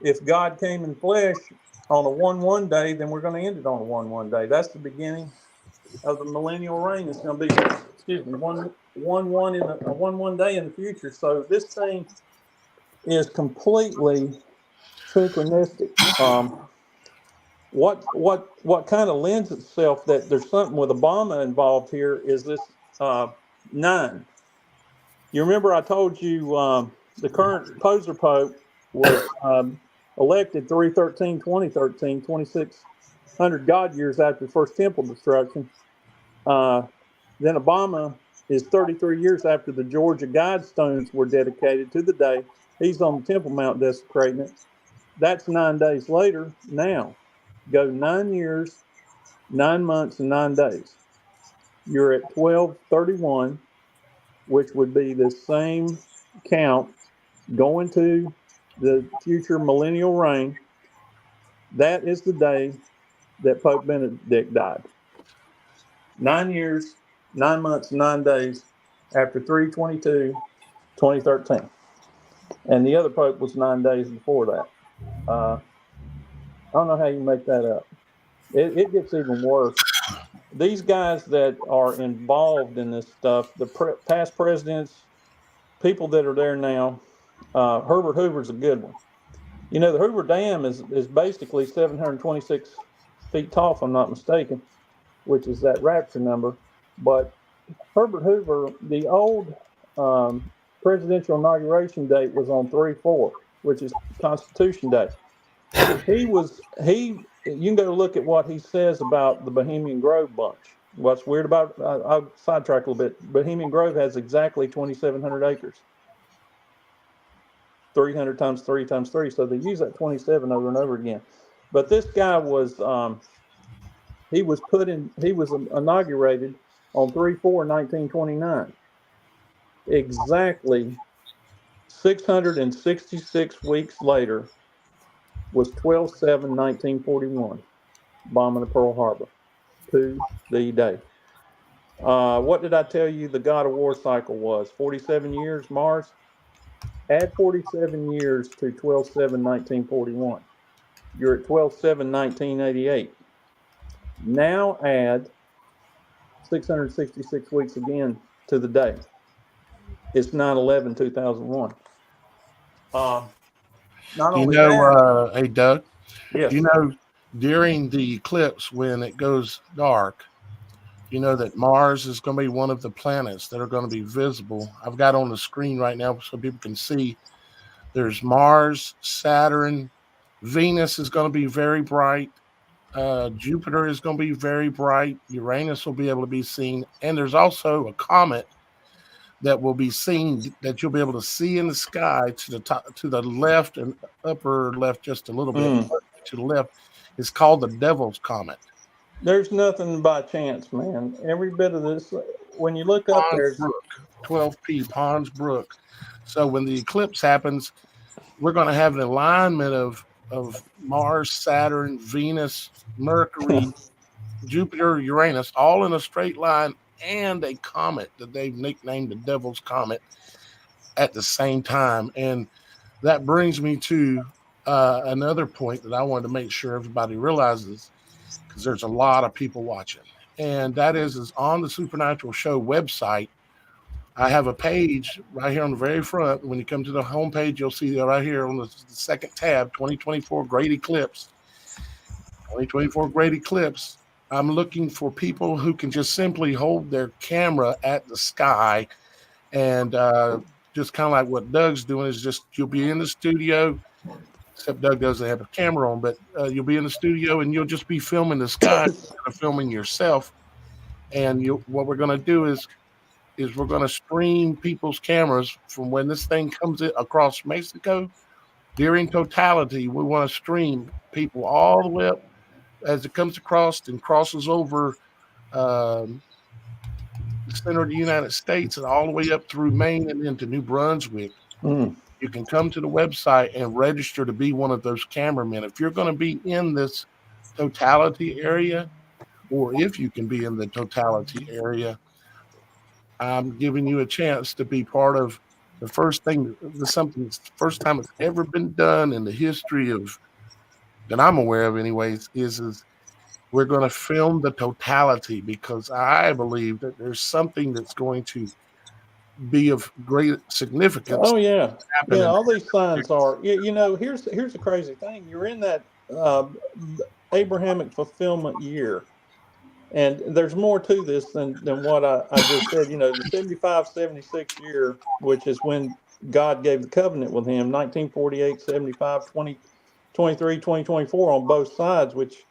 if God came in flesh on a 1-1 day, then we're going to end it on a 1-1 day. That's the beginning of the millennial reign. It's going to be, excuse me, 1-1 day in the future. So this thing is completely synchronistic. What kind of lends itself that there's something with Obama involved here is this 9. You remember I told you the current poser pope was elected 3/13/2013, 2600 God years after the first temple destruction. Then Obama is 33 years after the Georgia Guidestones were dedicated to the day. He's on the Temple Mount desecrating it. That's 9 days later. Now, go 9 years, 9 months, and 9 days. You're at 12/31, which would be the same count going to the future millennial reign. That is the day that Pope Benedict died. 9 years, 9 months, 9 days after 3/22/2013. And the other Pope was 9 days before that. I don't know how you make that up. It gets even worse. These guys that are involved in this stuff, the past presidents, people that are there now, Herbert Hoover's a good one. You know, the Hoover Dam is basically 726 feet tall, if I'm not mistaken, which is that rapture number. But Herbert Hoover, the old presidential inauguration date was on 3/4, which is Constitution Day. You can go look at what he says about the Bohemian Grove bunch. What's weird about, I'll sidetrack a little bit. Bohemian Grove has exactly 2,700 acres. 300 times 3 times 3. So they use that 27 over and over again. But this guy was, he was inaugurated on 3/4/1929. Exactly 666 weeks later was 12/7/1941, bombing of Pearl Harbor to the day. What did I tell you the God of War cycle was? 47 years, Mars? Add 47 years to 12/7/1941. You're at 12/7/1988. Now add 666 weeks again to the day. It's 9/11/2001. Not only that, Hey Doug, yes. During the eclipse when it goes dark, that Mars is going to be one of the planets that are going to be visible. I've got on the screen right now so people can see. There's Mars, Saturn, Venus is going to be very bright. Jupiter is going to be very bright. Uranus will be able to be seen. And there's also a comet that will be seen that you'll be able to see in the sky to the top, to the left and upper left, just a little bit to the left. It's called the Devil's Comet. There's nothing by chance, man. Every bit of this, when you look up there, 12P Ponds Brook. So when the eclipse happens, we're going to have an alignment of Mars, Saturn, Venus, Mercury, Jupiter, Uranus, all in a straight line, and a comet that they've nicknamed the Devil's Comet at the same time. And that brings me to another point that I wanted to make sure everybody realizes, because there's a lot of people watching. And that is on the Supernatural Show website. I have a page right here on the very front. When you come to the homepage, you'll see right here on the second tab, 2024 Great Eclipse. 2024 Great Eclipse. I'm looking for people who can just simply hold their camera at the sky and just kind of like what Doug's doing is just you'll be in the studio, except Doug doesn't have a camera on, but you'll be in the studio and you'll just be filming the sky, filming yourself. And what we're going to do is we're going to stream people's cameras from when this thing comes in across Mexico. During totality, we want to stream people all the way up as it comes across and crosses over the center of the United States and all the way up through Maine and into New Brunswick. You can come to the website and register to be one of those cameramen. If you're going to be in this totality area, or if you can be in the totality area, I'm giving you a chance to be part of the first time it's ever been done in the history of that I'm aware of, anyways, is we're going to film the totality, because I believe that there's something that's going to be of great significance Oh yeah, happen yeah. in All these signs are. Here's the crazy thing. You're in that Abrahamic fulfillment year, and there's more to this than what I just said. The 75, 76 year, which is when God gave the covenant with him, 1948, 75, 2023, 2024 on both sides, which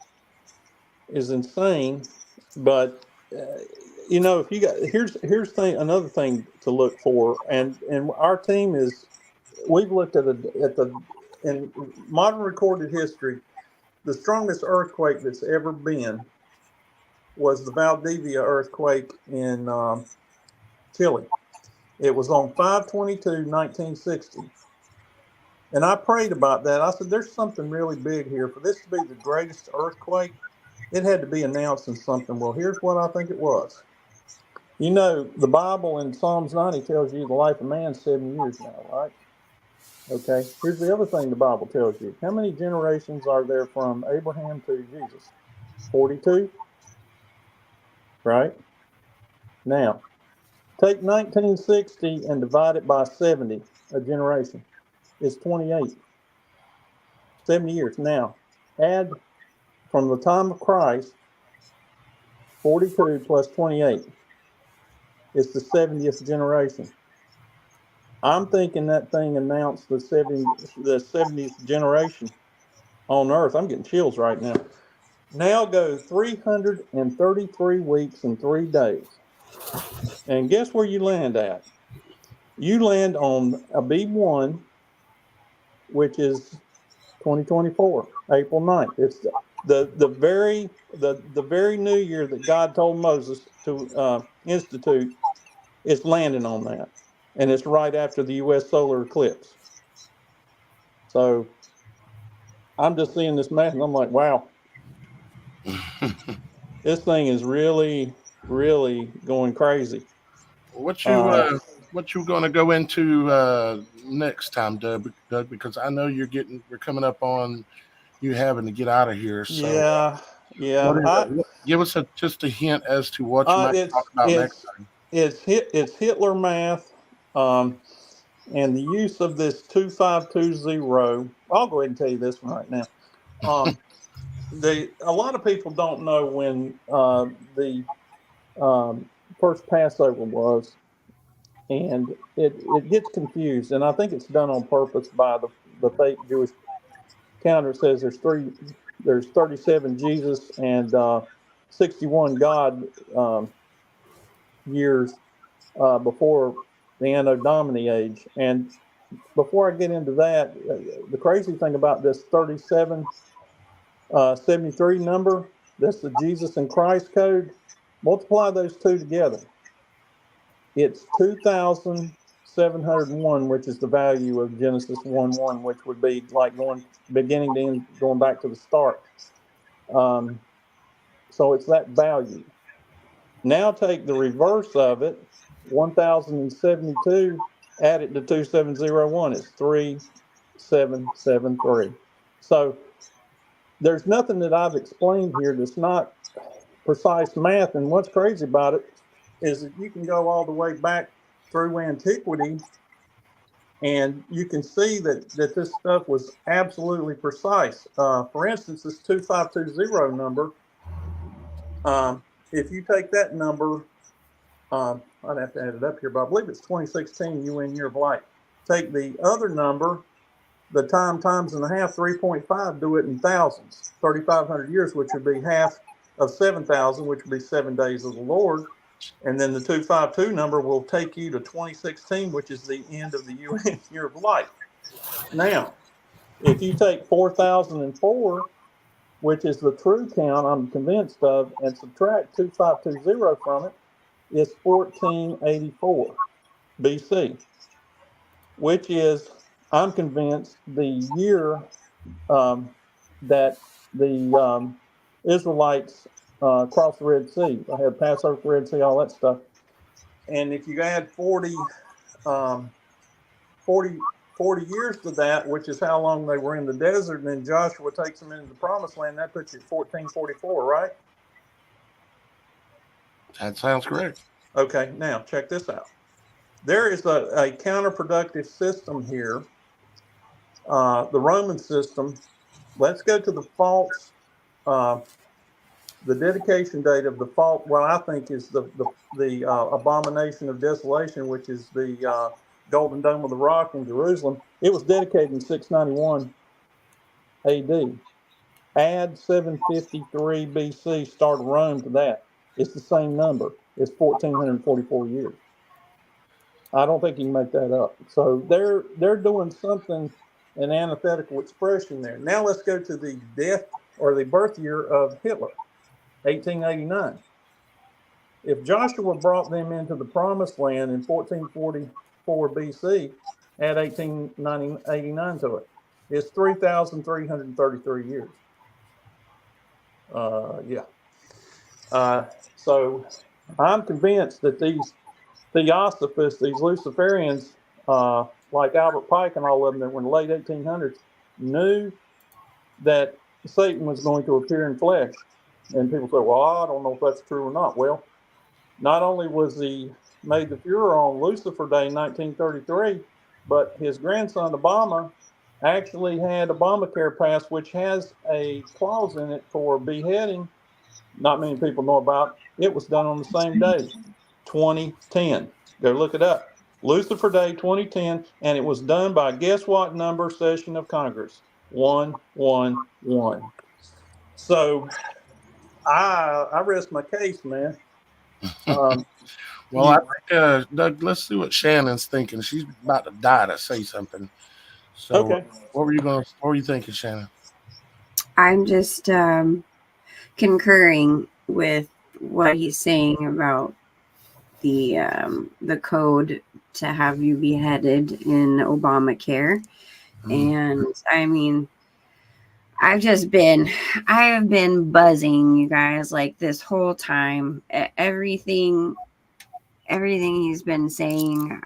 is insane. But if you got here's another thing to look for, and our team is we've looked at the in modern recorded history, the strongest earthquake that's ever been was the Valdivia earthquake in Chile. It was on 5/22/1960. And I prayed about that. I said, there's something really big here. For this to be the greatest earthquake, it had to be announced in something. Well, here's what I think it was. The Bible in Psalms 90 tells you the life of man is 7 years now, right? Okay. Here's the other thing the Bible tells you. How many generations are there from Abraham to Jesus? 42, right? Now, take 1960 and divide it by 70, a generation. It's 28. 70 years. Now, add from the time of Christ, 42 plus 28. It's the 70th generation. I'm thinking that thing announced the 70th generation on Earth. I'm getting chills right now. Now go 333 weeks and 3 days. And guess where you land at? You land on a B1, which is 2024, April 9th. It's the very new year that God told Moses to institute. It's landing on that. And it's right after the U.S. solar eclipse. So I'm just seeing this math and I'm like, wow, this thing is really, really going crazy. what Uh, you going to go into next time, Doug? Because I know we're coming up on you having to get out of here. So, yeah, yeah. give us just a hint as to what you might talk about next time. It's Hitler math, and the use of this 2520. I'll go ahead and tell you this one right now. Um, a lot of people don't know when the first Passover was, and it gets confused, and I think it's done on purpose by the fake Jewish counter. It says there's 37 Jesus and 61 God years before the Anno Domini age. And before I get into that, the crazy thing about this 3773 number, that's the Jesus and Christ code. Multiply those two together. It's 2,701, which is the value of Genesis 1:1, which would be like going beginning to end, going back to the start. So it's that value. Now take the reverse of it, 1,072, add it to 2,701. It's 3,773. So there's nothing that I've explained here that's not precise math. And what's crazy about it is that you can go all the way back through antiquity, and you can see that this stuff was absolutely precise. For instance, this 2520 number, if you take that number, I'd have to add it up here, but I believe it's 2016 UN Year of Light. Take the other number, the times and a half, 3.5, do it in thousands, 3,500 years, which would be half of 7,000, which would be 7 days of the Lord. And then the 252 number will take you to 2016, which is the end of the UN Year of Light. Now, if you take 4,004, which is the true count I'm convinced of, and subtract 2520 from it, it's 1484 BC, which is, I'm convinced, the year that the Israelites crossed the Red Sea. I had Passover, Red Sea, all that stuff. And if you add 40 40 years to that, which is how long they were in the desert, and then Joshua takes them into the promised land. That puts you at 1444, right? That sounds correct. Okay, now check this out. There is a counterproductive system here, the Roman system. Let's go to the false, the dedication date of the false, what I think is the abomination of desolation, which is the Golden Dome of the Rock in Jerusalem. It was dedicated in 691 AD. Add 753 BC, start of Rome to that. It's the same number. It's 1444 years. I don't think you can make that up. So they're doing something, an antithetical expression there. Now let's go to the death or the birth year of Hitler, 1889. If Joshua brought them into the promised land in 1444 BC, add 1889 to it. It's 3,333 years. So I'm convinced that these Theosophists, these Luciferians, like Albert Pike and all of them that were in the late 1800s, knew that Satan was going to appear in flesh. And people say, well, I don't know if that's true or not. Well, not only was he made the Fuhrer on Lucifer Day in 1933, but his grandson Obama actually had Obamacare passed, which has a clause in it for beheading. Not many people know about. It was done on the same day, 2010. Go look it up. Lucifer Day 2010, and it was done by guess what number session of Congress? 111. So I rest my case, man. Well, I think, Doug, let's see what Shannon's thinking. She's about to die to say something. So, okay. What were you thinking, Shannon? I'm just concurring with what he's saying about the code to have you beheaded in Obamacare. And I mean, I have been buzzing, you guys, like this whole time. Everything he's been saying,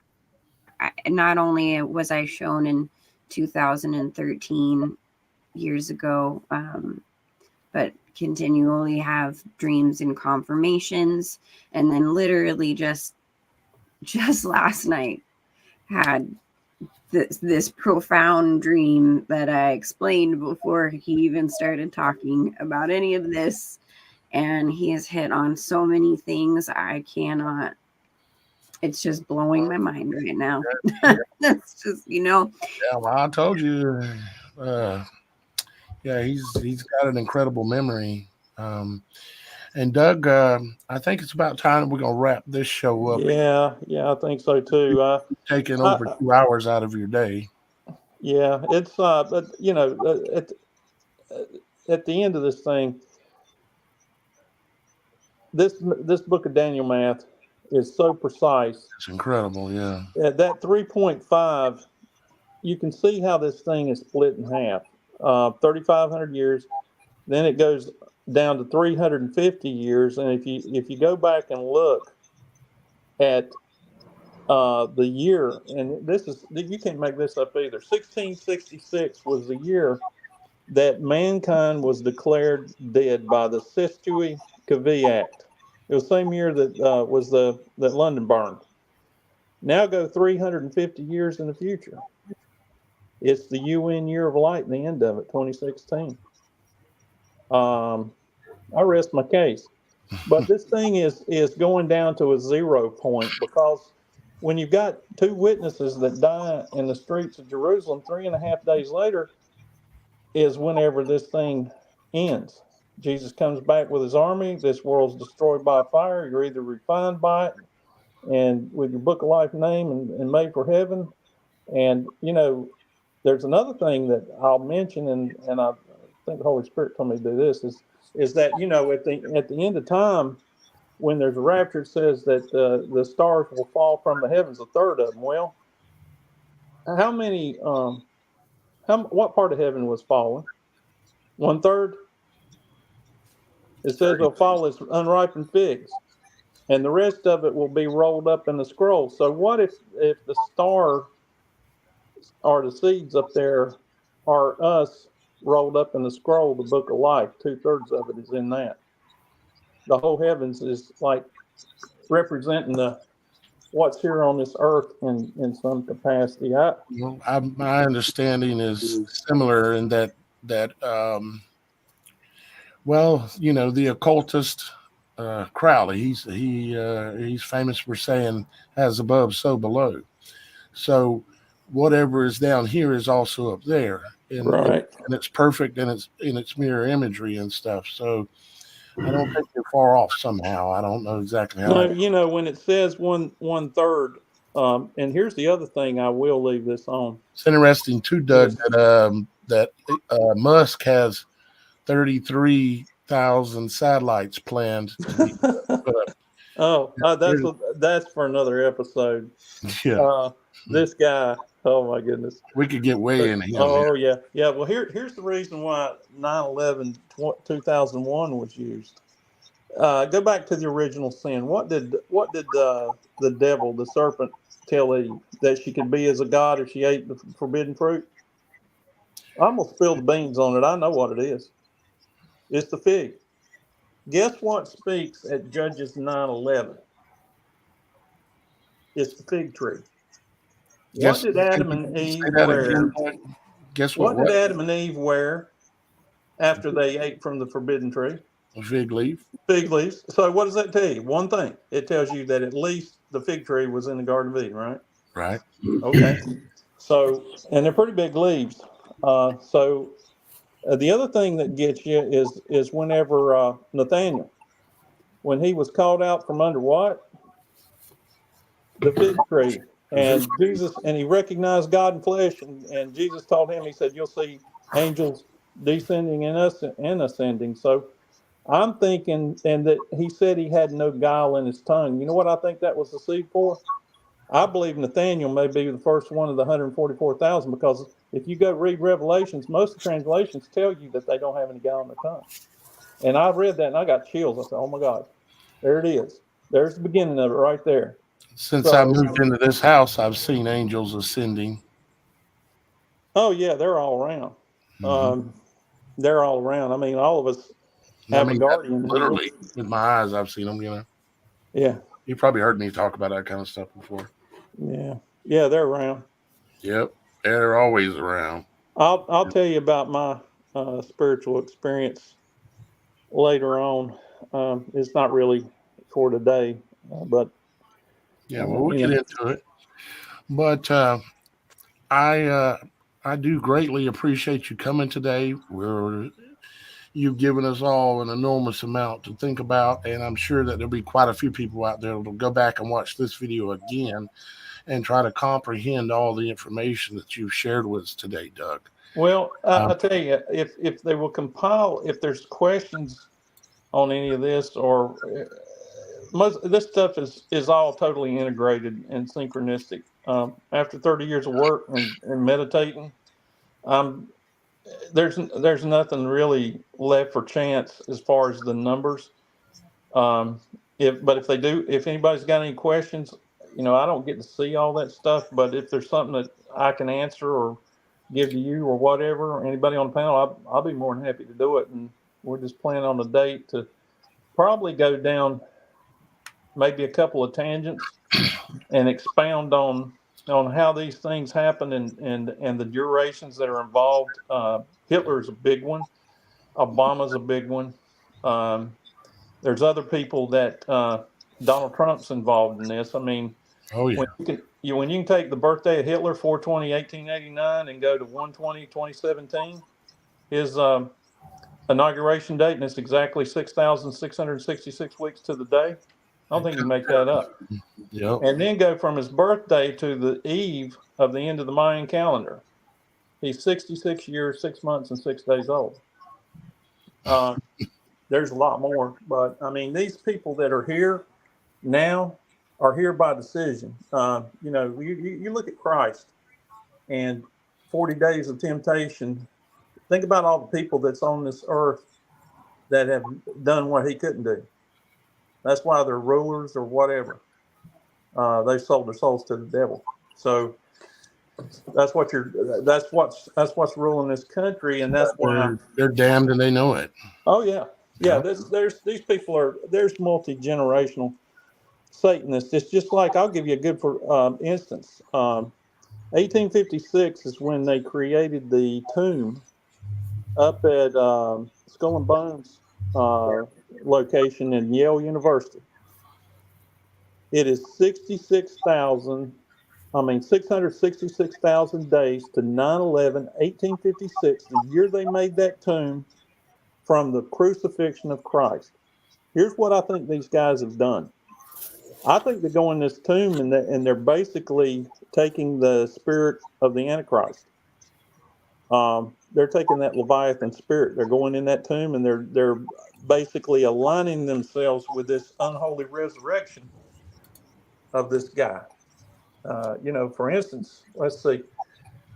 not only was I shown in 2013 years ago, but continually have dreams and confirmations, and then literally just last night had this profound dream that I explained before he even started talking about any of this, and he has hit on so many things I cannot. It's just blowing my mind right now. That's just, Yeah, well, I told you. Yeah, he's got an incredible memory. And Doug, I think it's about time we're gonna wrap this show up. Yeah, I think so too. Taking over 2 hours out of your day. Yeah, it's but you know, at the end of this thing, this book of Daniel math is so precise. It's incredible, yeah. At that 3.5, you can see how this thing is split in half. 3,500 years, then it goes down to 350 years, and if you go back and look at the year, and you can't make this up either. 1666 was the year that mankind was declared dead by the Cestui Que Act. It was the same year that that London burned. Now go 350 years in the future. It's the UN Year of Light, and the end of it, 2016. I rest my case. But this thing is going down to a 0 point, because when you've got 2 witnesses that die in the streets of Jerusalem, 3.5 days later is whenever this thing ends. Jesus comes back with his army. This world's destroyed by fire. You're either refined by it and with your book of life name and made for heaven. And, you know, there's another thing that I'll mention, and I think the Holy Spirit told me to do this, is that, you know, at the end of time, when there's a rapture, it says that the stars will fall from the heavens, a third of them. Well, how many, what part of heaven was fallen? 1/3? It says they'll fall as unripened figs, and the rest of it will be rolled up in the scroll. So what if the star are the seeds up there are us rolled up in the scroll, the book of life. 2/3 of it is in that. The whole heavens is like representing the what's here on this earth in some capacity. My understanding is similar in that well, the occultist Crowley, he's famous for saying, "As above, so below." So whatever is down here is also up there, and it's perfect in its mirror imagery and stuff. So I don't think you're far off somehow. I don't know exactly how. No, when it says 1/3, and here's the other thing I will leave this on. It's interesting too, Doug, that Musk has 33,000 satellites planned to be put up. That's for another episode. Yeah. This guy, oh my goodness, we could get way in here. Oh yeah. Well, here's the reason why 9/11 2001 was used. Go back to the original sin. What did the devil, the serpent, tell Eve? That she could be as a god if she ate the forbidden fruit? I'm gonna spill the beans on it. I know what it is. It's the fig. Guess what speaks at Judges 9:11? It's the fig tree. What did Adam and Eve wear? Guess what? What did Adam and Eve wear after they ate from the forbidden tree? A fig leaf. Fig leaves. So what does that tell you? One thing. It tells you that at least the fig tree was in the Garden of Eden, right? Right. Okay. So, and they're pretty big leaves. The other thing that gets you is whenever Nathaniel, when he was called out from under what? The fig tree. And Jesus, and he recognized God in flesh, and Jesus told him, he said, you'll see angels descending in us and ascending. So I'm thinking, and that he said he had no guile in his tongue. You know what I think that was the seed for? I believe Nathaniel may be the first one of the 144,000, because if you go read Revelations, most of the translations tell you that they don't have any guile in their tongue. And I read that and I got chills. I said, oh my God, there it is. There's the beginning of it right there. Since I moved into this house, I've seen angels ascending. Oh yeah, they're all around. Mm-hmm. They're all around. I mean, all of us have a guardian. Literally, with my eyes, I've seen them. Yeah. You probably heard me talk about that kind of stuff before. Yeah, they're around. Yep, they're always around. I'll tell you about my spiritual experience later on. It's not really for today, but we'll get into it. But I do greatly appreciate you coming today. You've given us all an enormous amount to think about, and I'm sure that there'll be quite a few people out there that'll go back and watch this video again and try to comprehend all the information that you've shared with us today, Doug. Well, I'll tell you, if they will compile, if there's questions on any of this, or most this stuff is all totally integrated and synchronistic. After 30 years of work and meditating, there's nothing really left for chance as far as the numbers. If anybody's got any questions, I don't get to see all that stuff, but if there's something that I can answer or give to you or whatever, or anybody on the panel, I'll be more than happy to do it. And we're just planning on a date to probably go down maybe a couple of tangents and expound on how these things happen and the durations that are involved. Hitler's a big one. Obama's a big one. There's other people that Donald Trump's involved in this. I mean, when you can take the birthday of Hitler, 4/20/1889, and go to 1/20/2017, his inauguration date, and it's exactly 6,666 weeks to the day. I don't think you can make that up. Yep. And then go from his birthday to the eve of the end of the Mayan calendar. He's 66 years, 6 months, and 6 days old. There's a lot more, but I mean, these people that are here now are here by decision. You look at Christ and 40 days of temptation. Think about all the people that's on this earth that have done what he couldn't do. That's why they're rulers or whatever. They sold their souls to the devil. So That's what's ruling this country, and that's why. They're damned and they know it. Oh yeah, yeah. There's these people there's multi-generational Satanists. It's just like, I'll give you a good instance. 1856 is when they created the tomb up at Skull and Bones location in Yale University. It is 666,000 days to 9/11, 1856, the year they made that tomb, from the crucifixion of Christ. Here's what I think these guys have done. I think they go in this tomb and they're basically taking the spirit of the Antichrist. They're taking that Leviathan spirit. They're going in that tomb and they're basically aligning themselves with this unholy resurrection of this guy. For instance, let's see.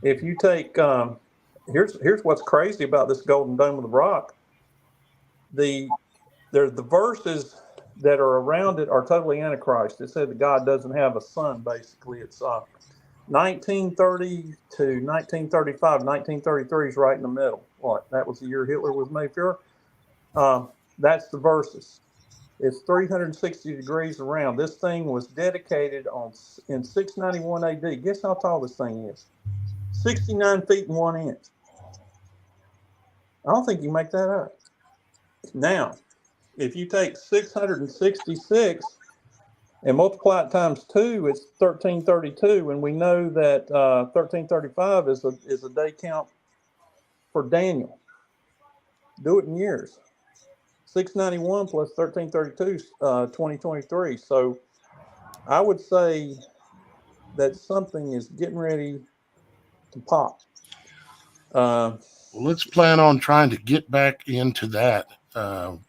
If you take here's what's crazy about this Golden Dome of the Rock. The verses that are around it are totally Antichrist. It said that God doesn't have a son. Basically, it's 1930 to 1935. 1933 is right in the middle. That was the year Hitler was made Führer. That's the verses. It's 360 degrees around. This thing was dedicated in 691 AD. Guess how tall this thing is? 69 feet and 1 inch. I don't think you can make that up. Now, if you take 666 and multiply it times 2, it's 1332, and we know that 1335 is a day count for Daniel. Do it in years. 691 plus 1332 is 2023. So I would say that something is getting ready to pop. Let's plan on trying to get back into that. Kind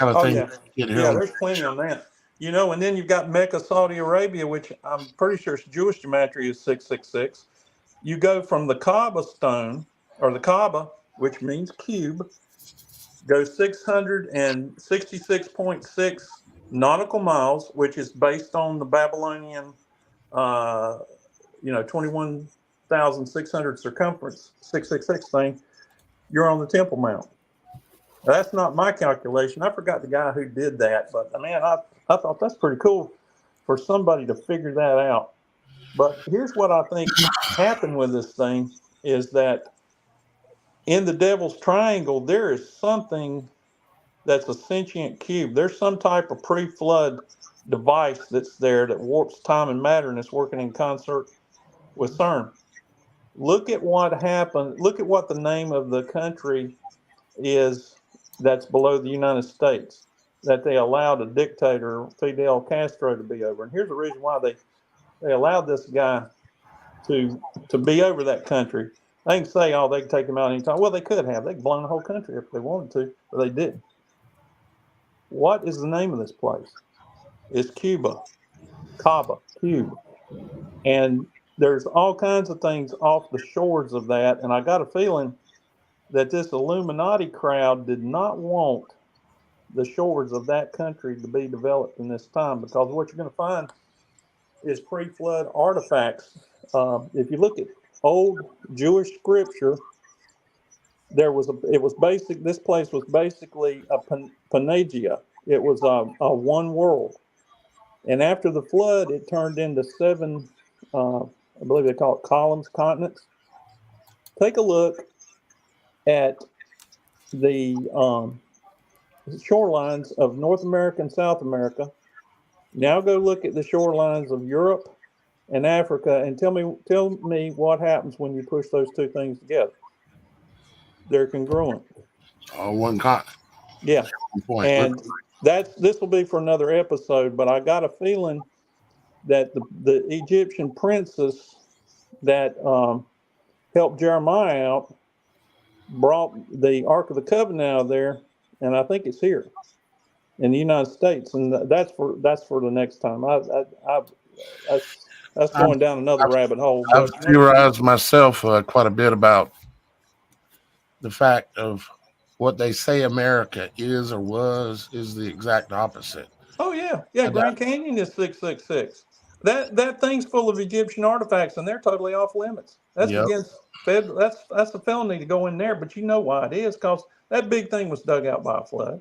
of thing. Yeah, there's plenty on that. And then you've got Mecca, Saudi Arabia, which I'm pretty sure Jewish gematria is 666. You go from the Kaaba stone, or the Kaaba, which means cube, go 666.6 nautical miles, which is based on the Babylonian, 21,600 circumference, 666 thing. You're on the Temple Mount. That's not my calculation. I forgot the guy who did that, but man, I thought that's pretty cool for somebody to figure that out. But here's what I think happened with this thing is that in the Devil's Triangle, there is something that's a sentient cube. There's some type of pre-flood device that's there that warps time and matter, and it's working in concert with CERN. Look at what happened. Look at what the name of the country is that's below the United States, that they allowed a dictator, Fidel Castro, to be over. And here's the reason why they allowed this guy to be over that country. They can say, they can take him out anytime. Well, they could have. They could blown the whole country if they wanted to, but they didn't. What is the name of this place? It's Cuba. Kaaba, Cube. And there's all kinds of things off the shores of that. And I got a feeling that this Illuminati crowd did not want the shores of that country to be developed in this time, because what you're going to find is pre-flood artifacts. If you look at old Jewish scripture, this place was basically a Panagia. It was a one world. And after the flood, it turned into 7, I believe they call it columns, continents. Take a look at the shorelines of North America and South America. Now go look at the shorelines of Europe and Africa, and tell me what happens when you push those two things together. They're congruent. All one continent. Yeah. And this will be for another episode, but I got a feeling that the Egyptian princess that helped Jeremiah out brought the Ark of the Covenant out of there, and I think it's here in the United States, and that's for the next time. That's going down another rabbit hole. I've theorized myself quite a bit about the fact of what they say America is or is the exact opposite. Oh yeah, Grand Canyon is 666. That thing's full of Egyptian artifacts, and they're totally off limits. That's Yep. against fed. That's a felony to go in there. But you know why it is? Because that big thing was dug out by a flood.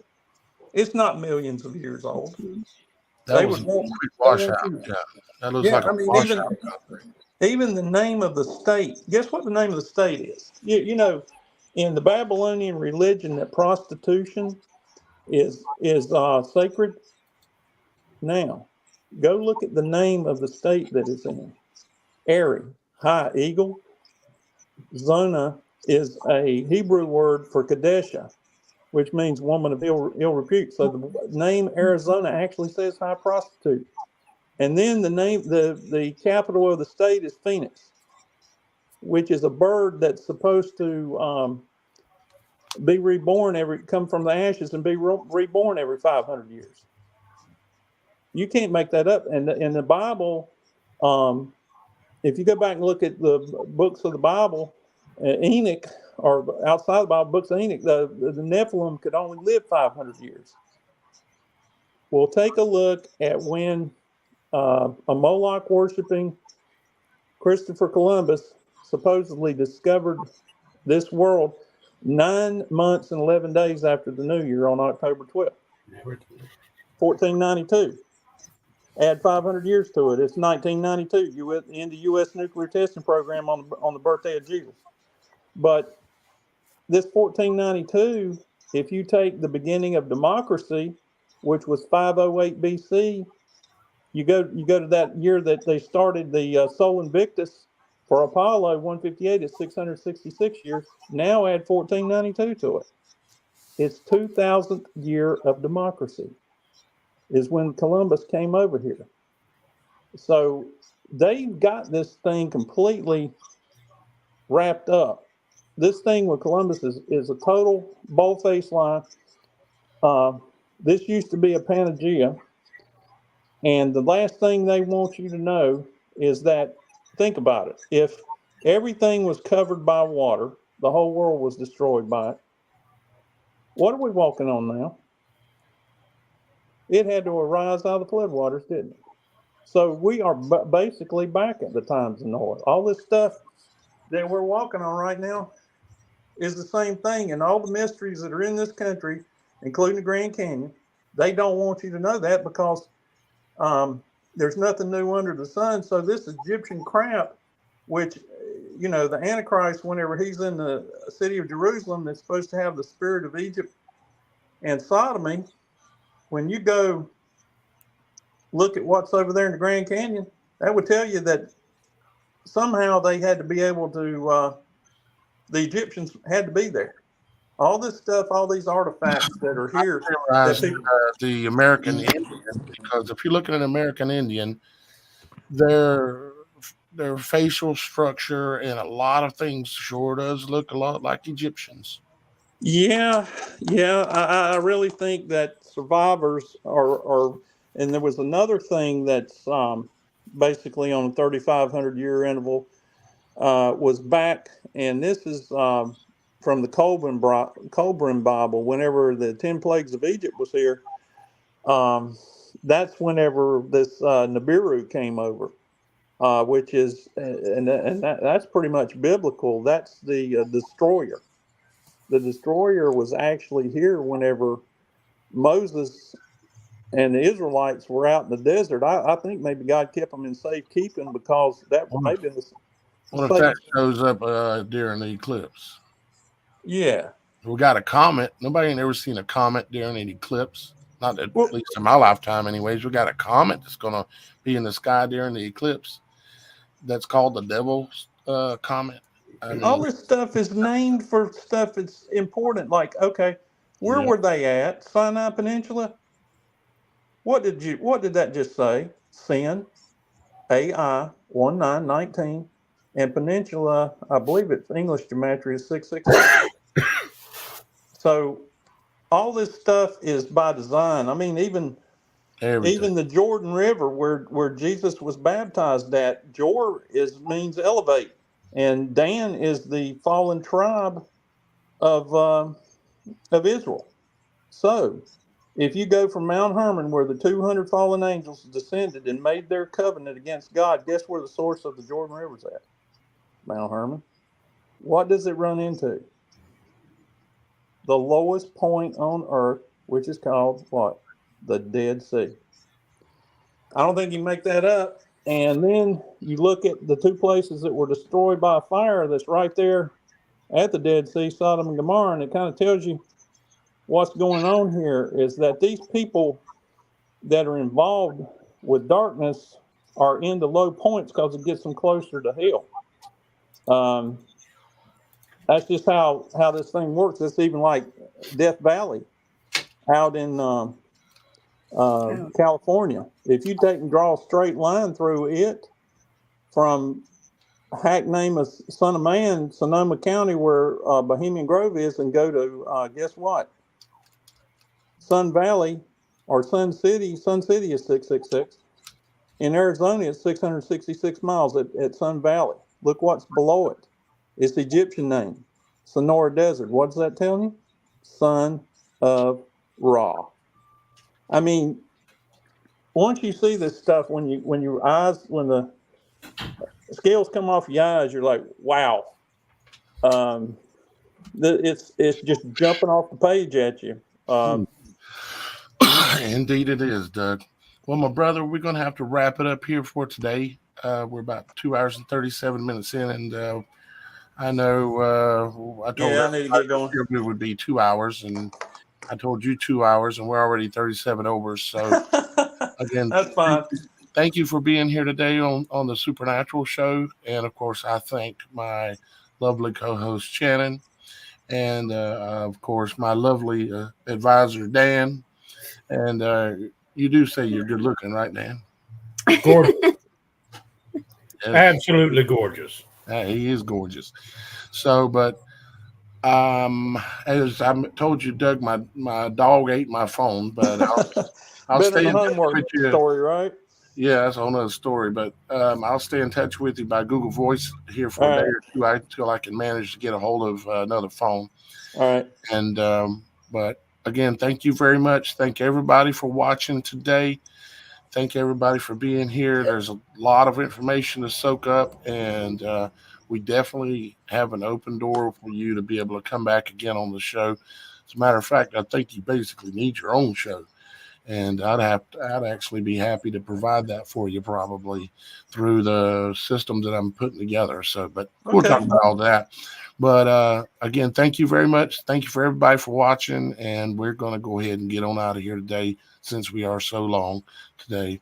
It's not millions of years old. That They was would a want. quick They washout. want you. Yeah, that looks Yeah, like a I mean, washout. even the name of the state. Guess what the name of the state is? You know, in the Babylonian religion, that prostitution is sacred. Now, go look at the name of the state that it's in. Eri, high eagle. Zona is a Hebrew word for Kadesha, which means woman of ill repute. So the name Arizona actually says high prostitute. And then the capital of the state is Phoenix, which is a bird that's supposed to be reborn come from the ashes and be reborn every 500 years. You can't make that up. And in the Bible, if you go back and look at the books of the Bible, Enoch, or outside the Bible, books of Enoch, the Nephilim could only live 500 years. Well, take a look at when a Moloch worshiping Christopher Columbus supposedly discovered this world 9 months and 11 days after the New Year on October 12th, 1492. Add 500 years to it. It's 1992. In the U.S. nuclear testing program on the birthday of Jesus. But this 1492, if you take the beginning of democracy, which was 508 BC, you go to that year that they started the Sol Invictus for Apollo 158 is 666 years. Now add 1492 to it. It's 2000th year of democracy is when Columbus came over here. So they've got this thing completely wrapped up. This thing with Columbus is a total bold-faced lie. This used to be a Pangaea. And the last thing they want you to know is that, think about it. If everything was covered by water, the whole world was destroyed by it, what are we walking on now? It had to arise out of the floodwaters, didn't it? So we are basically back at the times of Noah. All this stuff that we're walking on right now is the same thing. And all the mysteries that are in this country, including the Grand Canyon, they don't want you to know that because there's nothing new under the sun. So this Egyptian crap, which, you know, the Antichrist, whenever he's in the city of Jerusalem, that's supposed to have the spirit of Egypt and sodomy, when you go look at what's over there in the Grand Canyon, that would tell you that somehow they had to be able to, the Egyptians had to be there. All this stuff, all these artifacts that are here. The American Indian, because if you look at an American Indian, their facial structure and a lot of things sure does look a lot like Egyptians. Yeah. I really think that survivors are, and there was another thing that's basically on a 3,500 year interval was back, and this is from the Colburn Bible. Whenever the 10 plagues of Egypt was here, that's whenever this Nibiru came over. Which is, that's pretty much biblical. That's the destroyer. The destroyer was actually here whenever Moses and the Israelites were out in the desert. I think maybe God kept them in safekeeping because that may be the. What if that shows up during the eclipse? Yeah. We got a comet. Nobody ain't ever seen a comet during an eclipse. Not at least in my lifetime, anyways. We got a comet that's going to be in the sky during the eclipse. That's called the Devil's Comet. I mean, all this stuff is named for stuff that's important. Like, okay, where were they at? Sinai Peninsula? What did that just say? Sin, AI 1919, and Peninsula, I believe it's English gematria is 666. So all this stuff is by design. I mean, even the Jordan River where Jesus was baptized at, Jor means elevate. And Dan is the fallen tribe of Israel. So If you go from Mount Hermon, where the 200 fallen angels descended and made their covenant against God, guess where the source of the Jordan River is at? Mount Hermon. What does it run into? The lowest point on earth, which is called what? The Dead Sea. I don't think you make that up. And then you look at the two places that were destroyed by fire that's right there at the Dead Sea, Sodom and Gomorrah, and it kind of tells you what's going on here is that these people that are involved with darkness are in the low points because it gets them closer to hell. That's just how this thing works. It's even like Death Valley out in California. If you take and draw a straight line through it from hack name of Son of Man, Sonoma County, where Bohemian Grove is, and go to guess what? Sun Valley or Sun City. Sun City is 666. In Arizona, it's 666 miles at Sun Valley. Look what's below it. It's the Egyptian name, Sonora Desert. What does that tell you? Son of Ra. I mean, once you see this stuff, when the scales come off your eyes, you're like, wow. It's just jumping off the page at you. Indeed it is, Doug. Well, my brother, we're going to have to wrap it up here for today. We're about 2 hours and 37 minutes in, and I know I told I need to get going. It would be 2 hours, and I told you 2 hours, and we're already 37 over. So, again, that's fine. Thank you for being here today on the Supernatural Show. And, of course, I thank my lovely co-host, Shannon, and, of course, my lovely advisor, Dan. And you do say you're good looking, right, Dan? Gorgeous. Absolutely gorgeous. He is gorgeous. So, but as I told you, Doug, my dog ate my phone, but I'll stay in touch with you. Story, right? Yeah, that's a whole nother story. But I'll stay in touch with you by Google Voice here for a day or two until I can manage to get a hold of another phone. All right. And but again, thank you very much. Thank everybody for watching today. Thank everybody for being here. There's a lot of information to soak up, and we definitely have an open door for you to be able to come back again on the show. As a matter of fact, I think you basically need your own show, and I'd actually be happy to provide that for you, probably through the system that I'm putting together. So, but we'll talk about all that. But again, thank you very much. Thank you for everybody for watching, and we're going to go ahead and get on out of here today since we are so long today.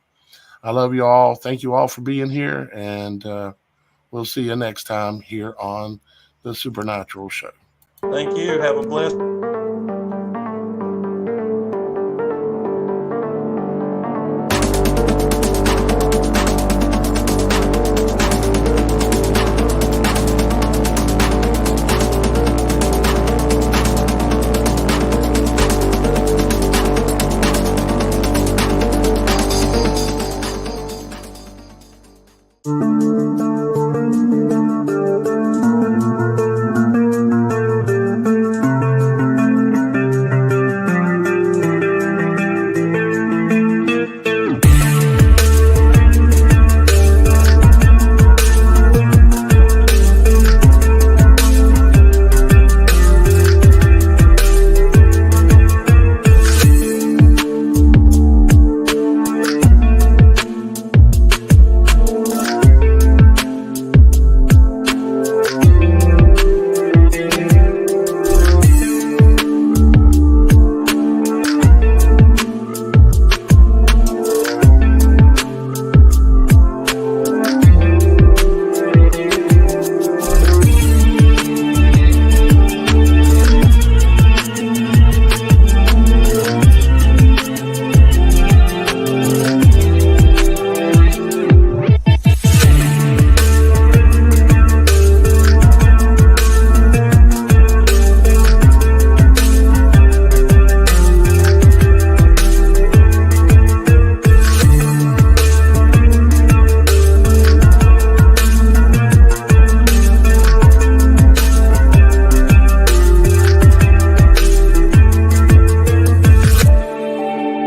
I love you all. Thank you all for being here, and we'll see you next time here on the Supernatural Show. Thank you. Have a blessed